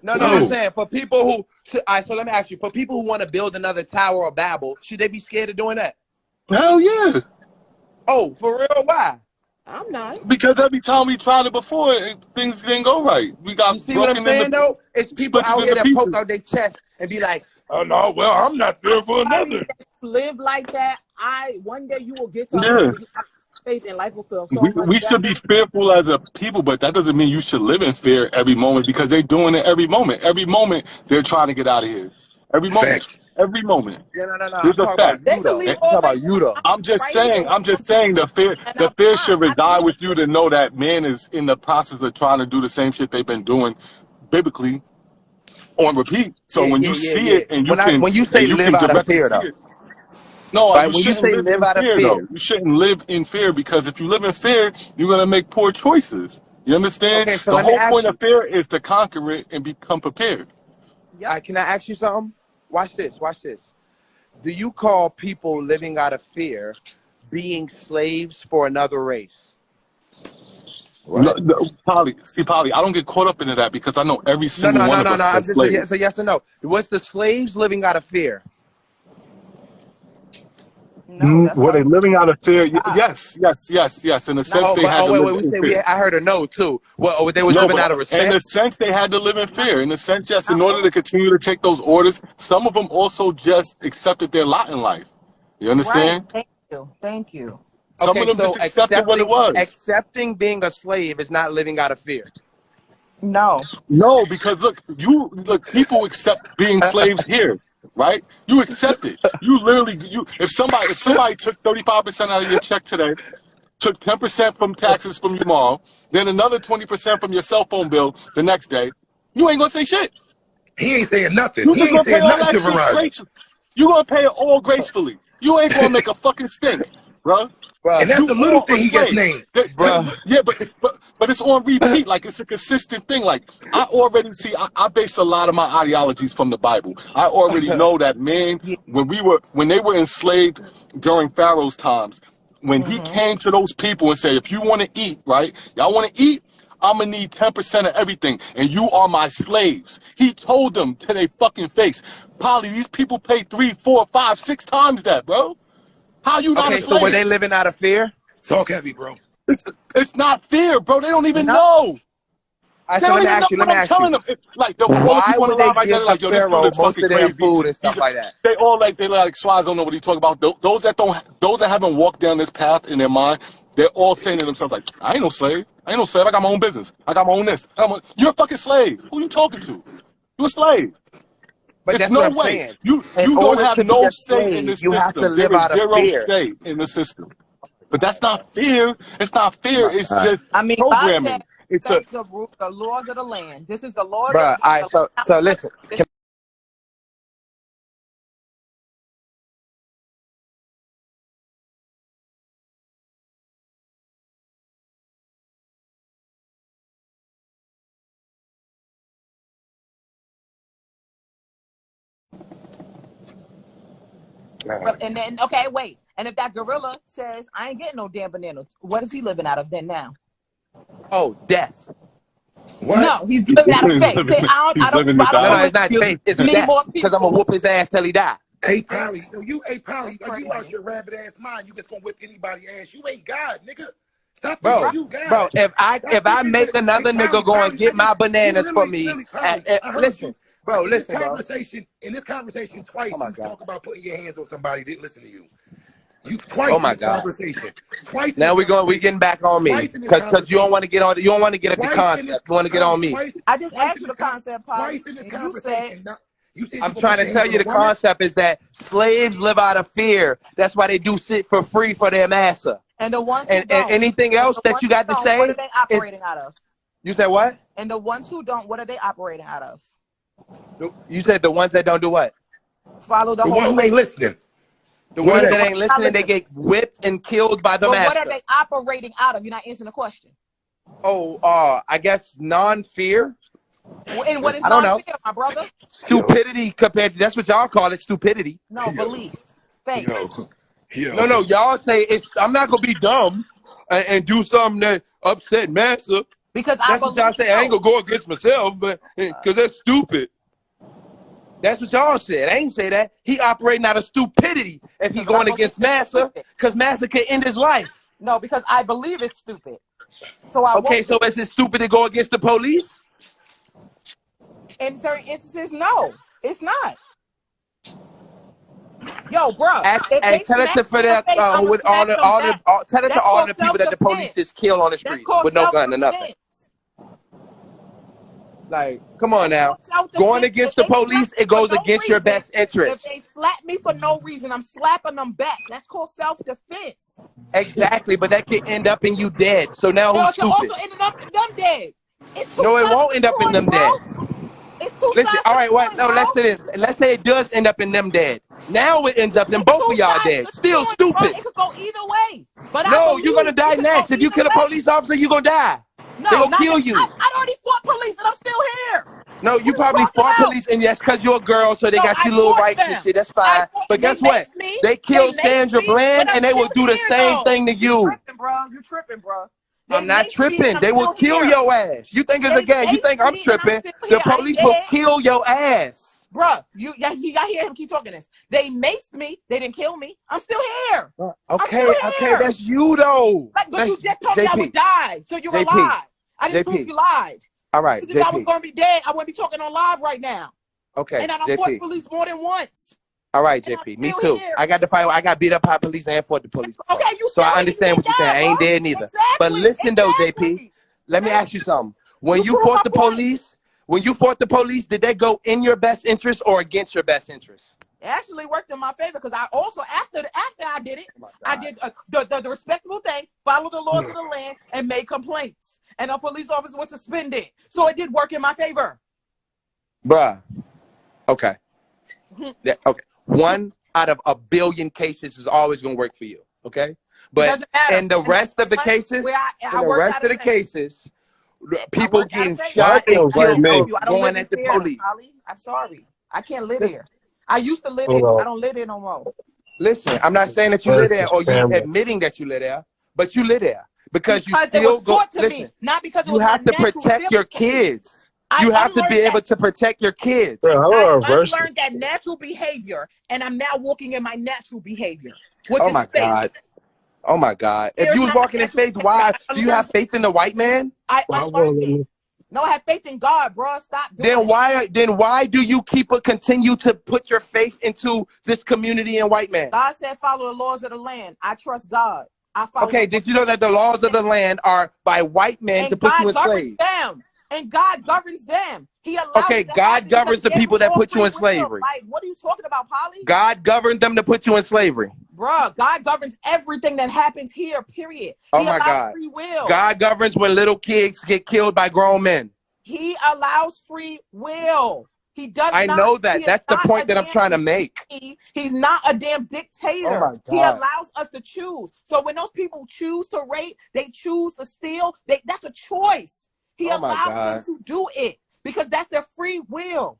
No, I'm saying for people who. All right, so let me ask you: for people who want to build another Tower of Babel, should they be scared of doing that? Hell yeah. Oh, for real? Why? I'm not. Because every time we tried it before, things didn't go right. We got. You see what I'm saying, though? It's people out here that poke out their chest and be like, "Oh no, well, I'm not fearful of nothing." Live like that. One day you will get to faith and life will feel so much we should be fearful as a people, but that doesn't mean you should live in fear every moment because they're doing it every moment. Every moment they're trying to get out of here. Every moment. Every moment. Yeah, no. There's a fact. I'm just saying the fear should reside with you to know that man is in the process of trying to do the same shit they've been doing biblically on repeat. So when you see it and when you say live out of fear, though. No, right, you shouldn't live out of fear, though. You shouldn't live in fear because if you live in fear, you're going to make poor choices. You understand? Okay, so the whole point of fear is to conquer it and become prepared. Can I ask you something? Watch this. Do you call people living out of fear being slaves for another race? No, Polly, I don't get caught up into that because I know every single one of us is slaves. It's a yes or no. Was the slaves living out of fear? No, were they living out of fear? Yes. In a sense, they had to live in fear. I heard a no, too. Well, they were living out of respect? In a sense, they had to live in fear. In a sense, yes, in order to continue to take those orders, some of them also just accepted their lot in life. You understand? Right. Thank you. Some of them just accepted what it was. Accepting being a slave is not living out of fear. No, because look, people accept being slaves here. Right? You accept it. You literally, if somebody took 35% out of your check today, took 10% from taxes from your mom, then another 20% from your cell phone bill the next day, you ain't gonna say shit. He ain't saying nothing. He ain't saying nothing to Verizon. You gonna pay it all gracefully. You ain't gonna make a fucking stink, bro. And that's the little thing he gets named. Yeah, but it's on repeat. Like, it's a consistent thing. Like, I already see, I base a lot of my ideologies from the Bible. I already know that, man, when they were enslaved during Pharaoh's times, when he came to those people and said, if you want to eat, right, y'all want to eat, I'm gonna need 10% of everything, and you are my slaves. He told them to their fucking face. Polly, these people pay 3, 4, 5, 6 times that, bro. How you not a Okay, so were slave? they living out of fear? Talk heavy, bro. It's not fear, bro. They don't even No. know. All right, They so don't let me even know ask you. what I'm telling them. It's like the all the Why people on the would they line right there, give the like, yo, this Pharaoh dude is most fucking of their crazy. food and stuff like that? They all like, they like Swaz don't know what he's talking about. Those that haven't walked down this path in their mind, they're all saying to themselves like, I ain't no slave. I got my own business. I got my own this. You're a fucking slave. Who you talking to? You a slave. But It's that's what no I'm way. saying. You In don't order have to be no a say in slave, the you have to system. There live is out of zero fear. say in the system. But that's not fear. It's not Oh fear. my It's God. just I mean, God said, programming. It's a "Obey the laws of the land. This is the Lord of Bruh, all right, so listen. And then, okay, wait. And if that gorilla says, I ain't getting no damn bananas, what is he living out of then now? Oh, death. What? No, he's living out of faith. He's living this No, out. it's not faith. It's You need death. more Because I'm going to people. whoop his ass till he die. Hey, Polly, are Crazy. you out your rabbit ass mind? You just gonna whip anybody ass? You ain't God, nigga. Stop Bro, thinking you God. if I make another nigga go and get my bananas for me, Polly, I heard listen, you. bro, In listen, bro. this conversation, twice Oh my you God. talk about putting your hands on somebody didn't listen to you. You Oh twice in my this God. conversation. Twice in Now this we getting back on me Twice in this because you don't conversation. want to get on. You don't want to get at the Twice in this concept. You want to get on me. I just twice asked in you this the concept, Polly. twice in this And you conversation. said, Now, you said I'm you gonna trying put to your tell hands you on the a woman? concept is that slaves live out of fear. That's why they do shit for free for their master. and the ones who And don't. anything And else the that ones you who got to don't, what say are they is, operating out of? you said what? And the ones who don't, what are they operating out of? You said the ones that don't do what? Follow the The one whole who ain't listening. The What ones are that they? ain't listening, they get whipped and killed by the But what are master. they operating out of? You're not answering the question. Oh, I guess non-fear. And what is I don't know. non-fear, my brother? Stupidity compared to, that's what y'all call it, stupidity. No, belief. Faith. No, y'all say I'm not gonna be dumb and do something that upset master. Because I That's what y'all believe say. I ain't gonna go against myself, but because that's stupid. That's what y'all said. I ain't say that. He operating out of stupidity if he going against master, because master could end his life. No, because I believe it's stupid. So I Okay, won't. so is it stupid to go against the police? In certain instances, no, it's not. Yo, bro, if And they tell it smack to me for in the that face, I'ma with smack them back. tell it to That's all called the people that the police just kill on the That's streets called with no gun or nothing. self-defense. Like, come on now. That's called Going self-defense. against If the they slap police, me it for goes no against your reason, best if interest. they slap me for no reason, I'm slapping them back. That's called self-defense. Exactly, but that could end up in you dead. So now who's It can stupid? also end up in them dead. It's two No, it sides won't to end the up in coin, them bro. dead. It's two Listen, sides all to right, the what? coin, No, bro. let's say this. Let's say it does end up in them dead. Now it ends up in It's both two of y'all sides dead. to the Still coin, bro. stupid. It could go either way. But I No, believe you're gonna die it could go next. If you either kill a way. police officer, you're gonna die. No, They gonna not kill that. you. I already fought police and I'm still here. No, you What are you probably talking fought about? police, and that's because you're a girl, so they No, got I you little fought rights and them. shit. That's fine. But They guess what? maced me. They killed Sandra Me, Bland, but I'm and they will still do the here, same though. thing to you. You tripping, bro. They I'm not maced me and tripping. I'm They will still kill here. your ass. You think it's a They game? You think maced I'm me and I'm tripping? still The here. I ain't police will dead. kill your ass. Bruh, you hear him keep talking this. They maced me. They didn't kill me. I'm still here. Okay, that's you though. But you just told me I would die, so you're alive. I just proved you lied. All right, Because if I was going to be dead, I wouldn't be talking on live right now. Okay, and I don't fought police more than once. All right, JP. Me too. Here. I got to fight. I got beat up by police and fought the police. Okay, so I understand what you're saying. I ain't dead neither. Exactly, but listen though, JP. Let me ask you something. When you fought the police, did they go in your best interest or against your best interest? It actually worked in my favor because I also after I did it, I did the respectable thing, followed the laws of the land, and made complaints. And a police officer was suspended, so it did work in my favor. Bruh. Okay. Okay. 1 out of a billion cases is always gonna work for you. Okay. But in the rest of the cases, people getting shot and killed going at the police. I'm sorry. I can't live here. I used to live there. I don't live there no more. Listen, I'm not saying that you live there or you admitting that you live there, but you live there. Because you it was still go. taught to Listen, me, not because it you was my have to natural protect your ability. kids. I You have to be unlearned able that. to protect your kids. Bro, how I do I reverse it? unlearned that natural behavior, and I'm now walking in my natural behavior, which Oh is my faith. God. Oh my God. If There's you was not a walking in natural faith, behavior. why I do you have unlearned it. faith in the white man? I Well, unlearned well, it. No, I have faith in God, bro. Stop doing it. Then why do you continue to put your faith into this community and white man? God said, follow the laws of the land. I trust God. I follow. Okay, did you know that the laws of the land are by white men to And put you God in governs slaves? them. And God governs them. He allows Okay, it to God happen because governs the they people was that all put you free in will. slavery. Like, what are you talking about, Polly? God governed them to put you in slavery. Bruh, God governs everything that happens here, period. Oh He my allows God. free will. God governs when little kids get killed by grown men. He allows free will. He does I not. know that. That's the point that I'm trying to make. He's not a damn dictator. Oh my God. He allows us to choose. So when those people choose to rape, they choose to steal, that's a choice. He Oh my allows God. them to do it because that's their free will.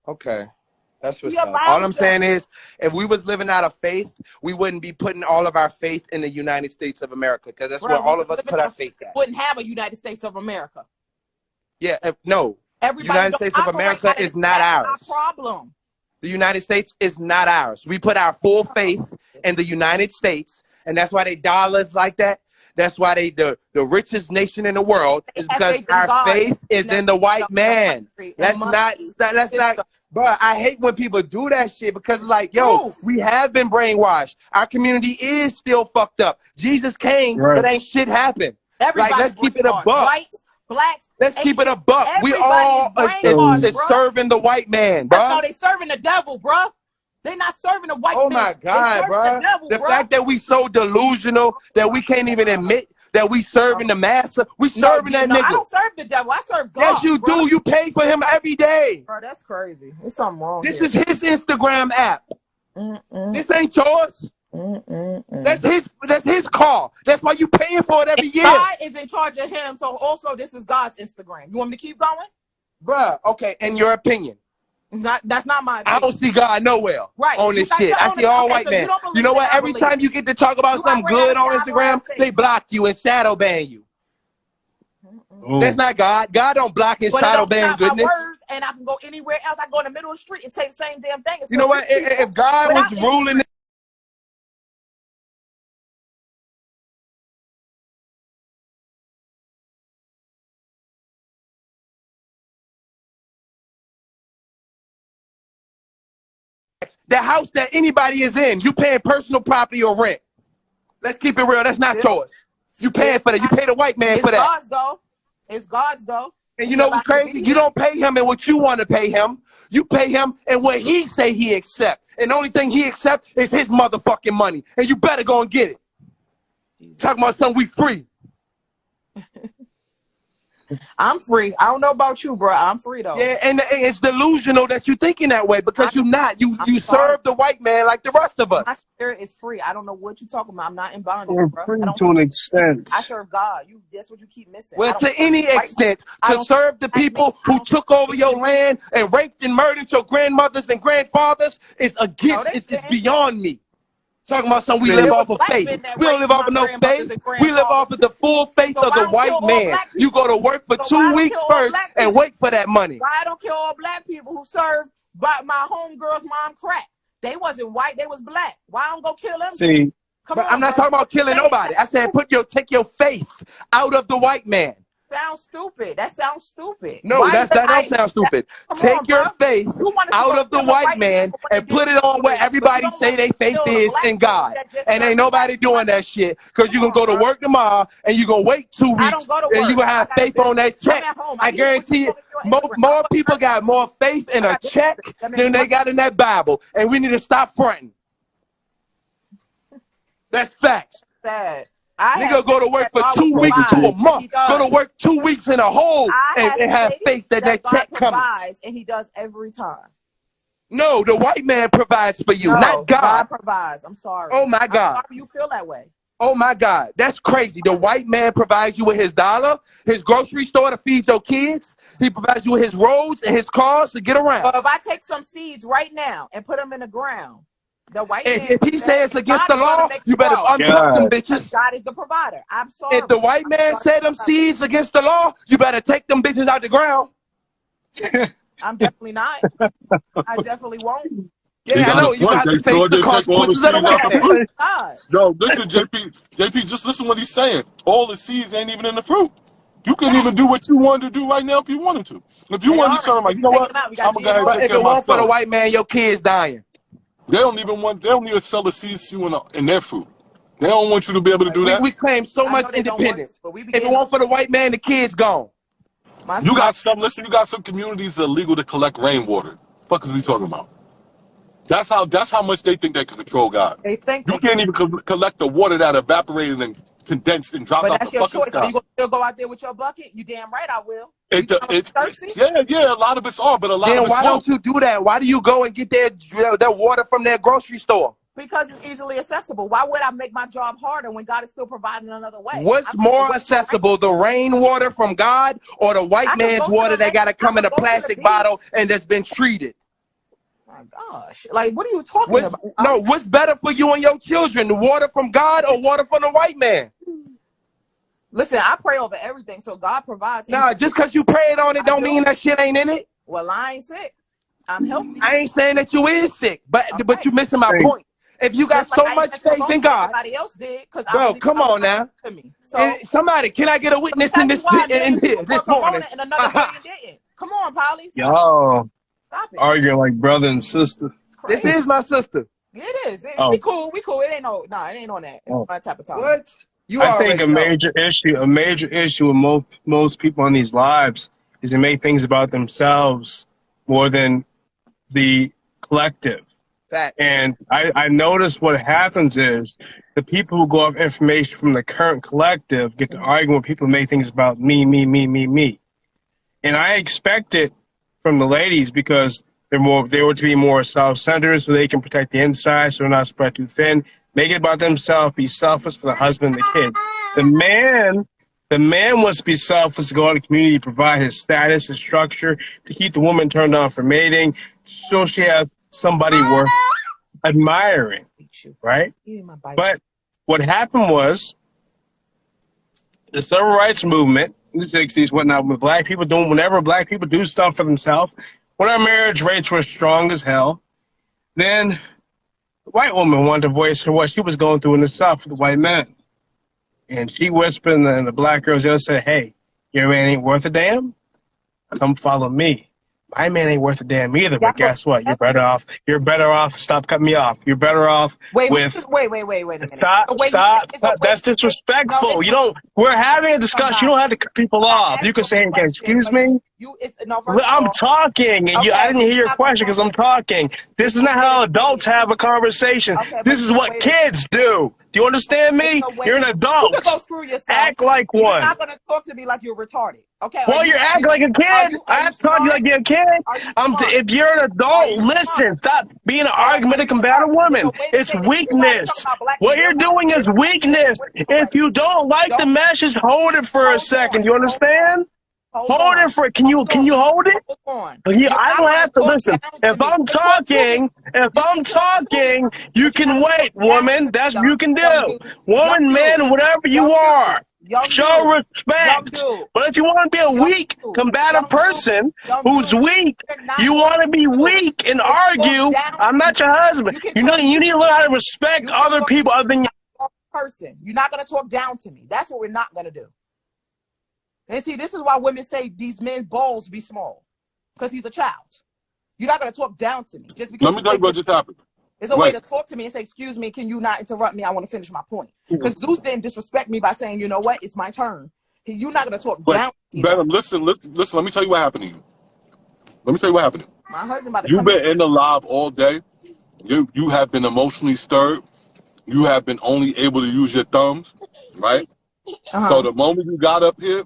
Okay. That's what's He up. allows All I'm them. saying is, if we was living out of faith, we wouldn't be putting all of our faith in the United States of America, because that's where all of us put our faith at. Wouldn't have a United States of America. Yeah, no. Everybody United States of America is not ours. That's our problem. The United States is not ours. We put our full faith in the United States, and that's why they dollars like that. That's why they the richest nation in the world is because our faith is in the white man. That's not. But I hate when people do that shit, because it's like, yo, we have been brainwashed. Our community is still fucked up. Jesus came, but ain't shit happened. Like, let's keep it a buck. Whites, blacks. Let's keep it a buck. We all is serving the white man, bro. No, they serving the devil, bro. They not serving the white man. Oh my God, bro. The fact that we so delusional that we can't even admit that we serving the master. We serving that nigga. I don't serve the devil. I serve God. Yes, you do. You pay for him every day. Bro, that's crazy. There's something wrong. This is his Instagram app. This ain't yours. That's his car. That's why you paying for it every year. God is in charge of him, so also this is God's Instagram. You want me to keep going? Bruh, okay, in your opinion. That's not my opinion. I don't see God nowhere on this shit. I see all white men. You know what? Every time you get to talk about something good on Instagram, they block you and shadow ban you. That's not God. God don't block and shadow ban goodness. And I can go anywhere else. I can go in the middle of the street and say the same damn thing. You know what? If God was ruling the house that anybody is in, you paying personal property or rent. Let's keep it real. That's not yours. You paying for that. You pay the white man for that. It's God's though. It's God's though. And you know what's crazy? You don't pay him in what you want to pay him. You pay him in what he say he accept. And the only thing he accept is his motherfucking money. And you better go and get it. Talking about something we free. I'm free. I don't know about you, bro. I'm free though. Yeah, and it's delusional that you're thinking that way, because you're not. You serve the white man like the rest of us. My spirit is free. I don't know what you're talking about. I'm not in bondage, bro. Free to an extent. I serve God. That's what you keep missing. Well, to any extent, to serve the people who took over your land and raped and murdered your grandmothers and grandfathers is a gift. It's beyond me. Talking about something we live off of faith. We don't live off of no faith. We live off of the full faith of the white man. You go to work for 2 weeks first and wait for that money. Why I don't kill all black people who served my homegirl's mom crack? They wasn't white. They was black. Why I don't go kill them? See, I'm not talking about killing nobody. I said take your faith out of the white man. Sounds stupid. That sounds stupid. No, that don't sound stupid. Take your faith out of the white man and put it on where everybody say they faith is in God. And ain't nobody doing that shit, because you can go to work tomorrow and you going to wait 2 weeks and you going to have faith on that check. I guarantee you, more people got more faith in a check than they got in that Bible. And we need to stop fronting. That's facts. Sad. Nigga go to work for 2 weeks to a month. Go to work 2 weeks in a hole and have faith that check coming. And he does every time. No, the white man provides for you, not God. God provides. I'm sorry. Oh my God. I'm sorry you feel that way. Oh my God. That's crazy. The white man provides you with his dollar, his grocery store to feed your kids. He provides you with his roads and his cars to get around. But if I take some seeds right now and put them in the ground, The white man. If he says it's against the God is gonna law, make you better grow. unplug them Because bitches. God is the provider. I'm sorry. If the white man said them seeds against the law, you better take them bitches out the ground. I'm definitely not. I definitely won't. Yeah, I know. You got to face the consequences of the white man. God. Yo, listen, JP, just listen what he's saying. All the seeds ain't even in the fruit. You can even do what you wanted to do right now if you wanted to. If you wanted to say, like, you know what, I'm gonna go ahead and But take if care it of weren't for the myself. white man, your kid's dying. They don't even sell the seeds to you in their fruit. They don't want you to be able to do that. We claim so much independence. If it weren't for the white man, the kid's gone. You got some communities that are legal to collect rainwater. What the fuck is we talking about? That's how much they think they can control God. They think you can't even collect the water that evaporated and condensed and dropped out the fucking sky. Are you gonna still go out there with your bucket? You damn right I will. Yeah, a lot of us are, but a lot of us why don't you do that? Why do you go and get their water from their grocery store? Because it's easily accessible. Why would I make my job harder when God is still providing another way? What's more accessible, the rainwater from God or the white man's water that got to come in a plastic bottle and that's been treated? My gosh. Like, what are you talking about? No, what's better for you and your children, the water from God or water from the white man? Listen, I pray over everything, so God provides. Nah, just because you prayed on it don't mean that shit ain't in it. Well, I ain't sick. I'm healthy. I ain't saying that you is sick, but you're missing my point. If you got so much faith in God, everybody else did, bro, come on now. So, somebody, can I get a witness in this here this morning? And another didn't. Come on, Polly. Y'all arguing like brother and sister. This is my sister. It is. We cool. It ain't on that. My type of time. What? I think a major issue with most people on these lives is they make things about themselves more than the collective. And I noticed what happens is the people who go off information from the current collective get to argue with people who make things about me. And I expect it from the ladies because they were to be more self-centered so they can protect the inside so they're not spread too thin. Make it about themselves, be selfless for the husband and the kids. The man must be selfless to go out in the community, provide his status and structure to keep the woman turned on for mating, so she has somebody worth admiring, right? But what happened was the civil rights movement in the 60s, whatnot, with black people doing, whenever black people do stuff for themselves, when our marriage rates were strong as hell, then the white woman wanted to voice her what she was going through in the South with the white men. And she whispered, and the black girls there said, hey, your man ain't worth a damn? Come follow me. My man ain't worth a damn either, but guess what? You're better off. You're better off. Stop cutting me off. You're better off wait a minute. Stop. That's disrespectful. We're having a discussion. You don't have to cut people off. You can say, excuse me. I'm talking, and I didn't hear your question because I'm talking. This is not how adults have a conversation. This is what kids do. Do you understand me? You're an adult. You can go screw yourself. Act like one. You're not going to talk to me like you're retarded. Okay. Well, you're acting like a kid. I talk to you like you're a kid. If you're an adult, listen. Stop being an argumentative, combative woman. It's weakness. What you're doing is weakness. If you don't like the mesh, just hold it for a second. You understand? Hold it for. Can you hold it? I don't have to listen. If I'm talking, you can wait, woman. That's what you can do. Woman, man, whatever you are. Show respect. But if you want to be a weak, combative person who's weak, you want to be weak and argue, I'm not your husband. You need to learn how to respect other people other than your person. You're not going to talk down to me. That's what we're not going to do. And see, this is why women say these men's balls be small. Because he's a child. You're not going to talk down to me. Just because Let me tell you what just happened. It's a way to talk to me and say, excuse me, can you not interrupt me? I want to finish my point. Because Zeus didn't disrespect me by saying, you know what, it's my turn. You're not going to talk down to me. Madam, listen, let me tell you what happened to you. My husband about to You've been in the live all day. You have been emotionally stirred. You have been only able to use your thumbs, right? So the moment you got up here,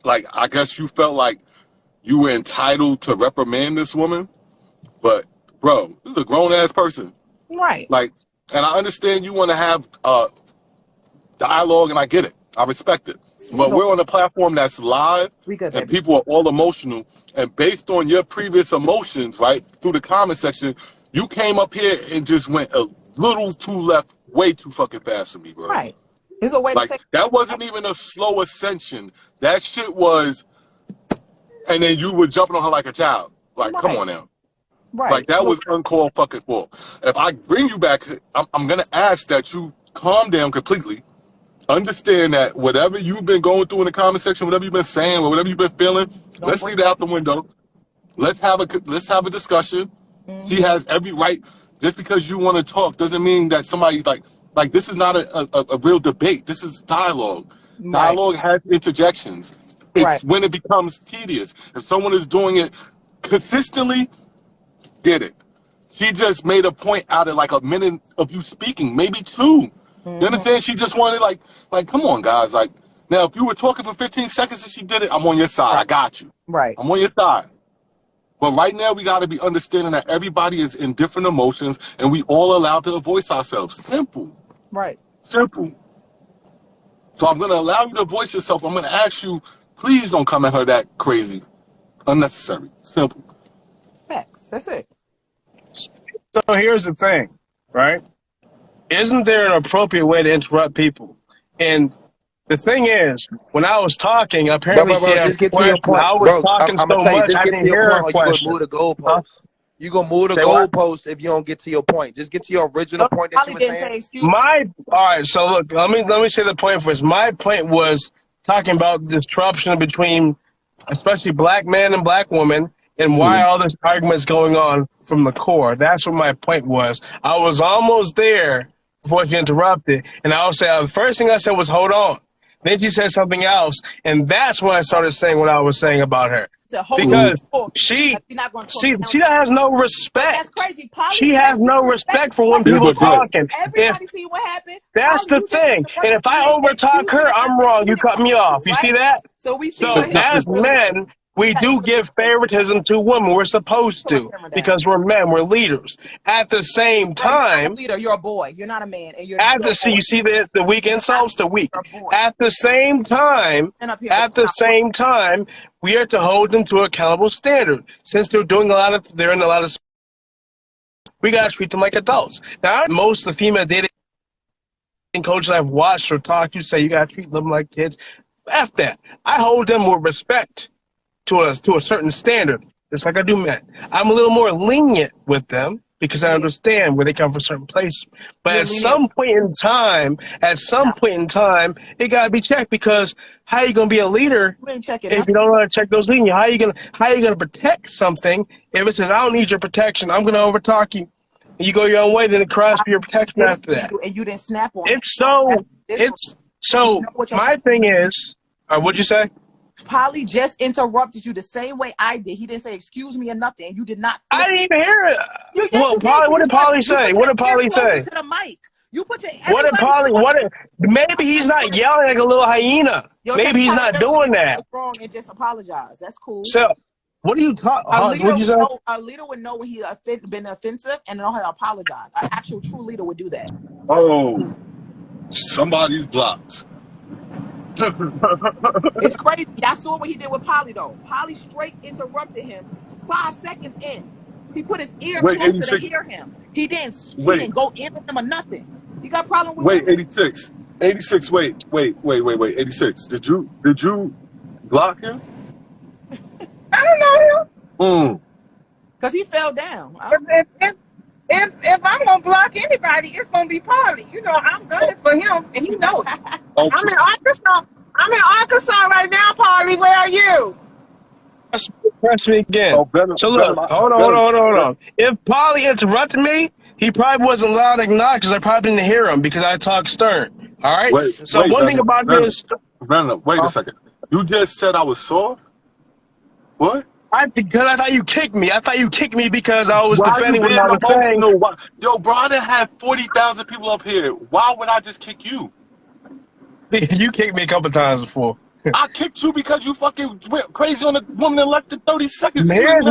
like, I guess you felt like you were entitled to reprimand this woman. But, bro, this is a grown-ass person. Right. Like, and I understand you want to have dialogue, and I get it. I respect it. But we're on a platform that's live, and people are all emotional. And based on your previous emotions, right, through the comment section, You came up here and just went a little too left, way too fucking fast for me, bro. Right. It's a way to Like, say that wasn't even a slow ascension. That shit was, and then you were jumping on her like a child. Like, come on now. right. Like, that was uncalled fucking for. If I bring you back, I'm going to ask that you calm down completely. Understand that whatever you've been going through in the comment section, whatever you've been saying, or whatever you've been feeling, let's leave that out the window. Let's have a discussion. She has every right. Just because you want to talk doesn't mean that somebody's like this is not a real debate. This is dialogue. Right. Dialogue has interjections. It's when it becomes tedious. If someone is doing it consistently, get it. She just made a point out of like a minute of you speaking, maybe two. You understand? She just wanted like come on, guys. Like, now if you were talking for 15 seconds and she did it, I'm on your side. I got you. Right. I'm on your side. But right now, we got to be understanding that everybody is in different emotions, and we all allowed to voice ourselves. Simple. Right. Simple. So I'm going to allow you to voice yourself. I'm going to ask you, please don't come at her that crazy. Unnecessary. Simple. Facts. That's it. So here's the thing, right? Isn't there an appropriate way to interrupt people? And the thing is, when I was talking, apparently just get to your point. I was talking I'm so gonna tell you, much, just I get didn't to your hear a point, or question. you gonna move the goalpost. You gonna move the goalpost if you don't get to your point. Just get to your original point that you were saying. All right, so look, let me say the point first. My point was talking about disruption between, especially black men and black women, and why all this argument's going on from the core. That's what my point was. I was almost there before she interrupted, and I would say the first thing I said was, hold on. Then she said something else, and that's when I started saying what I was saying about her. Because she has no respect. That's crazy. Polly, she has no respect for when people are talking. Everybody see what happened. That's the thing. And if I overtalk her, I'm wrong. You cut me off. You see that? So as men, we do give favoritism to women. We're supposed to, because we're men. We're leaders. At the same time, you're a leader. You're a boy. You're not a man. And you're you see the weak insults. The weak. At the same time, we are to hold them to an accountable standard. Since they're in a lot of. We gotta treat them like adults. Now, most of the female dating coaches I've watched or talked to say you gotta treat them like kids. F that. I hold them with respect. To a certain standard, just like I do men. I'm a little more lenient with them because I understand where they come from a certain place. But at some point in time, it gotta be checked, because how are you gonna be a leader if you don't know how to check those links? How are you gonna protect something if it says I don't need your protection, I'm gonna overtalk you, and you go your own way, then it cries for your protection after that. And you didn't snap on my thing is, what'd you say? Polly just interrupted you the same way I did. He didn't say excuse me or nothing. You did not. I didn't even hear it. What did Polly say? What did Polly say? To the mic. You put your. What did Polly? Maybe he's not yelling like a little hyena. Maybe he's not doing that. Wrong and just apologize. That's cool. So, what are you talking? What you say? A leader would know when he been offensive and know how to apologize. An actual true leader would do that. Oh, somebody's blocked. It's crazy. I saw what he did with Polly though. Polly straight interrupted him 5 seconds in. He put his ear closer to hear him. He didn't go in with him or nothing. You got a problem with women? 86. 86, wait. 86. Did you block him? I don't know him. Because he fell down. If I'm gonna block anybody, it's gonna be Polly. You know, I'm gunning for him, and he knows it. Okay. I'm in Arkansas. I'm in Arkansas right now, Polly. Where are you? Press me again. So look, hold on. If Polly interrupted me, he probably wasn't loud and knock because I probably didn't hear him because I talk stern. All right. One thing about this. Brandon, wait a second. You just said I was soft. What? Because I thought you kicked me. I thought you kicked me because I was defending what I was saying. Yo, bro, I done had 40,000 people up here. Why would I just kick you? You kicked me a couple times before. I kicked you because you fucking went crazy on the woman in less than 30 seconds. Here's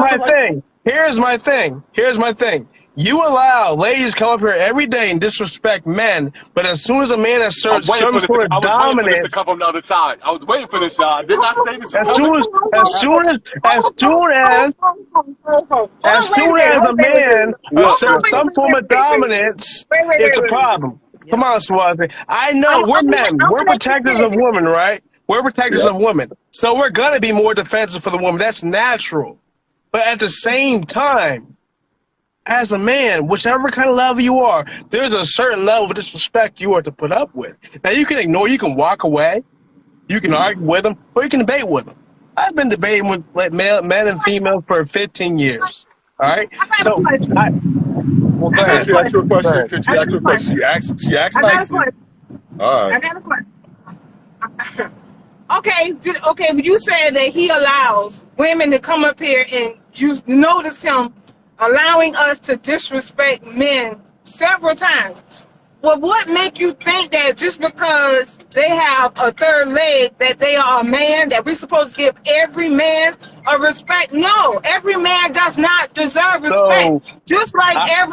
my thing. You allow ladies come up here every day and disrespect men, but as soon as a man has some sort of dominance, I was waiting for this to come from the other side. I was waiting for this, y'all. Didn't I say this? as soon as a man asserts some form of dominance, it's a problem. Come on, Swazi. I know we're men. We're protectors of women, right? We're protectors of women. So we're going to be more defensive for the woman. That's natural. But at the same time, as a man, whichever kind of level you are, there's a certain level of disrespect you are to put up with. Now, you can ignore, you can walk away, you can argue with them, or you can debate with them. I've been debating with men and females for 15 years. All right? So, well, go ahead. She asked you a question. Could you ask you a question? She asked nicely. All right. I got a question. Okay, but you said that he allows women to come up here and you notice him allowing us to disrespect men several times. Well, what make you think that just because they have a third leg that they are a man, that we're supposed to give every man a respect? No, every man does not deserve respect. So, just like hold on,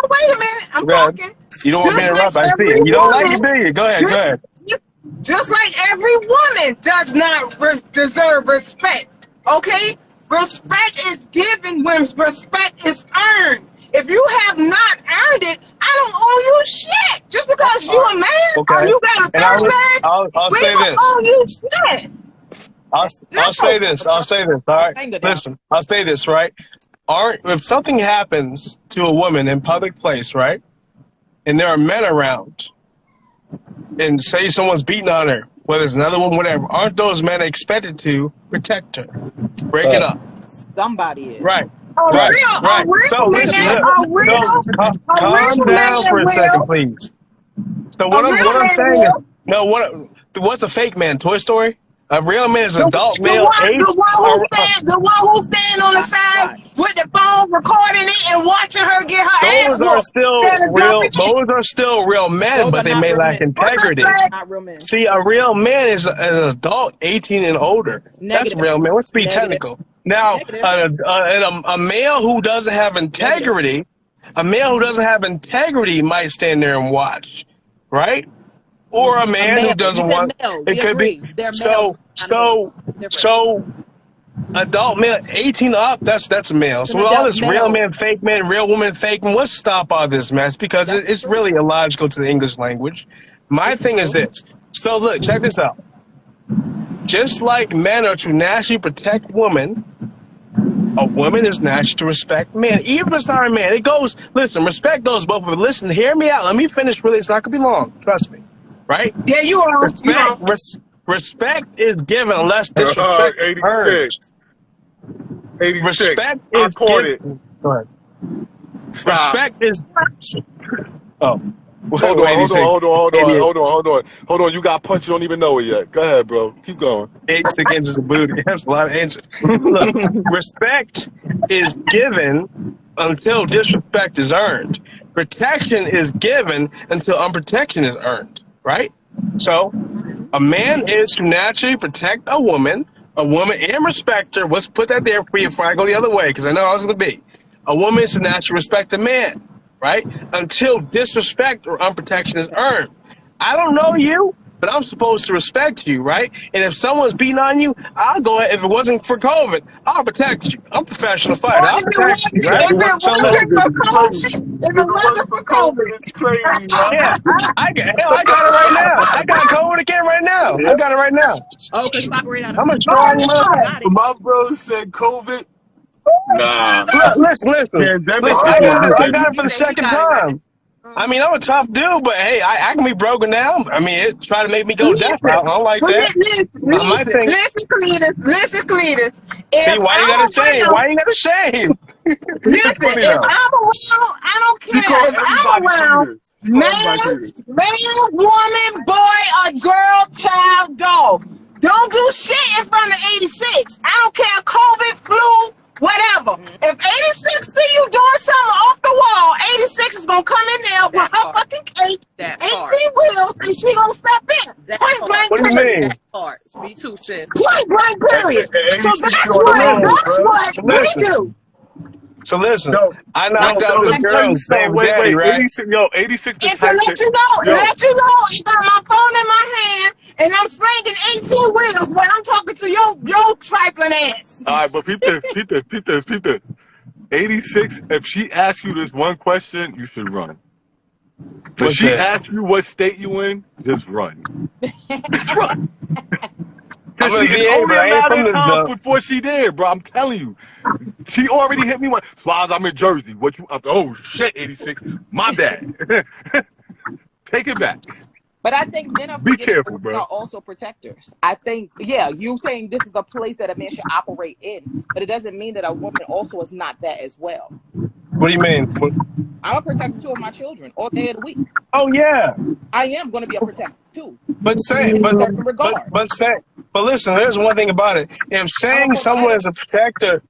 wait a minute, I'm talking. You don't want me to interrupt, I see it. You don't like it, do you? Go ahead. Just like every woman does not deserve respect, okay? Respect is given when respect is earned. If you have not earned it, I don't owe you shit. Just because you a man or you got a third leg, I'll we say don't this. owe you shit. I'll say this. All right. Listen, I'll say this, right? If something happens to a woman in public place, right, and there are men around, and say someone's beating on her, whether it's another woman, whatever, aren't those men expected to protect her, break it up? Somebody is. Right. Right. So listen, calm down for a second, please. So what I'm saying is, what's a fake man? Toy Story? A real man is an adult male. The one who stand on the side with the phone recording it and watching her get her ass whooped. Those are still real men, but they may lack integrity. Not real men. See, a real man is an adult 18 and older. That's a real man. Let's be technical. Now, a male who doesn't have integrity, might stand there and watch, right? Or a man who doesn't want. It could be. So, adult male, 18 up, that's a male. So all this real man, fake man, real woman, fake man, let's stop all this mess because it's really illogical to the English language. My thing is this. So look, check this out. Just like men are to naturally protect women, a woman is naturally to respect men. Even if it's not a man, it goes, listen, respect goes both ways. Listen, hear me out. Let me finish really. It's not going to be long. Trust me. Right? Yeah, you are. Respect is given unless disrespect is earned. 86. Respect is given. Go ahead. Respect is. Oh. Hold on. You got punched. You don't even know it yet. Go ahead, bro. Keep going. 86 inches of booty. That's a lot of inches. Look, respect is given until disrespect is earned. Protection is given until unprotection is earned. Right? So, a man is to naturally protect a woman and respect her. Let's put that there for you before I go the other way, because I know how it's going to be. A woman is to naturally respect a man, right? Until disrespect or unprotection is earned. I don't know you, but I'm supposed to respect you, right? And if someone's beating on you, I'll go ahead. If it wasn't for COVID, I'll protect you. I'm a professional fighter. I'll protect you, right? If it wasn't for COVID, It's crazy, man. Yeah, I got it right now. I got COVID again right now. I got it right now. Oh, because you operate out of I'm a strong man. My bro said COVID. Nah. Listen. I got it for the second time. I mean, I'm a tough dude, but hey, I can be broken down. I mean, it try to make me go deaf route. I don't like that. Listen, Cletus. See, why you got to shame? Why you got to shame? Listen, if I'm around, I don't care. If I'm around, man, woman, boy, or girl, child, dog, don't do shit in front of 86. I don't care, COVID, flu, whatever. If 86 see you doing something off the wall, 86 is gonna come in there with her fucking cake, 18 wheels, and she gonna step in. Point blank. What do you mean? Me too, sis. Point blank period. So that's what we do. So listen, Yo, I knocked out this let me tell you girl's something. name Wait, daddy, right? 86, yo, 86 the And to type let that, you know, yo, I got my phone in my hand and I'm slinging 18 wheels when I'm talking to your trifling ass. all right, but peep this. 86, if she asks you this one question, you should run. If What's she that? asks you what state you in, just run. Just run. I'm Cause in it's VA, only but a I ain't matter from of this time dump. before she there, bro. I'm telling you. She already hit me once. Swaz, I'm in Jersey. What you? Oh shit, 86. My bad. Take it back. But I think men are Be forgetting that careful, women bro. are also protectors. I think, yeah, you saying this is a place that a man should operate in, but it doesn't mean that a woman also is not that as well. What do you mean? I'm a protector too of my children all day of the week. Oh yeah, I am going to be a protector too, but say, in a certain regard. but listen. There's one thing about it. If I'm a saying someone provider. is a protector,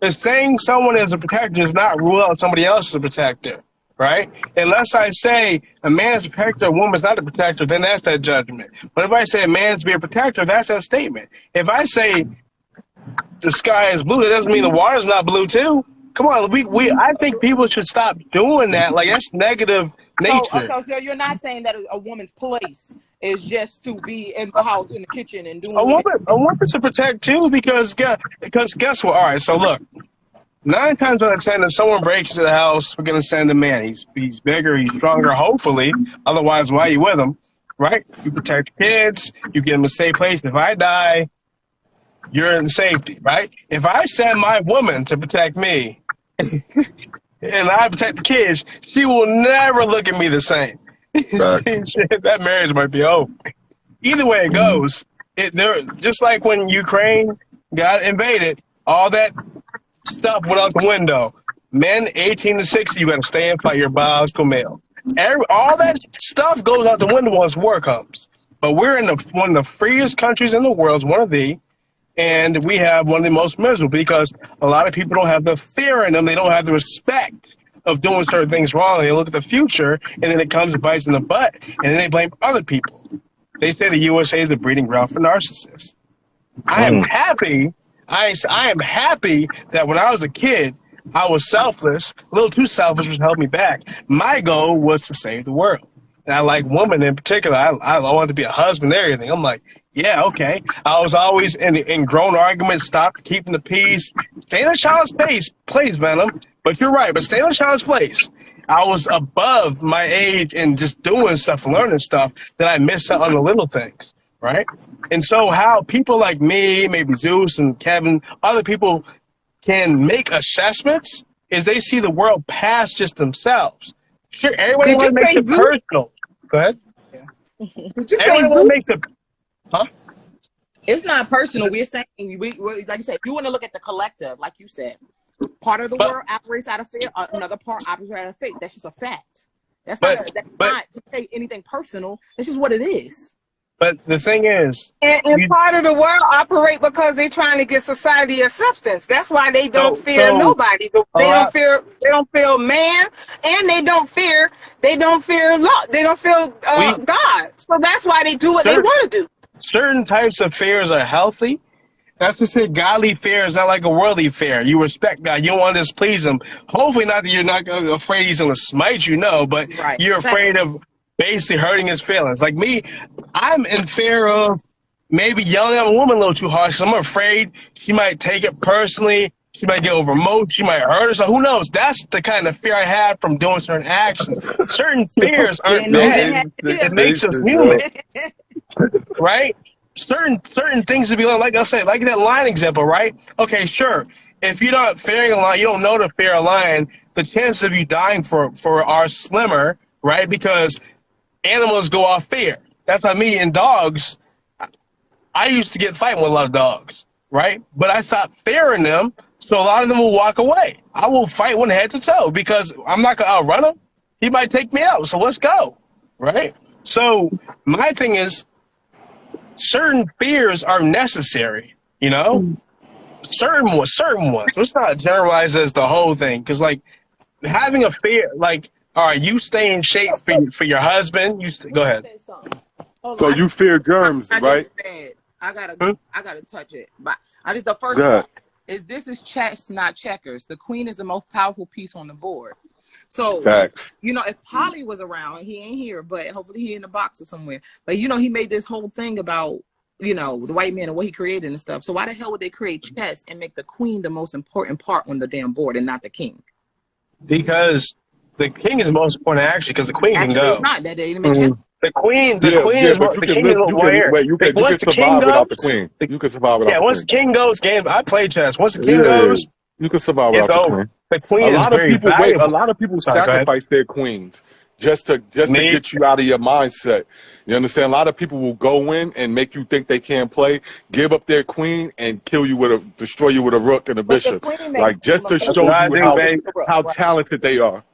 if saying someone is a protector does not rule out somebody else is a protector, right? Unless I say a man's a protector, a woman's not a protector, then that's that judgment. But if I say a man's be a protector, that's that statement. If I say the sky is blue, that doesn't mean the water's not blue too. Come on, I think people should stop doing that. Like that's negative nature. So you're not saying that a woman's place is just to be in the house, in the kitchen, and doing A what woman to protect too, because guess what? All right, so look, 9 times out of 10, if someone breaks into the house, we're gonna send a man. He's bigger, he's stronger, hopefully. Otherwise, why are you with him, right? You protect kids, you get him a safe place. If I die, you're in safety, right? If I send my woman to protect me, and I protect the kids, she will never look at me the same. That marriage might be over. Either way it goes, just like when Ukraine got invaded, all that stuff went out the window. Men 18 to 60, you got to stay and fight your biological male. All that stuff goes out the window once war comes. But we're in one of the freest countries in the world, one of the, and we have one of the most miserable because a lot of people don't have the fear in them. They don't have the respect of doing certain things wrong. They look at the future, and then it comes and bites in the butt, and then they blame other people. They say the USA is the breeding ground for narcissists. I am happy. I am happy that when I was a kid, I was selfless, a little too selfish, which held me back. My goal was to save the world. And I like women in particular. I wanted to be a husband and everything. I'm like, yeah, okay. I was always in grown arguments, stop keeping the peace. Stay in a child's place, Venom. But you're right, but stay in a child's place. I was above my age and just doing stuff and learning stuff that I missed out on the little things, right? And so how people like me, maybe Zeus and Kevin, other people can make assessments is they see the world past just themselves. Sure, everyone makes it personal. Go ahead. Did you say Everyone makes it, huh? it's not personal. We're saying, like you said, you want to look at the collective, like you said. Part of the world operates out of fear, another part operates out of faith. That's just a fact. That's not to say anything personal. That's just what it is. But the thing is, and part of the world operate because they're trying to get society acceptance. That's why they don't fear nobody. They don't fear man, and they don't fear law. They don't fear God. So that's why they do what they want to do. Certain types of fears are healthy. That's to say, godly fear is not like a worldly fear. You respect God. You don't want to displease him. Hopefully not that you're not afraid he's going to smite you, no, but you're afraid of basically hurting his feelings. Like me, I'm in fear of maybe yelling at a woman a little too harsh. I'm afraid she might take it personally. She might get overmoted. She might hurt herself. Who knows? That's the kind of fear I have from doing certain actions. Certain fears aren't bad. It makes us human, right? Certain things to be like I said, like that lion example, right? Okay, sure. If you're not fearing a lion, you don't know to fear a lion, the chances of you dying for are slimmer, right? Because animals go off fear. That's why me and dogs, I used to get fighting with a lot of dogs, right? But I stopped fearing them, so a lot of them will walk away. I will fight one head to toe because I'm not going to outrun him. He might take me out, so let's go, right? So my thing is, certain fears are necessary, you know? Certain ones. Let's not generalize as the whole thing, because, like, having a fear, like, all right, you stay in shape for your husband. Go ahead. So you fear germs, right? I gotta touch it, but I just the first one. this is chess, not checkers. The queen is the most powerful piece on the board. So, Facts. you know, if Polly was around, he ain't here, but hopefully he in the box or somewhere. But, you know, he made this whole thing about, you know, the white man and what he created and stuff. So why the hell would they create chess and make the queen the most important part on the damn board and not the king? Because the king is the most important, actually, because the queen can go. It's not that they didn't make chess. The queen is but the king is where. You can survive without the queen. You can survive without the queen. Yeah, once the king goes, I play chess. Once the king goes, you can survive without the queen. The queen is very valuable. A lot of people sacrifice their queens just to get you out of your mindset. You understand? A lot of people will go in and make you think they can't play, give up their queen, and destroy you with a rook and a bishop, like just to show you how talented they are.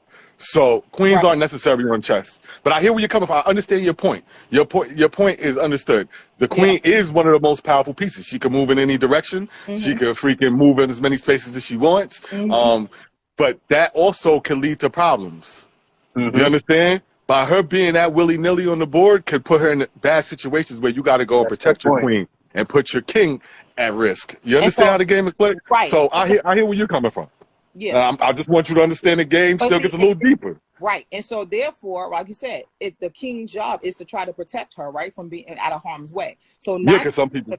So queens aren't necessarily on chess. But I hear where you're coming from. I understand your point. Your point is understood. The queen is one of the most powerful pieces. She can move in any direction. She can freaking move in as many spaces as she wants. But that also can lead to problems. You understand? By her being that willy-nilly on the board could put her in bad situations where you got to go and protect your queen and put your king at risk. You understand how the game is played? Right. So I hear where you're coming from. Yeah. I just want you to understand the game still gets a little deeper. Right. And so therefore, like you said, the king's job is to try to protect her, right, from being out of harm's way. So because some people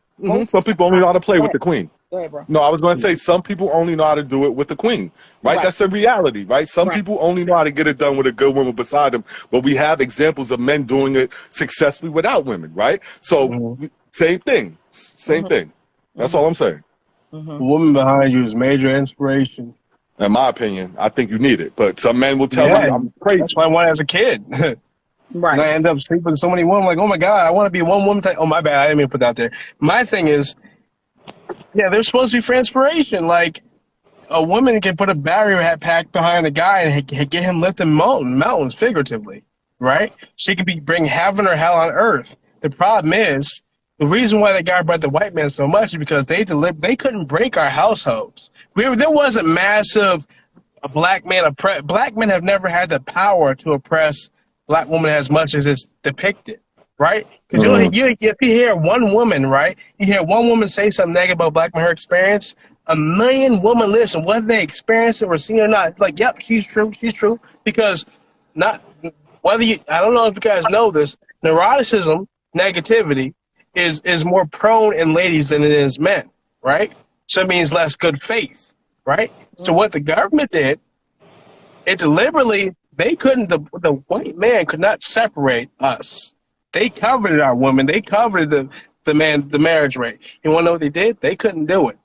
only know how to play with the queen. Go ahead, bro. No, I was going to say some people only know how to do it with the queen, right? That's a reality, right? Some people only know how to get it done with a good woman beside them, but we have examples of men doing it successfully without women, right? So same thing. That's all I'm saying. The woman behind you is major inspiration. In my opinion, I think you need it, but some men will tell me I'm crazy. That's why I wanted as a kid. And I end up sleeping with so many women. Like, oh my God, I want to be one woman type. Oh my bad, I didn't mean to put that out there. My thing is, they're supposed to be for inspiration. Like, a woman can put a barrier pack behind a guy and get him lifting mountains, figuratively, right? She could bring heaven or hell on earth. The problem is, the reason why that guy brought the white man so much is because they couldn't break our households. There wasn't massive black men have never had the power to oppress black women as much as it's depicted, right? Because if you hear one woman, right, you hear one woman say something negative about black men, her experience, a million women listen, whether they experience it or seen it or not, like, yep, she's true, because I don't know if you guys know this, neuroticism, negativity, is more prone in ladies than it is men, right? So it means less good faith, right? So what the government did, it deliberately, the white man could not separate us. They covered our women. They covered the marriage rate. You want to know what they did? They couldn't do it.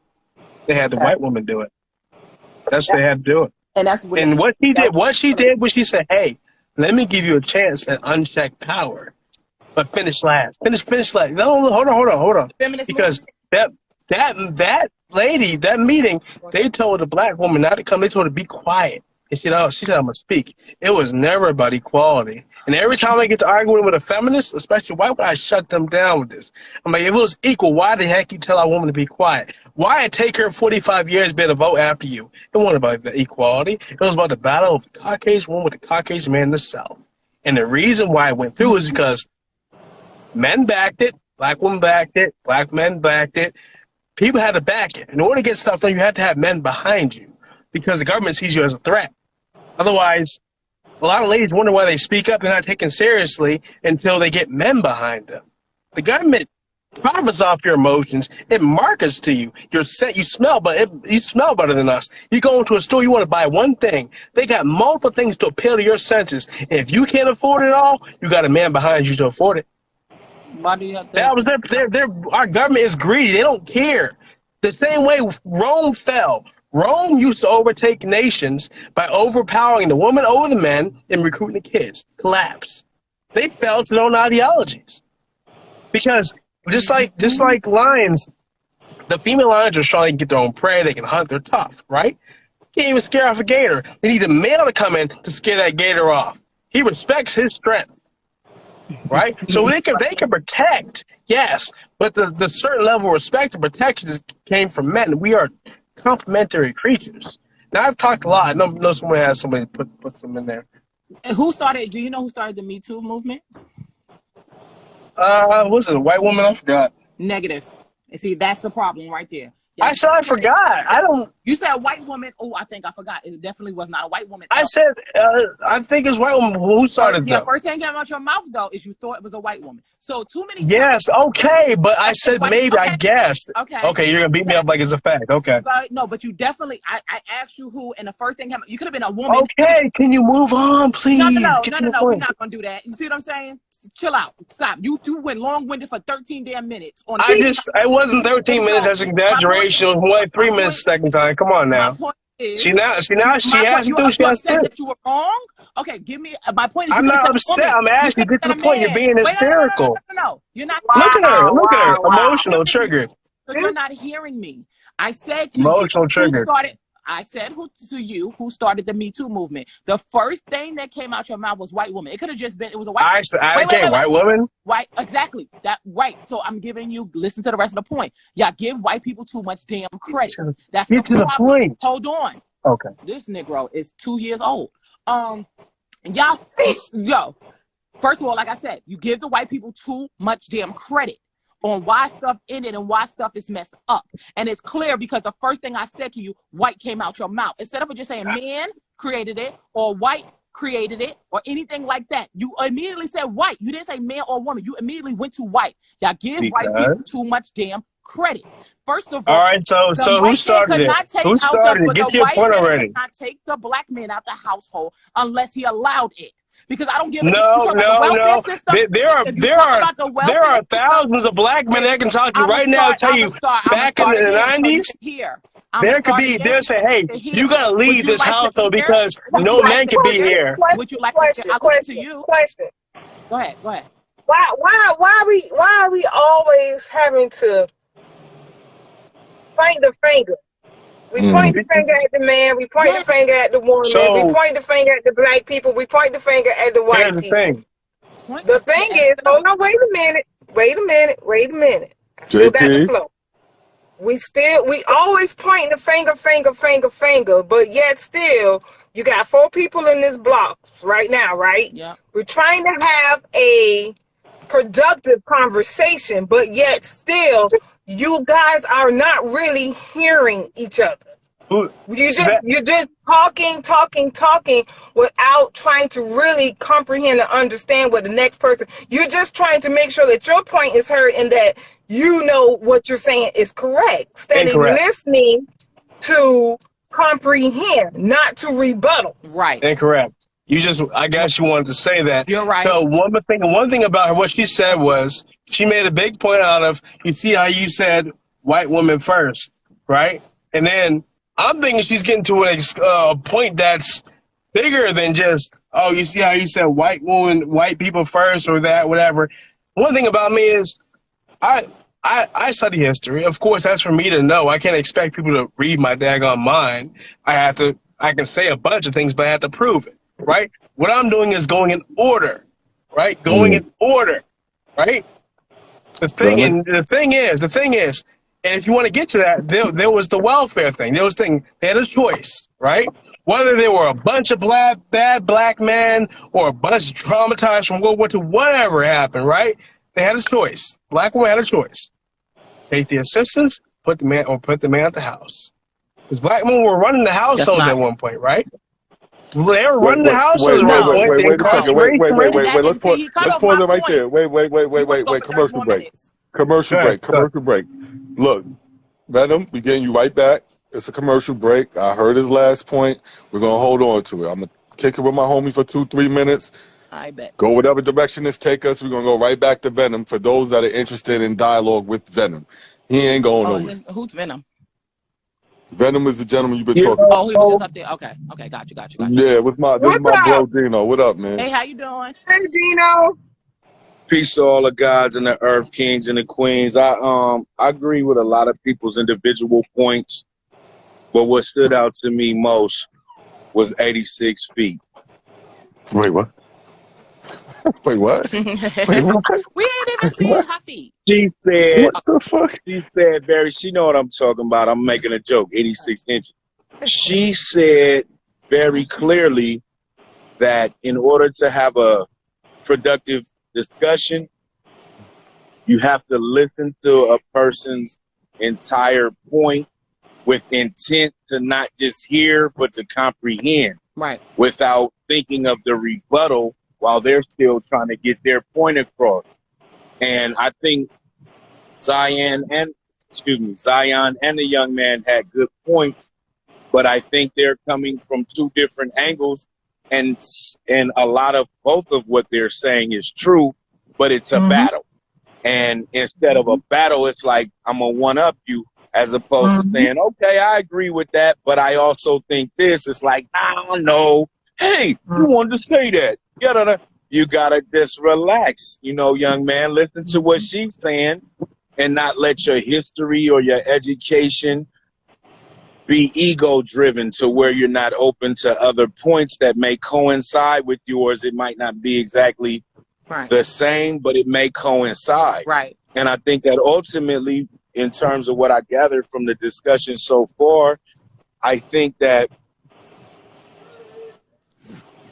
They had the white woman do it. That's they had to do it. And what she did was she said, hey, let me give you a chance at unchecked power. But finish last. Finish last. No, hold on. Because that lady, that meeting, they told the black woman not to come. They told her to be quiet. And she said, I'm going to speak. It was never about equality. And every time I get to arguing with a feminist, especially white women, I shut them down with this. I'm like, if it was equal, why the heck you tell a woman to be quiet? Why it take her 45 years to be able to vote after you? It wasn't about the equality. It was about the battle of the Caucasian woman with the Caucasian man in the South. And the reason why it went through is because men backed it, black women backed it, black men backed it. People had to back it. In order to get stuff done, you had to have men behind you because the government sees you as a threat. Otherwise, a lot of ladies wonder why they speak up. They're not taken seriously until they get men behind them. The government profits off your emotions. It markets to you. You smell, but you smell better than us. You go into a store, you want to buy one thing. They got multiple things to appeal to your senses. And if you can't afford it all, you got a man behind you to afford it. Why do you have that was our government is greedy. They don't care. The same way Rome fell. Rome used to overtake nations by overpowering the woman over the men and recruiting the kids. Collapse. They fell to their own ideologies. Because just like lions, the female lions are strong. They can get their own prey. They can hunt. They're tough, right? Can't even scare off a gator. They need a male to come in to scare that gator off. He respects his strength. Right? So they can protect, yes, but the certain level of respect and protection came from men. We are complementary creatures. Now, I've talked a lot. I know someone has somebody put some in there. And do you know who started the Me Too movement? Was it a white woman? I forgot. Negative. See, that's the problem right there. Yes. I said I forgot. I don't. You said a white woman. Oh, I think I forgot. It definitely was not a white woman. I said I think it's white woman. Who started Yeah, though? first thing came out your mouth though is you thought it was a white woman. So too many. Yes, okay, but I said maybe. Okay. I guessed. Okay, you're gonna beat me up like it's a fact. Okay. But no, but you definitely. I asked you who, and the first thing came out. You could have been a woman. Okay, can you move on, please? No. We're not gonna do that. You see what I'm saying? Chill out. Stop. You went long-winded for 13 damn minutes. It wasn't 13 minutes. That's an exaggeration. It was more like 3 minutes second time. Come on now. My point is, she has to do. She has to. That you were wrong. Okay, give me. My point is, I'm not upset. I'm asking. Get to the point. You're being hysterical. No, you're not. Look at her. Look at her. Emotional, triggered. But you're not hearing me. I said to emotional, you, triggered. I said who started the Me Too movement. The first thing that came out your mouth was white woman. It could have just been, it was a white woman. White woman? White, exactly. Right. So I'm giving you, listen to the rest of the point. Y'all give white people too much damn credit. That's Get to the point. Hold on. Okay. This Negro is 2 years old. Y'all, first of all, like I said, you give the white people too much damn credit on why stuff ended and why stuff is messed up. And it's clear because the first thing I said to you, white came out your mouth. Instead of just saying man created it or white created it or anything like that, you immediately said white. You didn't say man or woman. You immediately went to white. Y'all give white people too much damn credit. First of all, right, so who started it? Who started it? Get to your point already. Could not take the black man out the household unless he allowed it. Because I don't give a no. There are thousands of black men that can talk to you right now. Tell you back in the 90s. They'll say, hey, you gotta leave this household because no man can be here. Would you like to listen to you? Go ahead. Why are we always having to point the finger? We point the finger at the man. We point the finger at the woman. We point the finger at the black people. We point the finger at the white people. The thing is, hold on, wait a minute. I still got the flow. We always point the finger, but yet still, you got 4 people in this block right now, right? Yeah. We're trying to have a productive conversation, but yet still, you guys are not really hearing each other. You're just talking without trying to really comprehend and understand what the next person. You're just trying to make sure that your point is heard and that you know what you're saying is correct. Instead of listening to comprehend, not to rebuttal. Right. Incorrect. I guess you wanted to say that. You're right. So one thing about her, what she said was, she made a big point out of, you see how you said white woman first, right? And then I'm thinking she's getting to a point that's bigger than just, oh, you see how you said white woman, white people first or that, whatever. One thing about me is I study history. Of course, that's for me to know. I can't expect people to read my daggone mind. I can say a bunch of things, but I have to prove it. Right? What I'm doing is going in order, right? Going in order, right? The thing is, and if you want to get to that, there was the welfare thing. They had a choice, right? Whether they were a bunch of bad black men or a bunch traumatized from World War II, whatever happened, right? They had a choice. Black women had a choice. Take the assistants, put the man at the house. Because black men were running the households at one point, right? They were running the households at one point. Wait a second. Let's pause it right there. Wait. Commercial break. Look, Venom, we getting you right back. It's a commercial break. I heard his last point. We're going to hold on to it. I'm going to kick it with my homie for 2-3 minutes. I bet. Go whatever direction this take us. We're going to go right back to Venom for those that are interested in dialogue with Venom. He ain't going nowhere. Who's Venom? Venom is the gentleman you've been talking to. Oh, he was just up there. Okay, got you. Yeah, this is my bro Dino. What up, man? Hey, how you doing? Hey, Dino. Peace to all the gods and the earth kings and the queens. I agree with a lot of people's individual points, but what stood out to me most was 86 feet. Wait, what? Wait, what? We ain't even seen her feet. She said, what the fuck? She said, Barry, she know what I'm talking about. I'm making a joke, 86 inches. She said very clearly that in order to have a productive discussion, you have to listen to a person's entire point with intent to not just hear, but to comprehend. Right. Without thinking of the rebuttal while they're still trying to get their point across. And I think Zion and the young man had good points, but I think they're coming from two different angles, and a lot of both of what they're saying is true, but it's a battle. And instead of a battle, it's like, I'm gonna one up you, as opposed to saying, okay, I agree with that, but I also think this. It's like, I don't know. Hey, you wanted to say that. You gotta just relax, young man. Listen to what she's saying and not let your history or your education be ego-driven to where you're not open to other points that may coincide with yours. It might not be exactly the same, but it may coincide. Right. And I think that ultimately, in terms of what I gathered from the discussion so far, I think that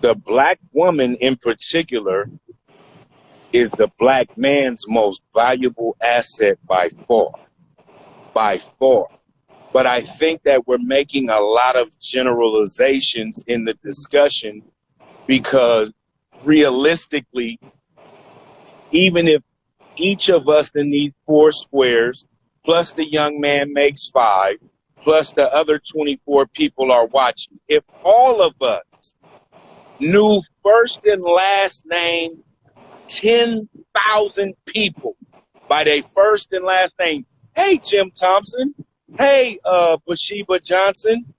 the black woman in particular is the black man's most valuable asset by far. By far. But I think that we're making a lot of generalizations in the discussion because realistically, even if each of us in these 4 squares, plus the young man makes 5, plus the other 24 people are watching, if all of us knew first and last name 10,000 people by their first and last name, hey, Jim Thompson, hey, Bathsheba Johnson,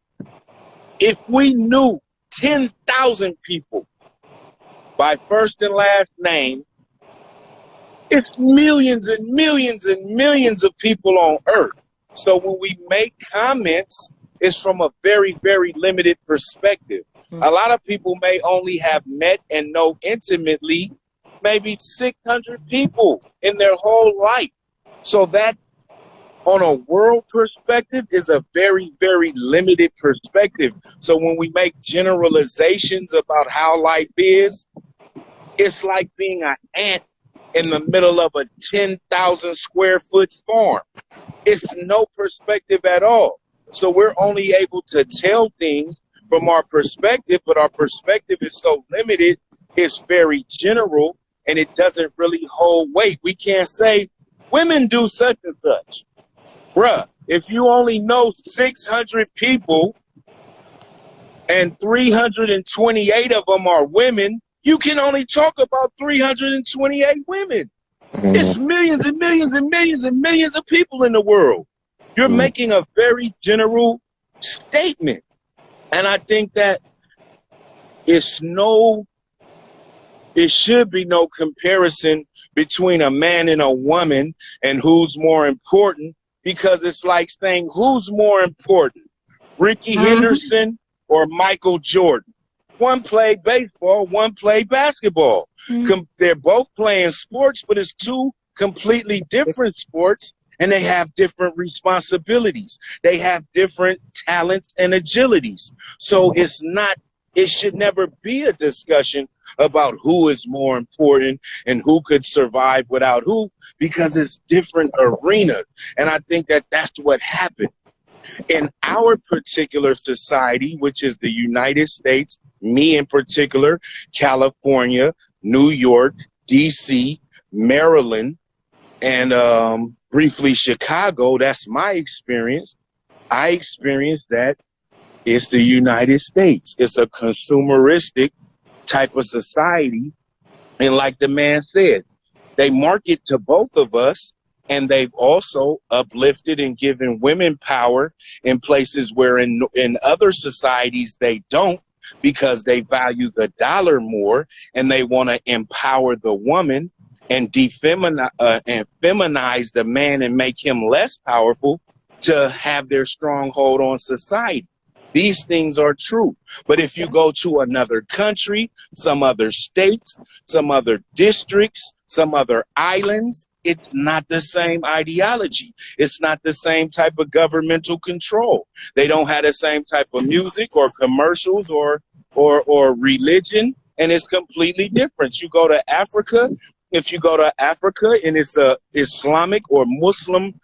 if we knew 10,000 people by first and last name, it's millions and millions and millions of people on Earth. So when we make comments, it's from a very, very limited perspective. A lot of people may only have met and know intimately maybe 600 people in their whole life. So that, on a world perspective, is a very, very limited perspective. So when we make generalizations about how life is, it's like being an ant in the middle of a 10,000 square foot farm. It's no perspective at all. So we're only able to tell things from our perspective, but our perspective is so limited, it's very general, and it doesn't really hold weight. We can't say women do such and such. Bruh, if you only know 600 people and 328 of them are women, you can only talk about 328 women. It's millions and millions and millions and millions of people in the world. You're making a very general statement. And I think that it should be no comparison between a man and a woman and who's more important, because it's like saying, who's more important, Ricky Henderson or Michael Jordan? One played baseball, one played basketball. They're both playing sports, but it's 2 completely different sports, and they have different responsibilities. They have different talents and agilities. So it should never be a discussion about who is more important and who could survive without who, because it's different arenas. And I think that that's what happened. In our particular society, which is the United States, me in particular, California, New York, D.C., Maryland, and briefly Chicago, that's my experience. I experienced that it's the United States. It's a consumeristic type of society. And like the man said, they market to both of us, and they've also uplifted and given women power in places where in other societies they don't, because they value the dollar more, and they want to empower the woman and feminize the man and make him less powerful to have their stronghold on society. These things are true. But if you go to another country, some other states, some other districts, some other islands, it's not the same ideology. It's not the same type of governmental control. They don't have the same type of music or commercials or religion, and it's completely different. You go to Africa, if you go to Africa and it's a Islamic or Muslim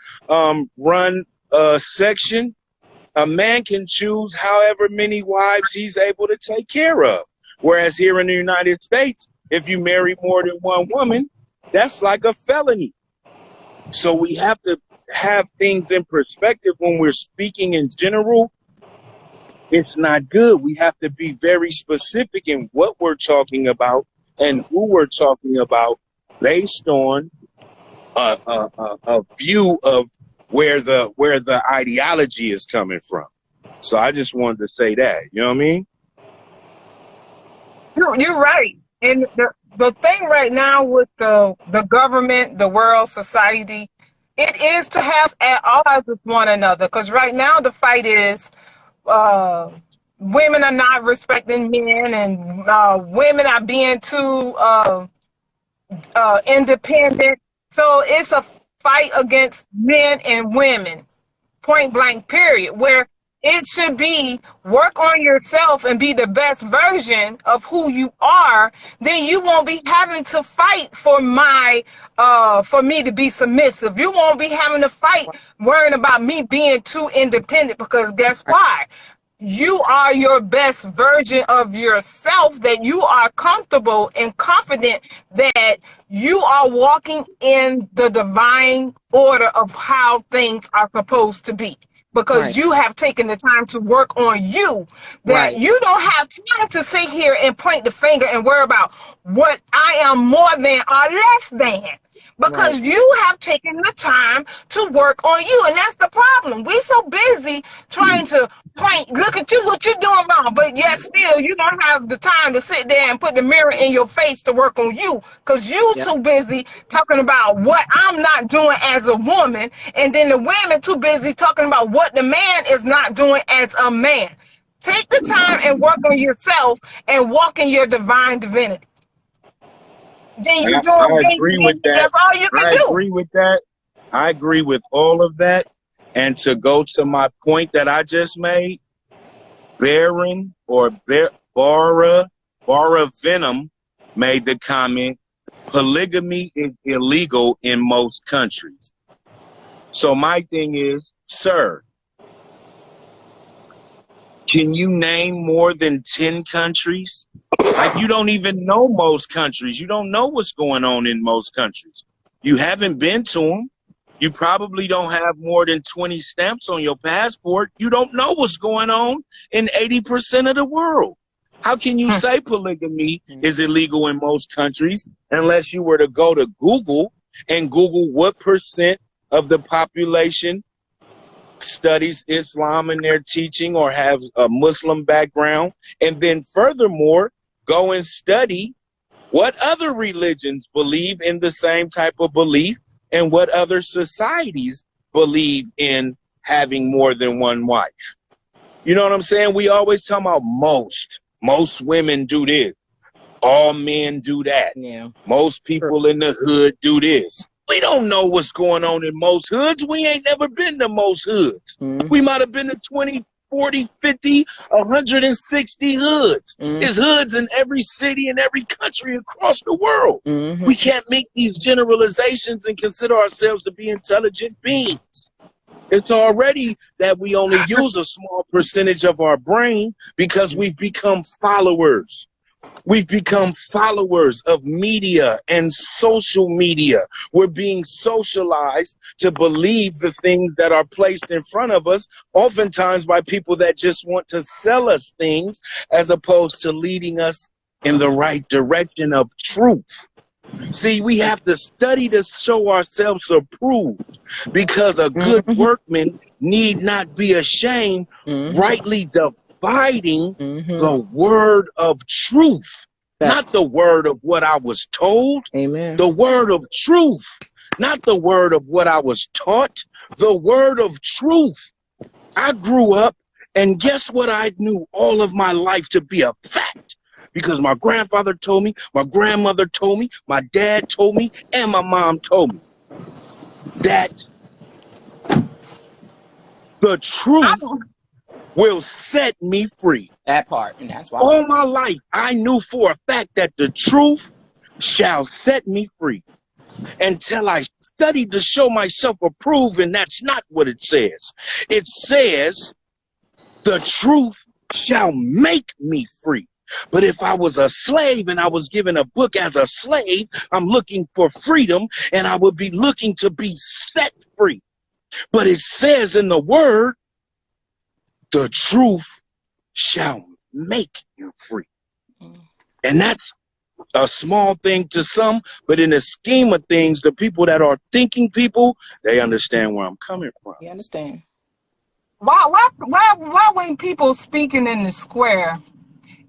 run section, a man can choose however many wives he's able to take care of. Whereas here in the United States, if you marry more than one woman, that's like a felony. So we have to have things in perspective when we're speaking in general. It's not good. We have to be very specific in what we're talking about and who we're talking about based on a view of where the ideology is coming from. So I just wanted to say that. You know what I mean? You're right. And the thing right now with the government, the world, society, it is to have at odds with one another. Because right now the fight is women are not respecting men, and women are being too independent. So it's a fight against men and women, point blank, period, where it should be work on yourself and be the best version of who you are. Then you won't be having to fight for me to be submissive. You won't be having to fight worrying about me being too independent, because guess why? You are your best version of yourself, that you are comfortable and confident that you are walking in the divine order of how things are supposed to be. Because you have taken the time to work on you, that you don't have time to sit here and point the finger and worry about what I am more than or less than. Because you have taken the time to work on you. And that's the problem. We're so busy trying to point, look at you, what you're doing wrong. But yet still, you don't have the time to sit there and put the mirror in your face to work on you. Because you're too busy talking about what I'm not doing as a woman. And then the women too busy talking about what the man is not doing as a man. Take the time and work on yourself and walk in your divine divinity. Then you I agree with that. That's all you can do. I agree with that. I agree with all of that. And to go to my point that I just made, Baron or Bara Venom made the comment, polygamy is illegal in most countries. So my thing is, sir, can you name more than 10 countries? Like, you don't even know most countries. You don't know what's going on in most countries. You haven't been to them. You probably don't have more than 20 stamps on your passport. You don't know what's going on in 80% of the world. How can you say polygamy is illegal in most countries unless you were to go to Google and Google what percent of the population studies Islam in their teaching or have a Muslim background, and then furthermore go and study what other religions believe in the same type of belief and what other societies believe in having more than one wife. You know what I'm saying? We always talk about most women do this, all men do that. Most people in the hood do this. We don't know what's going on in most hoods. We ain't never been to most hoods. We might have been to 20, 40, 50, 160 hoods. There's hoods in every city and every country across the world. We can't make these generalizations and consider ourselves to be intelligent beings. It's already that we only use a small percentage of our brain because we've become followers. We've become followers of media and social media. We're being socialized to believe the things that are placed in front of us, oftentimes by people that just want to sell us things as opposed to leading us in the right direction of truth. See, we have to study to show ourselves approved, because a good workman need not be ashamed, rightly dividing the word of truth, not the word of what I was told, the word of truth, not the word of what I was taught, the word of truth. I grew up, and guess what I knew all of my life to be a fact? Because my grandfather told me, my grandmother told me, my dad told me, and my mom told me that the truth will set me free. That part, and that's why all my life I knew for a fact that the truth shall set me free. Until I studied to show myself approved, and that's not what it says. It says, the truth shall make me free. But if I was a slave and I was given a book as a slave, I'm looking for freedom, and I would be looking to be set free. But it says in the word, the truth shall make you free. And that's a small thing to some, but in the scheme of things, the people that are thinking people, they understand where I'm coming from. You understand? Why when people speaking in the square,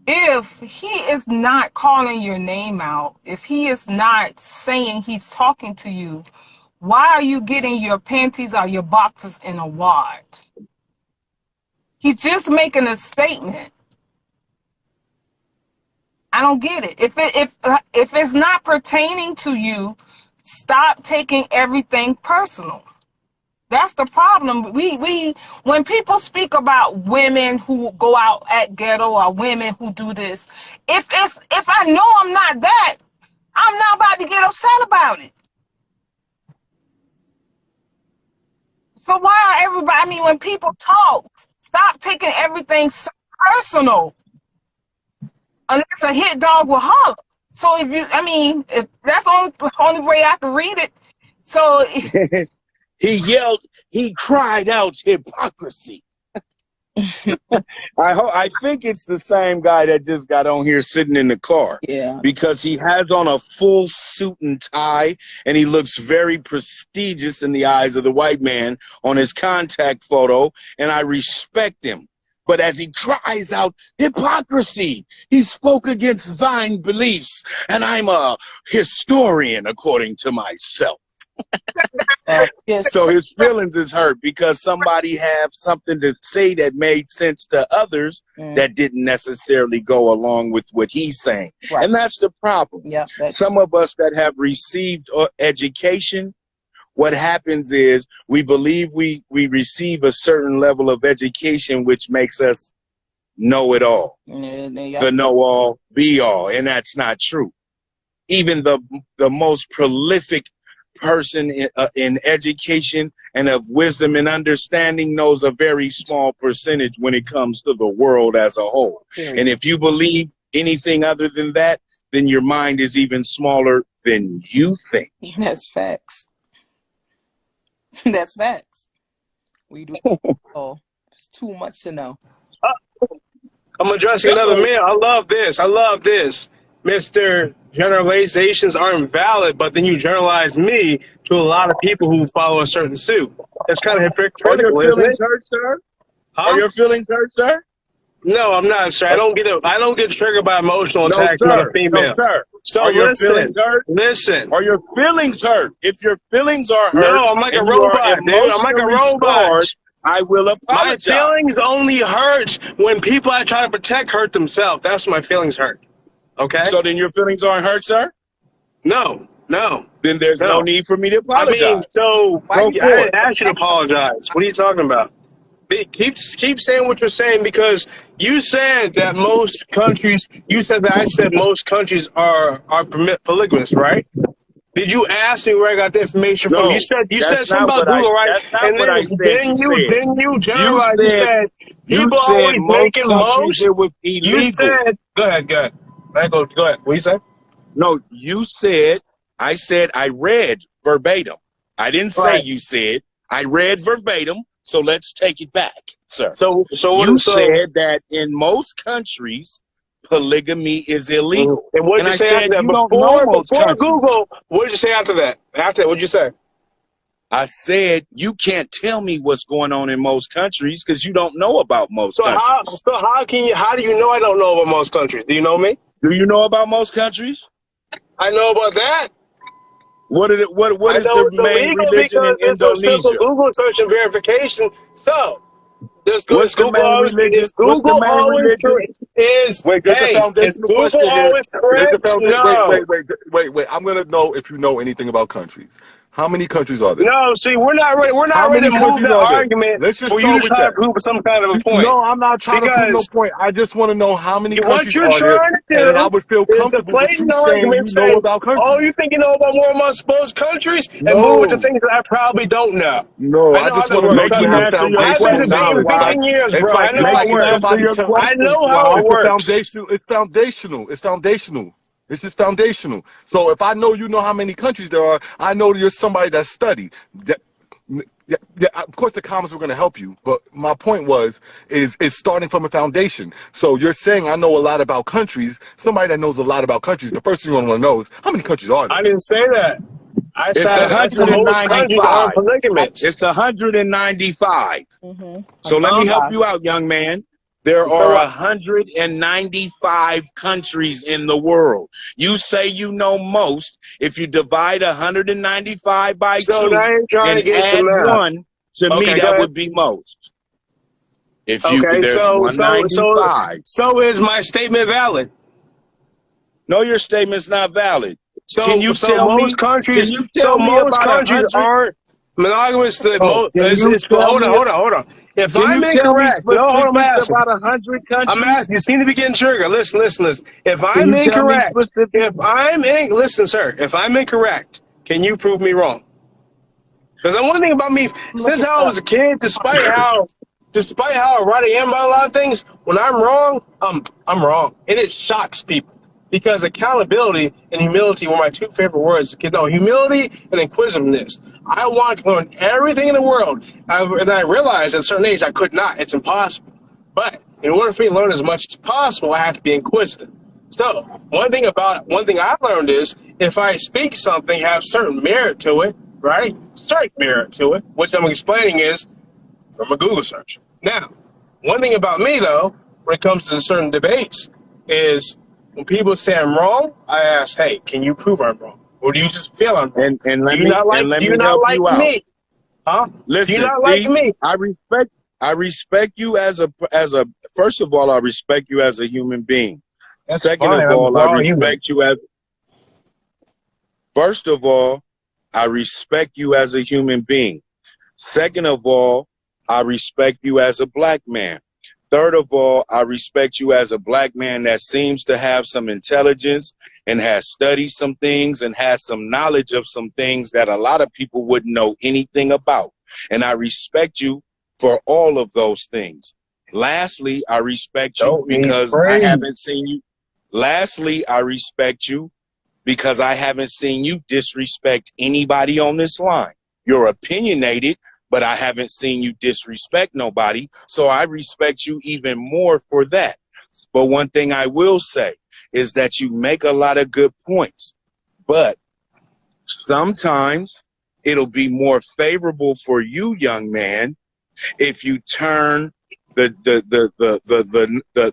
if he is not calling your name out, if he is not saying he's talking to you, why are you getting your panties or your boxes in a wad? He's just making a statement. I don't get it. If it's not pertaining to you, stop taking everything personal. That's the problem. When people speak about women who go out at ghetto or women who do this, if I know I'm not that, I'm not about to get upset about it. So why are everybody? I mean, when people talk, stop taking everything so personal. Unless a hit dog will holler. So if that's the only way I can read it. So he cried out hypocrisy. I think it's the same guy that just got on here sitting in the car. Yeah. Because he has on a full suit and tie, and he looks very prestigious in the eyes of the white man on his contact photo, and I respect him. But as he cries out hypocrisy, he spoke against thine beliefs, and I'm a historian according to myself. Yes. So his feelings is hurt because somebody have something to say that made sense to others that didn't necessarily go along with what he's saying. Right. And that's the problem. Yeah, some of us that have received education, what happens is we believe we receive a certain level of education, which makes us know it all, the know all, be all, and that's not true. Even the most prolific person in education and of wisdom and understanding knows a very small percentage when it comes to the world as a whole. Period. And if you believe anything other than that, then your mind is even smaller than you think. That's facts. That's facts. We do. Oh, it's too much to know. I'm addressing another man. I love this. Mr. Generalizations aren't valid, but then you generalize me to a lot of people who follow a certain suit. That's kind of hypocritical. Are your feelings hurt, sir? Are your feelings hurt, sir? No, I'm not, sir. I don't get triggered by emotional attacks on a female. No, sir. So are your feelings hurt? Listen. Are your feelings hurt? If your feelings are hurt, no, I'm like a robot, dude. I'm like a robot. I will apologize. My feelings only hurt when people I try to protect hurt themselves. That's when my feelings hurt. Okay? So then your feelings aren't hurt, sir? No. Then there's no need for me to apologize. I mean, so I didn't ask you to apologize. What are you talking about? Keep saying what you're saying, because you said that most countries. You said that I said most countries are permit polygamous, right? Did you ask me where I got the information from? You said something about Google, right? And then you generalized. You said people always making most. It was illegal. You said, go ahead. Go ahead. What you say? No, you said. I said I read verbatim. I didn't say you said. I read verbatim. So let's take it back, sir. So you said that in most countries, polygamy is illegal. And what did you say after that? Before Google, what did you say after that? After that, what did you say? I said you can't tell me what's going on in most countries because you don't know about most countries. How do you know I don't know about most countries? Do you know me? Do you know about most countries? I know about that. What is the main religion in Indonesia? It's a simple Google search and verification. So, what's the main religion? Is Google always correct? No. Wait. I'm gonna know if you know anything about countries. How many countries are there? No, see, we're not ready. We're How not ready many to move countries the are there? argument Let's just for you start to with try to that. prove some kind of a point. No, I'm not trying to prove no Because point. I just want to know how many what countries you're are there, trying to and then I do would feel is to comfortable play with you an saying argument you know saying, about oh, countries. you think you know about more among most countries, and move it to No, things that I probably don't know. no. I I know how just the want to know world do Make you him have works. answer your I've been foundational question. debating knowledge? 15 years, bro. I know It's how like it if works. somebody I tells know how it it's a works. foundational. It's foundational. It's foundational. It's just foundational. So if I know you know how many countries there are, I know you're somebody that studied. Yeah, of course the comments were going to help you, but my point is starting from a foundation. So you're saying I know a lot about countries. Somebody that knows a lot about countries, the first thing you want to know is how many countries are I there? didn't say that. I It's said most countries aren't 195. polygamous. It's 195. So let me help 195. you out, young man. There So are 195 countries in the world. You say you know most. If you divide 195 by so 2 now you're trying to and get to add math. 1, to me Okay, go that ahead. would be most. If you Okay, there's so 195. is my statement valid? No, your statement's not valid. Can So you tell me? most countries Can you tell me about 100? aren't monogamous. Oh, can you tell Hold on, me? hold on. If Can you I'm tell me incorrect, no, hold on, I'm specifics asking. about 100 I'm countries? asking. You seem to be getting triggered. Listen. If Can I'm you tell me incorrect, specifics? listen, sir. If I'm incorrect, can you prove me wrong? Because one thing about me, since I was a kid, despite how right I am about a lot of things, when I'm wrong, I'm wrong, and it shocks people. Because accountability and humility were my two favorite words. No, humility and inquisitiveness. I wanted to learn everything in the world, and I realized at a certain age I could not. It's impossible. But in order for me to learn as much as possible, I have to be inquisitive. So one thing I learned is if I speak something, have certain merit to it, right? Certain merit to it, which I'm explaining is from a Google search. Now, one thing about me though, when it comes to certain debates, is when people say I'm wrong, I ask, "Hey, can you prove I'm wrong, or do you just feel I'm wrong? And Do you not like you out. me? Huh? Listen, do you not like me? I respect you as a first of all, I respect you as a human being. That's Second fine. of all, We're all human. First of all, I respect you as a human being. Second of all, I respect you as a black man. Third of all, I respect you as a black man that seems to have some intelligence and has studied some things and has some knowledge of some things that a lot of people wouldn't know anything about. And I respect you for all of those things. Lastly, I respect you because I haven't seen you. Lastly, I respect you because I haven't seen you disrespect anybody on this line. You're opinionated, but I haven't seen you disrespect nobody. So I respect you even more for that. But one thing I will say is that you make a lot of good points, but sometimes it'll be more favorable for you, young man, if you turn the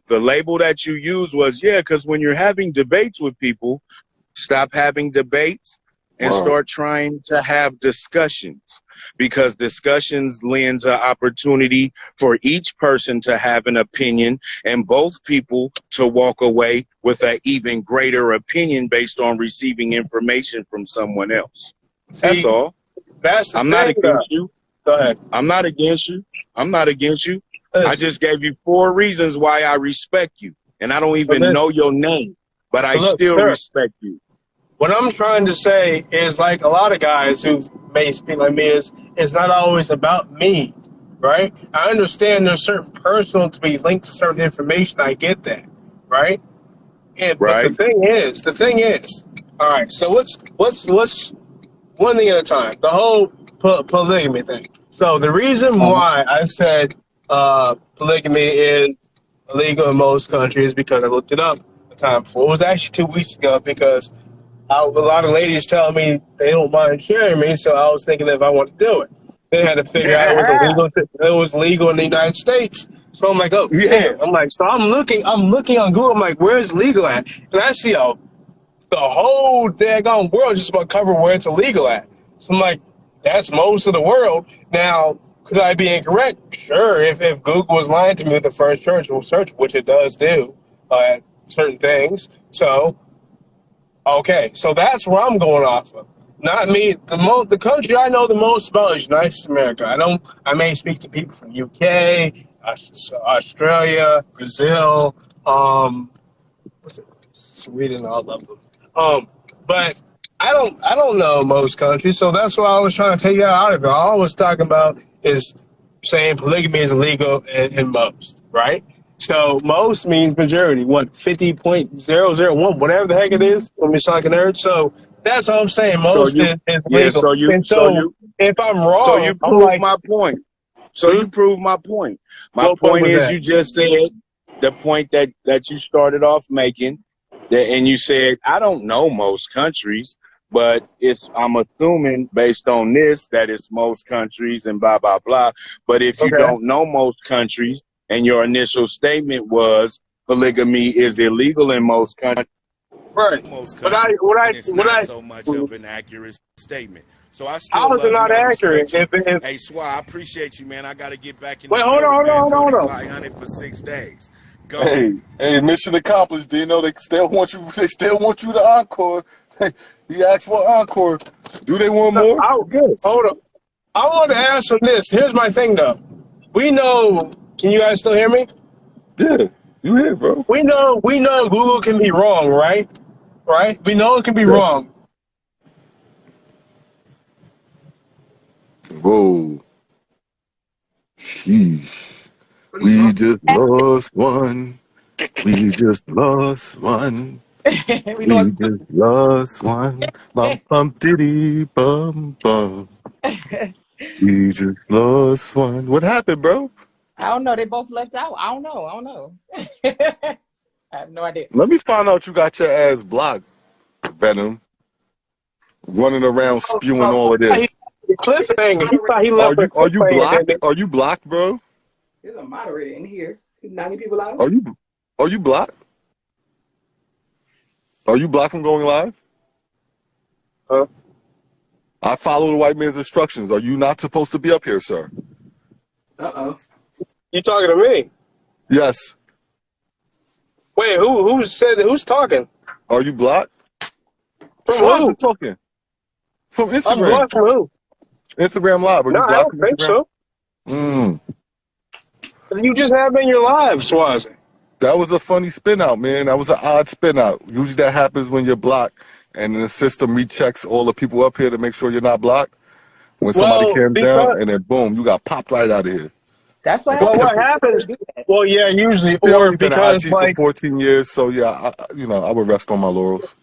label that you use was, yeah, because when you're having debates with people, stop having debates and start trying to have discussions, because discussions lends an opportunity for each person to have an opinion and both people to walk away with an even greater opinion based on receiving information from someone else. That's all. I'm not against you. Go ahead. I'm not against you. I'm not against you. I just gave you 4 reasons why I respect you. And I don't even know your name, but I still respect you. What I'm trying to say is, like a lot of guys who may speak like me, is it's not always about me, right? I understand there's certain personal to be linked to certain information. I get that, right? But the thing is, all right. So let's one thing at a time. The whole polygamy thing. So the reason why I said polygamy is illegal in most countries is because I looked it up the time before. It was actually 2 weeks ago because a lot of ladies tell me they don't mind sharing me, so I was thinking if I want to do it. They had to figure out it was legal in the United States. So I'm like, oh, damn. I'm like, so I'm looking on Google. I'm like, where's legal at? And I see the whole daggone world just about covered where it's illegal at. So I'm like, that's most of the world. Now, could I be incorrect? Sure. If Google was lying to me with the first search, which it does do certain things. So, okay. So that's where I'm going off of. Not me. The country I know the most about is United States of America. I may speak to people from UK, Australia, Brazil, what's it? Sweden, all of them. But I don't know most countries, so that's why I was trying to take that out of it. All I was talking about is saying polygamy is illegal in most, right? So most means majority. What 50.001, whatever the heck it is. Let me sound like a nerd. So that's all I'm saying. So Most you, is yeah. legal. And so if I'm So you wrong, I'm prove like, my point. So you prove my point. My what point point was is, that? you just said the point that you started off making, and you said I don't know most countries, but I'm assuming based on this that it's most countries and blah blah blah. But if you Okay. don't know most countries, and your initial statement was polygamy is illegal in most countries. Right. Most But countries, and it's not so much of an accurate statement. So I still how is it love you. not I accurate? respect you. If Hey, Swah, I appreciate you, man. I got to get back in the wait, hold building, man. on. 4,500 for 6 days. Go. Hey, mission accomplished. Do you know they still want you? They still want you to encore. He asked for encore. Do they want more? Yes. Hold on. I want to ask on this. Here's my thing, though. We know. Can you guys still hear me? Yeah, you here, bro? We know Google can be wrong, right? Right? We know it can be Yeah. wrong. Whoa. Sheesh. We just lost one. We just lost one. We know We it's just lost one. Bum bum diddy bum bum. We just lost one. What happened, bro? I don't know. They both left out. I don't know. I have no idea. Let me find out you got your ass blocked, Venom. Running around spewing all of this. Cliffhanger. He thought he left with Are you cliffhanger. blocked? Are you blocked, bro? There's a moderator in here. 90 people out. Are you blocked? Are you blocked from going live? Huh? I follow the white man's instructions. Are you not supposed to be up here, sir? Uh-oh. You talking to me? Yes. Wait, who's talking? Are you blocked? From Swaz who? is talking. From I'm Instagram. blocked from who? Instagram Live. Are No, you I blocked don't from think Instagram? so. You just have in your live, Swazi. That was a funny spin out, man. That was an odd spin out. Usually that happens when you're blocked and then the system rechecks all the people up here to make sure you're not blocked. When somebody came down and then boom, you got popped right out of here. That's what Well, happens. what happens? Well, yeah, usually, I've or already been in because IT like for 14 years, so yeah, I would rest on my laurels.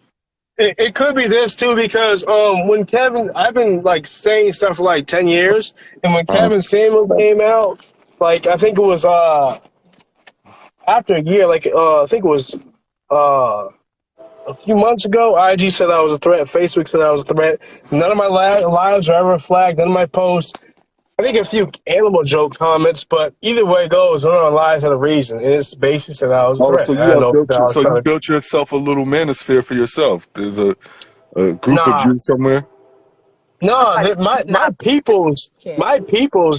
it could be this too, because when Kevin, I've been like saying stuff for like 10 years, and when Kevin Samuels came out, like I think it was after a year, like I think it was a few months ago, IG said I was a threat, Facebook said I was a threat. None of my lives are ever flagged, none of my posts. I think a few animal joke comments, but either way it goes, none of my lives had a reason. And it's basically said I was a Oh, threat. so I don't know if I was you trying to. built yourself a little manosphere for yourself. There's a group of Nah. you somewhere. No, my peoples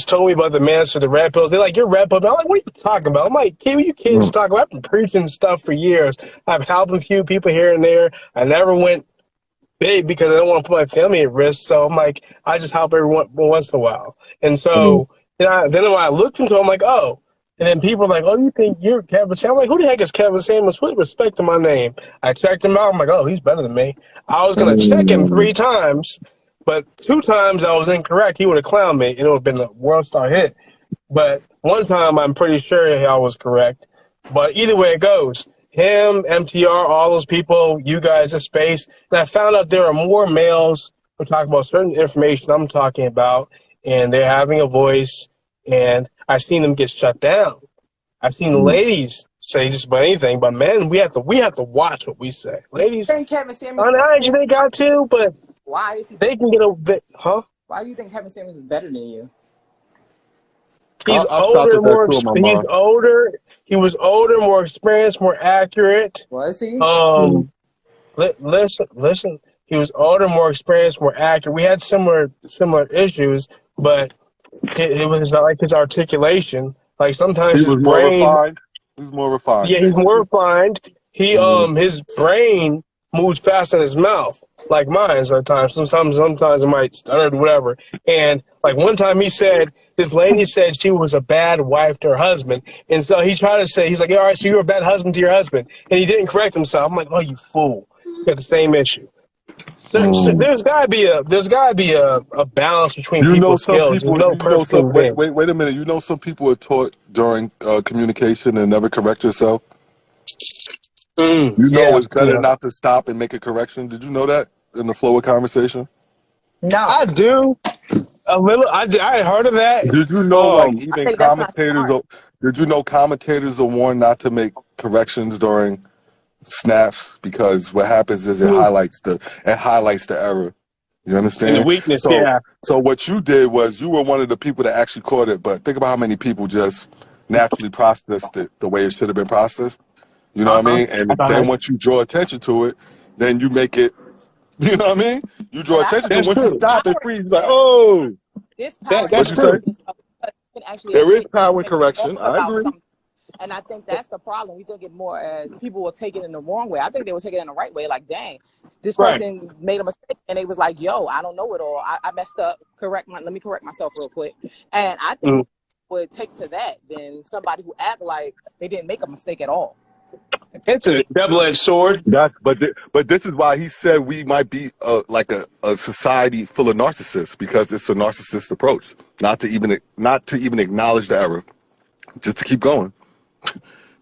told me about the Master, the red pills. They're like, you're red pill. I'm like, what are you talking about? I'm like, kid, what you kids talking about? I've been preaching stuff for years. I've helped a few people here and there. I never went big because I don't want to put my family at risk. So I'm like, I just help everyone once in a while. And so then when I looked into it, I'm like, oh. And then people are like, oh, you think you're Kevin Samuels? I'm like, who the heck is Kevin Samuels? Put respect to my name. I checked him out. I'm like, oh, he's better than me. I was going to check him 3 times, but 2 times I was incorrect. He would have clowned me. It would have been a world star hit. But 1 time I'm pretty sure I was correct. But either way it goes, him, MTR, all those people, you guys in space. And I found out there are more males who talk about certain information I'm talking about, and they're having a voice, and I've seen them get shut down. I've seen the ladies say just about anything, but men, we have to watch what we say. Ladies, on Kevin Samuels, IG they got to, but why is he? They can get a bit, huh? Why do you think Kevin Samuels is better than you? He's I older, that too in my mind. he's older. He was older, more experienced, more accurate. Was he? Listen. He was older, more experienced, more accurate. We had similar issues, but it was not like his articulation. Like sometimes his brain. He was more refined. Yeah, he's more refined. His brain moves fast in his mouth, like mine sometimes. Sometimes it might stutter or whatever. And like one time he said, this lady said she was a bad wife to her husband. And so he tried to say, he's like, all right, so you're a bad husband to your husband. And he didn't correct himself. I'm like, oh, you fool. You got the same issue. So there's gotta be a balance between You know people's some skills. There's people. no You know perfect some. human being. Wait a minute. You know some people are taught during communication and never correct yourself. You know it's better not to stop and make a correction. Did you know that in the flow of conversation? No, I do. A little. I had heard of that. Did you know, like, I even think that's not commentators? smart. Did you know commentators are warned not to make corrections during snaps because what happens is it highlights the error. You understand? And the weakness, So, yeah. so what you did was you were one of the people that actually caught it. But think about how many people just naturally processed it the way it should have been processed. You know what I mean? And then once you draw attention to it, then you make it. You know what I mean? You draw attention to it. Once you stop and freeze, like, oh, This power that's what you true. say? can actually There is affect power in women correction. more I about agree. something. And I think that's the problem. We think it more as people will take it in the wrong way. I think they will take it in the right way. Like, dang, this person made a mistake, and they was like, "Yo, I don't know it all. I messed up. Let me correct myself real quick." And I think would take to that than somebody who act like they didn't make a mistake at all. It's a double-edged sword. But this is why he said we might be like a society full of narcissists, because it's a narcissist approach, not to even acknowledge the error, just to keep going.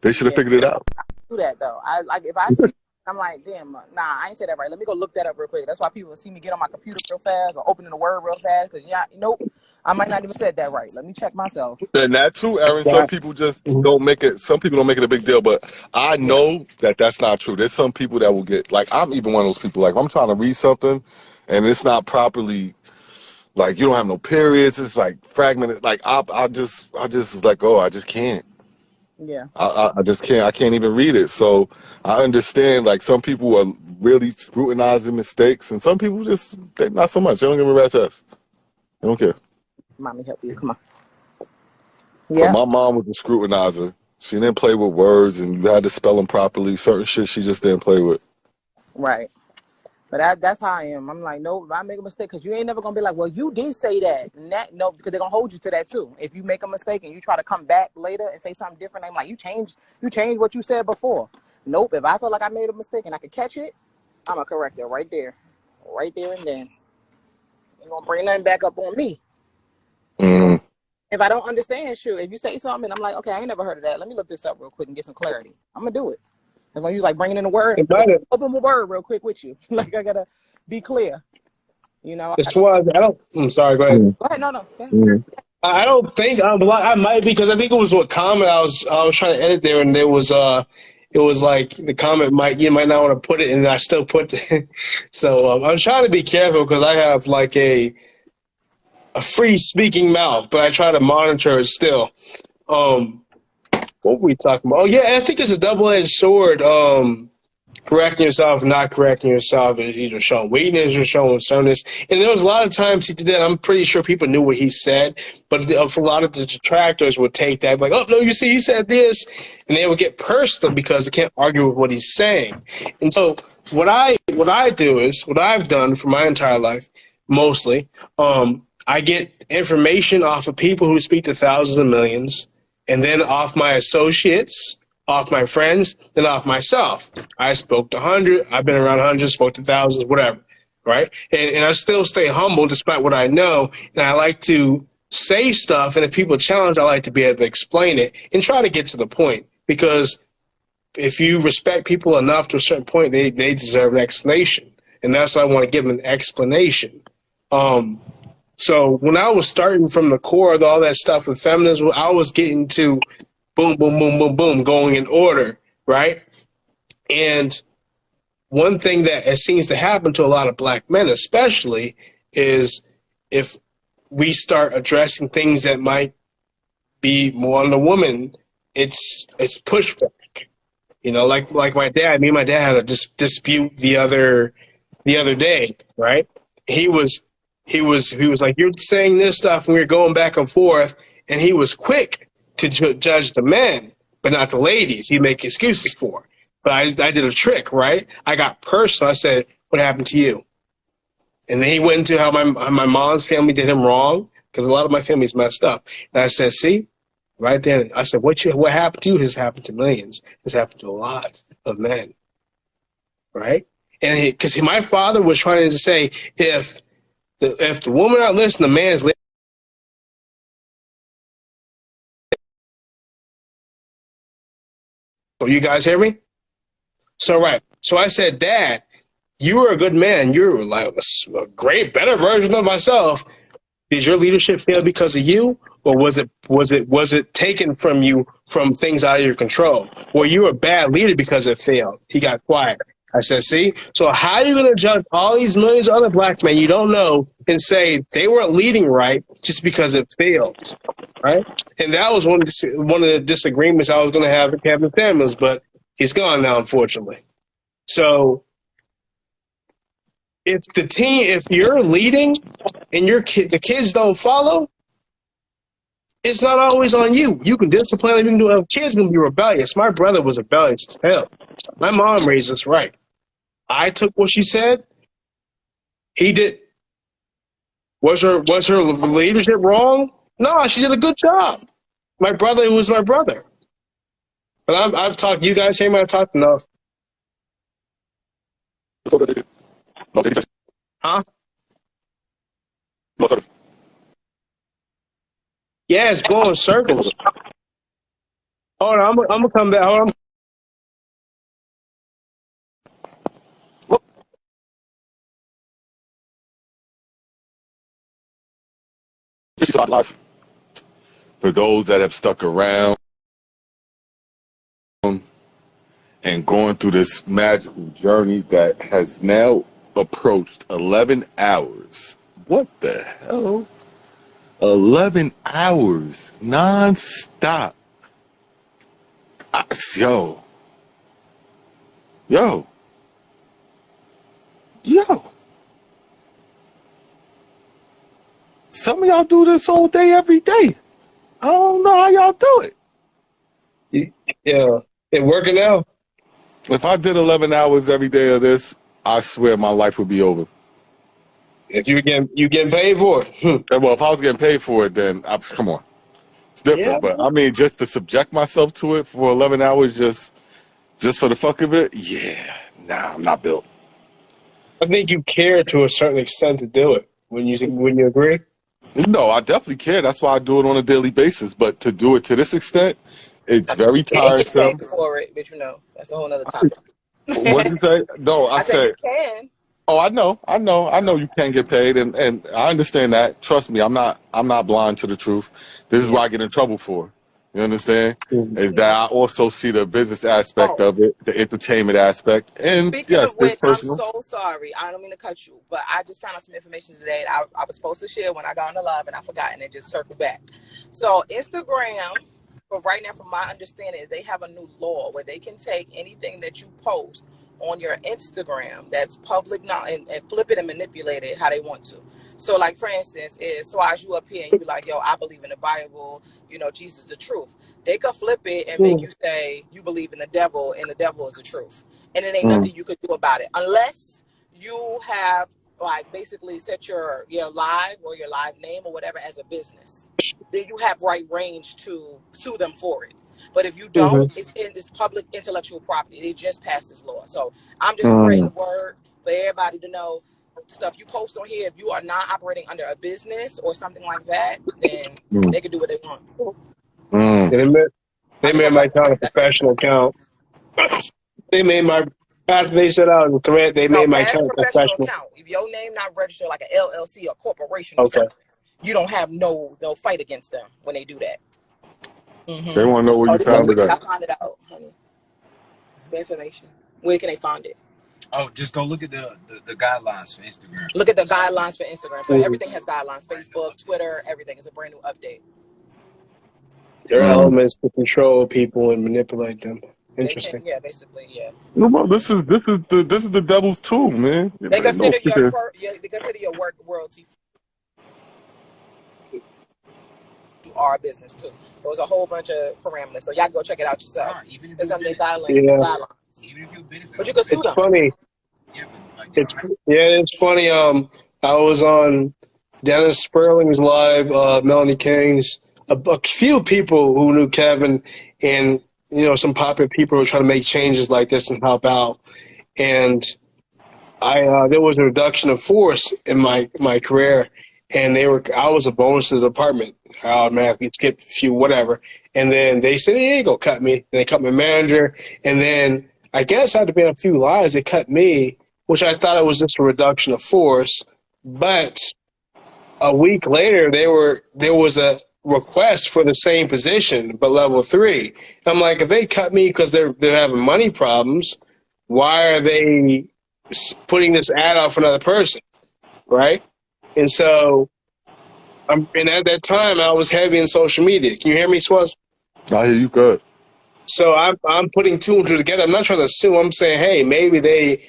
They should have figured it out. Do that though. I like if I see, I'm like, damn, nah, I ain't say that right. Let me go look that up real quick. That's why people see me get on my computer real fast or opening the word real fast because nope, I might not even said that right. Let me check myself. And that too, Aaron. Some people just don't make it. Some people don't make it a big deal, but I know that that's not true. There's some people that will get like I'm even one of those people. Like I'm trying to read something, and it's not properly. Like you don't have no periods. It's like fragmented. Like I just like I just can't. Yeah. I just can't. I can't even read it. So I understand. Like some people are really scrutinizing mistakes, and some people they not so much. They don't give a rat's ass. They don't care. Mommy, help you. Come on. Yeah. My mom was a scrutinizer. She didn't play with words, and you had to spell them properly. Certain shit she just didn't play with. Right. But that's how I am. I'm like, no, if I make a mistake, because you ain't never going to be like, well, you did say that. And no, because they're going to hold you to that, too. If you make a mistake and you try to come back later and say something different, I'm like, you changed what you said before. Nope. If I feel like I made a mistake and I could catch it, I'm going to correct it right there. Right there and then. You're going to bring nothing back up on me. Mm. If I don't understand, sure. If you say something, I'm like, okay, I ain't never heard of that. Let me look this up real quick and get some clarity. I'm going to do it. I'm going to use like bringing in a word. Open my word real quick with you. Like I got to be clear. You know. That's why I'm sorry, go ahead. Go ahead. No. Yeah. I don't think I might be, because I think it was what comment I was trying to edit there, and there was it was like the comment you might not want to put it, and I still put it. So I'm trying to be careful because I have like a free speaking mouth, but I try to monitor it still. What were we talking about? Oh yeah, I think it's a double-edged sword. Correcting yourself, not correcting yourself is either showing weakness or showing sternness. And there was a lot of times he did that. I'm pretty sure people knew what he said, but for a lot of the detractors would take that like, oh no, you see, he said this, and they would get personal because they can't argue with what he's saying. And so what I do is what I've done for my entire life, mostly. I get information off of people who speak to thousands and millions, and then off my associates, off my friends, then off myself. I spoke to 100. I've been around hundreds, spoke to thousands, whatever, right? And I still stay humble despite what I know, and I like to say stuff, and if people challenge, I like to be able to explain it and try to get to the point, because if you respect people enough to a certain point, they deserve an explanation, and that's why I want to give them an explanation. So when I was starting from the core of all that stuff with feminism, I was getting to boom, boom, boom, boom, boom, going in order, right? And one thing that seems to happen to a lot of black men especially is if we start addressing things that might be more on the woman, it's pushback. You know, like my dad, me and my dad had a dispute the other day, right? He was like, you're saying this stuff, and we were going back and forth, and he was quick to judge the men, but not the ladies. He'd make excuses for. But I did a trick, right? I got personal. I said, "What happened to you?" And then he went into how my mom's family did him wrong, because a lot of my family's messed up. And I said, "See, right there." I said, "What happened to you has happened to millions. Has happened to a lot of men, right?" And because my father was trying to say, if the woman not listening, the man's listening. So you guys hear me? So right. So I said, "Dad, you were a good man. You're like a great, better version of myself. Did your leadership fail because of you, or was it taken from you from things out of your control? Or you were a bad leader because it failed?" He got quiet. I said, "See, so how are you going to judge all these millions of other black men you don't know and say they weren't leading right just because it failed?" Right? And that was one of the disagreements I was going to have with Kevin Samuels, but he's gone now, unfortunately. So if you're leading and the kids don't follow, it's not always on you. You can discipline them. You can do it. Kids can be rebellious. My brother was rebellious as hell. My mom raised us right. I took what she said. He did. Was her leadership wrong? No, she did a good job. My brother was my brother. But I've talked. You guys hear me? I've talked enough. Huh? Yeah, it's going in circles. Hold on, I'm gonna come back. Hold on. For those that have stuck around and going through this magical journey that has now approached 11 hours. What the hell? 11 hours non-stop. Yo. Some of y'all do this all day, every day. I don't know how y'all do it. Yeah. It working out? If I did 11 hours every day of this, I swear my life would be over. If you getting paid for it. Well, if I was getting paid for it, then come on. It's different. Yeah. But I mean, just to subject myself to it for 11 hours just for the fuck of it, yeah. Nah, I'm not built. I think you care to a certain extent to do it. Wouldn't you agree? No, I definitely care. That's why I do it on a daily basis. But to do it to this extent, it's very tiresome. You can get paid for it, but that's a whole other topic. What did you say? No, I said you can. Oh, I know you can get paid, and I understand that. Trust me, I'm not blind to the truth. This is what I get in trouble for. You understand? Mm-hmm. Is that I also see the business aspect of it, the entertainment aspect, and Speaking yes, of which, it's personal. I'm so sorry. I don't mean to cut you, but I just found out some information today that I was supposed to share when I got on the live, and I forgot, and it just circled back. So Instagram, but right now, from my understanding, is they have a new law where they can take anything that you post on your Instagram that's public now and flip it and manipulate it how they want to. So like, for instance, so as you up here and you like, yo, I believe in the Bible, Jesus is the truth. They could flip it and make you say you believe in the devil and the devil is the truth. And it ain't nothing you could do about it unless you have like basically set your live or your live name or whatever as a business. Then you have right range to sue them for it. But if you don't, it's public intellectual property. They just passed this law. So I'm just spreading the word for everybody to know stuff you post on here. If you are not operating under a business or something like that, then they can do what they want. They made my account a professional account. They made after they said I was a threat, they made my account professional account. If your name not registered like an LLC or corporation or something, you don't have no fight against them when they do that. Mm-hmm. They want to know where you found it at. Where can I find it out, honey? The information. Where can they find it? Oh, just go look at the guidelines for Instagram. Look at the guidelines for Instagram. So everything has guidelines. Facebook, Twitter, everything is a brand new update. There are elements to control people and manipulate them. Interesting. Yeah, basically, yeah. No, this is the devil's tool, man. They consider your work royalty. You are a business too. So it's a whole bunch of parameters. So y'all go check it out yourself. It's under guidelines. Even But you can sue It's them. funny. It's funny. I was on Dennis Sperling's live, Melanie King's, a few people who knew Kevin, and some popular people who were trying to make changes like this and help out. And there was a reduction of force in my career, and I was a bonus to the department. I automatically skipped a few, whatever. And then they said, "Hey, go cut me." And they cut my manager, and then I guess after being a few lies, they cut me, which I thought it was just a reduction of force. But a week later, there was a request for the same position, but level 3. I'm like, if they cut me because they're having money problems, why are they putting this ad out for another person, right? And so, and at that time, I was heavy in social media. Can you hear me, Swaz? I hear you good. So I'm putting 2 and 2 together. I'm not trying to sue. I'm saying, hey, maybe they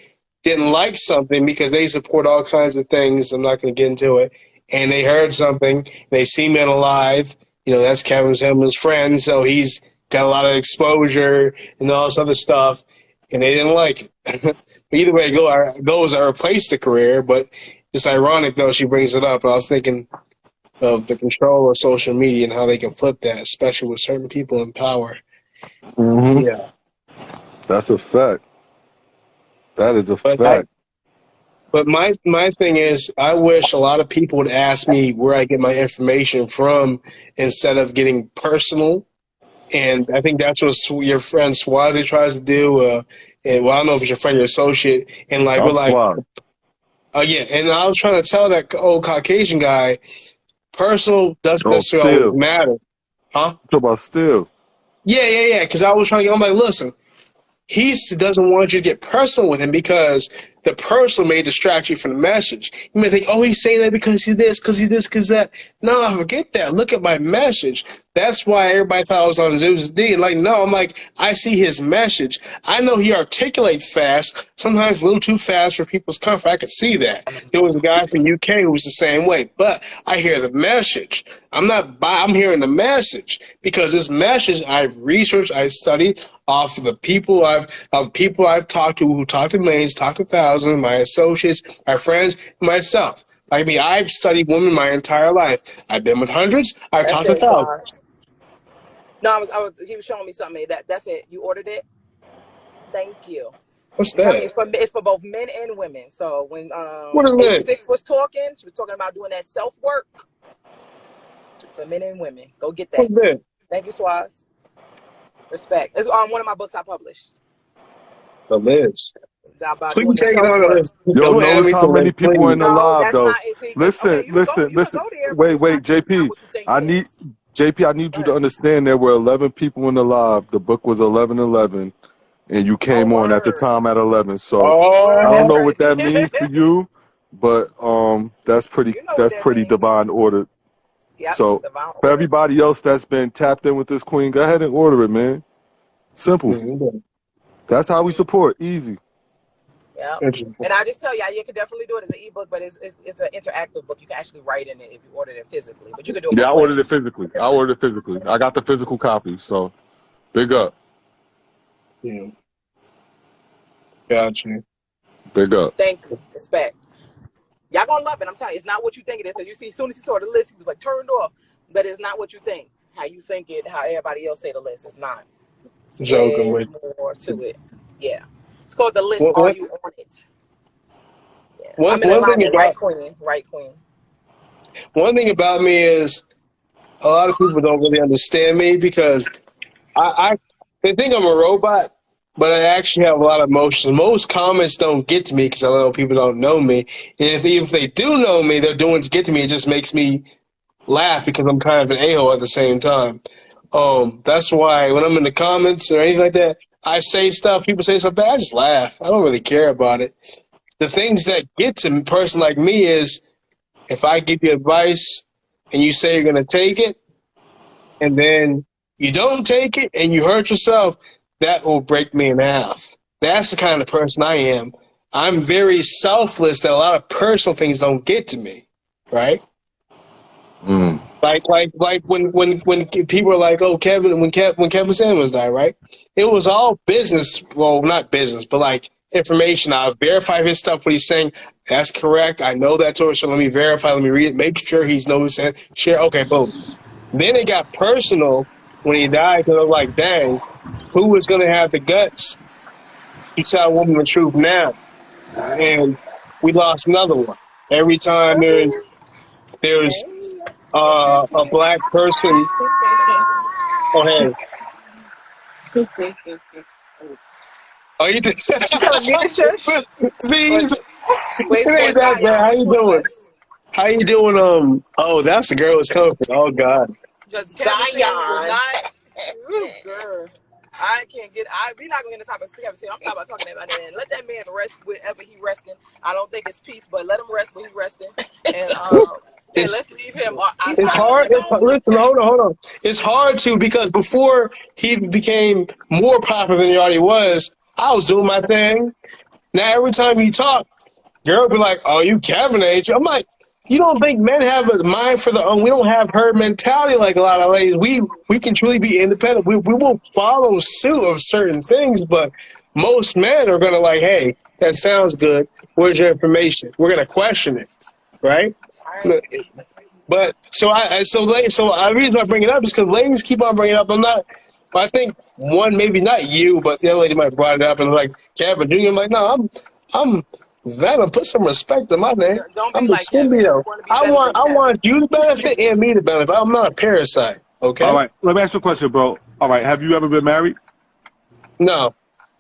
didn't like something because they support all kinds of things. I'm not going to get into it. And they heard something. They see me on a live. That's Kevin's his friend, so he's got a lot of exposure and all this other stuff. And they didn't like it. But either way it goes, I replaced the career. But it's ironic, though, she brings it up. I was thinking of the control of social media and how they can flip that, especially with certain people in power. Mm-hmm. Yeah. That's a fact. That is a fact. But my thing is, I wish a lot of people would ask me where I get my information from instead of getting personal. And I think that's what your friend Swazi tries to do. And I don't know if it's your friend or your associate. And we're like, yeah. And I was trying to tell that old Caucasian guy, personal doesn't necessarily matter. Huh? Talk about still. Yeah. Because I was trying to, I'm like, listen, he doesn't want you to get personal with him because the personal may distract you from the message. You may think, oh, he's saying that because he's this, because he's this, because that. No, forget that. Look at my message. That's why everybody thought I was on Zeus D. No, I'm like, I see his message. I know he articulates fast, sometimes a little too fast for people's comfort. I could see that. There was a guy from UK who was the same way, but I hear the message. I'm hearing the message because this message I've researched, I've studied off of the people I've talked to, who talked to millions, talked to thousands, my associates, my friends, myself. I've studied women my entire life. I've been with hundreds. I've talked to thousands. No, he was showing me something. That's it. You ordered it? Thank you. What's that? It's for both men and women. So when 86 was talking, she was talking about doing that self-work. It's for men and women. Go get that. What's that? Thank you, Swaz. Respect. It's on one of my books I published. The list. Please take it on the list. Yo, notice how many people are in the live, though. Listen. Wait, JP. I need you to understand there were 11 people in the live. The book was 11:11, and you came on at the time at 11. So I don't know what that means to you, but that's pretty divine order. Yep, so for everybody else that's been tapped in with this queen, go ahead and order it, man. Simple. That's how we support. Easy. Yeah, and I just tell you, you can definitely do it as an ebook, but it's an interactive book. You can actually write in it if you ordered it physically. But you can do it. Yeah, I ordered it physically. I got the physical copy. So, big up. Yeah. Gotcha. Big up. Thank you. Respect. Y'all gonna love it. I'm telling you, it's not what you think it is. Because you see, as soon as he saw the list, he was like turned off. But it's not what you think. How you think it. How everybody else say the list. It's not. It's joking way more to it. Yeah. It's called The List. Are you on it? Yeah. One thing about right queen. One thing about me is a lot of people don't really understand me because they think I'm a robot, but I actually have a lot of emotions. Most comments don't get to me because I know people don't know me, and if they do know me, they're doing it to get to me. It just makes me laugh because I'm kind of an a-hole at the same time. That's why when I'm in the comments or anything like that, I say stuff, people say something, I just laugh. I don't really care about it. The things that get to a person like me is if I give you advice and you say you're going to take it, and then you don't take it and you hurt yourself, that will break me in half. That's the kind of person I am. I'm very selfless that a lot of personal things don't get to me, right? Like when people are like, oh, when Kevin Samuels died, right? It was all business. Well, not business, but like information. I'll verify his stuff. What he's saying, that's correct. I know that, so let me verify. Let me read it. Make sure he's noticing. Share. Okay, boom. Then it got personal when he died because I was like, dang, who is going to have the guts to tell a woman the truth now? And we lost another one. Every time there's a black person. Oh, hey. Oh, you did. telling me to shush? Wait for that bad. How you doing? How you doing? Oh, that's the girl who's coming. Oh God. Just Zion. Girl. I can't get. We're not gonna get into the topic of Kevin Samuels. I'm talking about talking about that man. Let that man rest wherever he resting. I don't think it's peace, but let him rest where he resting. And let's leave him. It's hard. Listen, hold on. It's hard to, because before he became more popular than he already was, I was doing my thing. Now every time you talk, girl be like, "Oh, you Kevin age." I'm like, you don't think men have a mind for we don't have herd mentality like a lot of ladies. We can truly be independent. We will follow suit of certain things, but most men are gonna like, hey, that sounds good. Where's your information? We're gonna question it, right? But the reason I bring it up is because ladies keep on bringing it up. I think one, maybe not you, but the other lady might have brought it up and like, Kevin Jr. I'm like, no, I'm Venom. Put some respect in my name. I'm the symbiote. I want you to benefit and me to benefit. I'm not a parasite. Okay. All right. Let me ask you a question, bro. All right. Have you ever been married? No.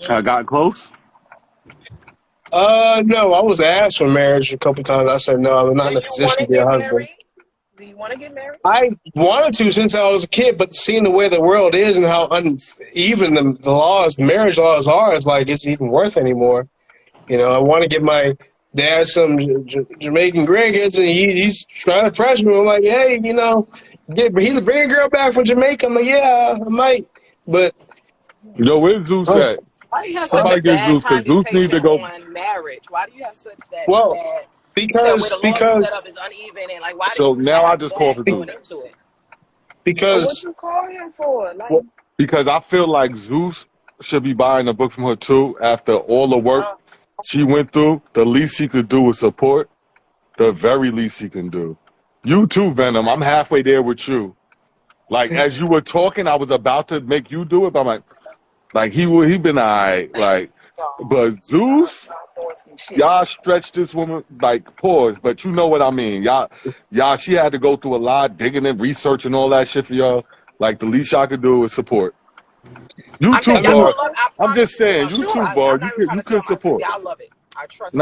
Gotten close? No. I was asked for marriage a couple times. I said no. I'm not in a position to be a husband. Do you want to get married? I wanted to since I was a kid, but seeing the way the world is and how uneven the laws, marriage laws are, it's like it's even worth anymore. You know, I want to get my dad some Jamaican grandkids, and he's trying to pressure me. I'm like, hey, you know, bring a girl back from Jamaica. I'm like, yeah, I might, but where's Zeus at? Why do you have such a bad connotation on marriage? Why do you have such that bad? Because setup is uneven and like why? So now I just call for Zeus. Because what you call him for? Like, because I feel like Zeus should be buying a book from her too. After all the work she went through, the least he could do is support. The very least he can do. You too, Venom. I'm halfway there with you. Like as you were talking, I was about to make you do it, but I'm like he been alright. Like, but Zeus. Y'all stretch this woman, like, pause, but you know what I mean. Y'all, she had to go through a lot, digging and research and all that shit for y'all. Like, the least y'all could do is support. You too, Bar. I'm just saying, you too, Bar. You could support. I love it. I trust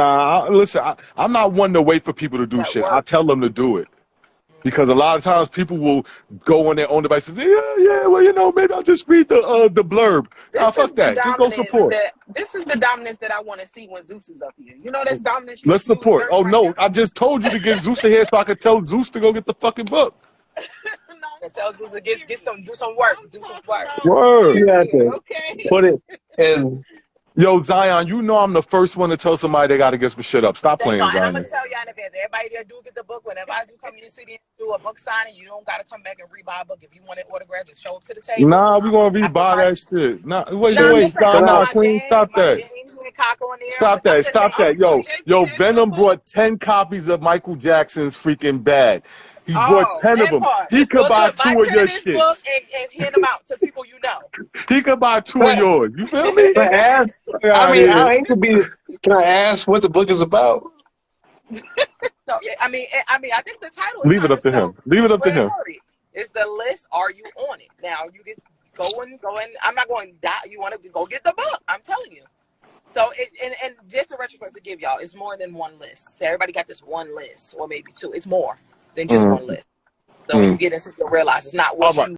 listen, I'm not one to wait for people to do shit. I tell them to do it. Because a lot of times people will go on their own devices. Yeah, well, you know, maybe I'll just read the blurb. Fuck that. Just go support. This is the dominance that I want to see when Zeus is up here. You know, that's dominance. Let's support. Oh, no. I just told you to get Zeus in here so I could tell Zeus to go get the fucking book. And tell Zeus to do some work. Do some work. Word. Okay. Put it in. Yo, Zion, you know I'm the first one to tell somebody they got to get some shit up. Stop playing, Zion. And I'm going to tell y'all in advance, everybody that do get the book, whenever I do come in the city and do a book signing, you don't got to come back and rebuy a book. If you want an autograph, just show up to the table. Nah, we going to rebuy that shit. Nah, wait. Queen, stop that. Stop that. Yo, Venom brought 10 copies of Michael Jackson's freaking Bad. He brought 10 of them. He could buy 2 of your shits. And hand them out to people you know. He could buy 2 of yours. You feel me? I hate to be. Can I ask what the book is about? So, I think the title is Leave it up to him. It's the list. Are you on it? Now, you get going. I'm not going to die. You want to go get the book. I'm telling you. So, and just a retrospect to give y'all, it's more than one list. So everybody got this one list or maybe 2. It's more than just one list. So when you get into it, you'll realize it's not what you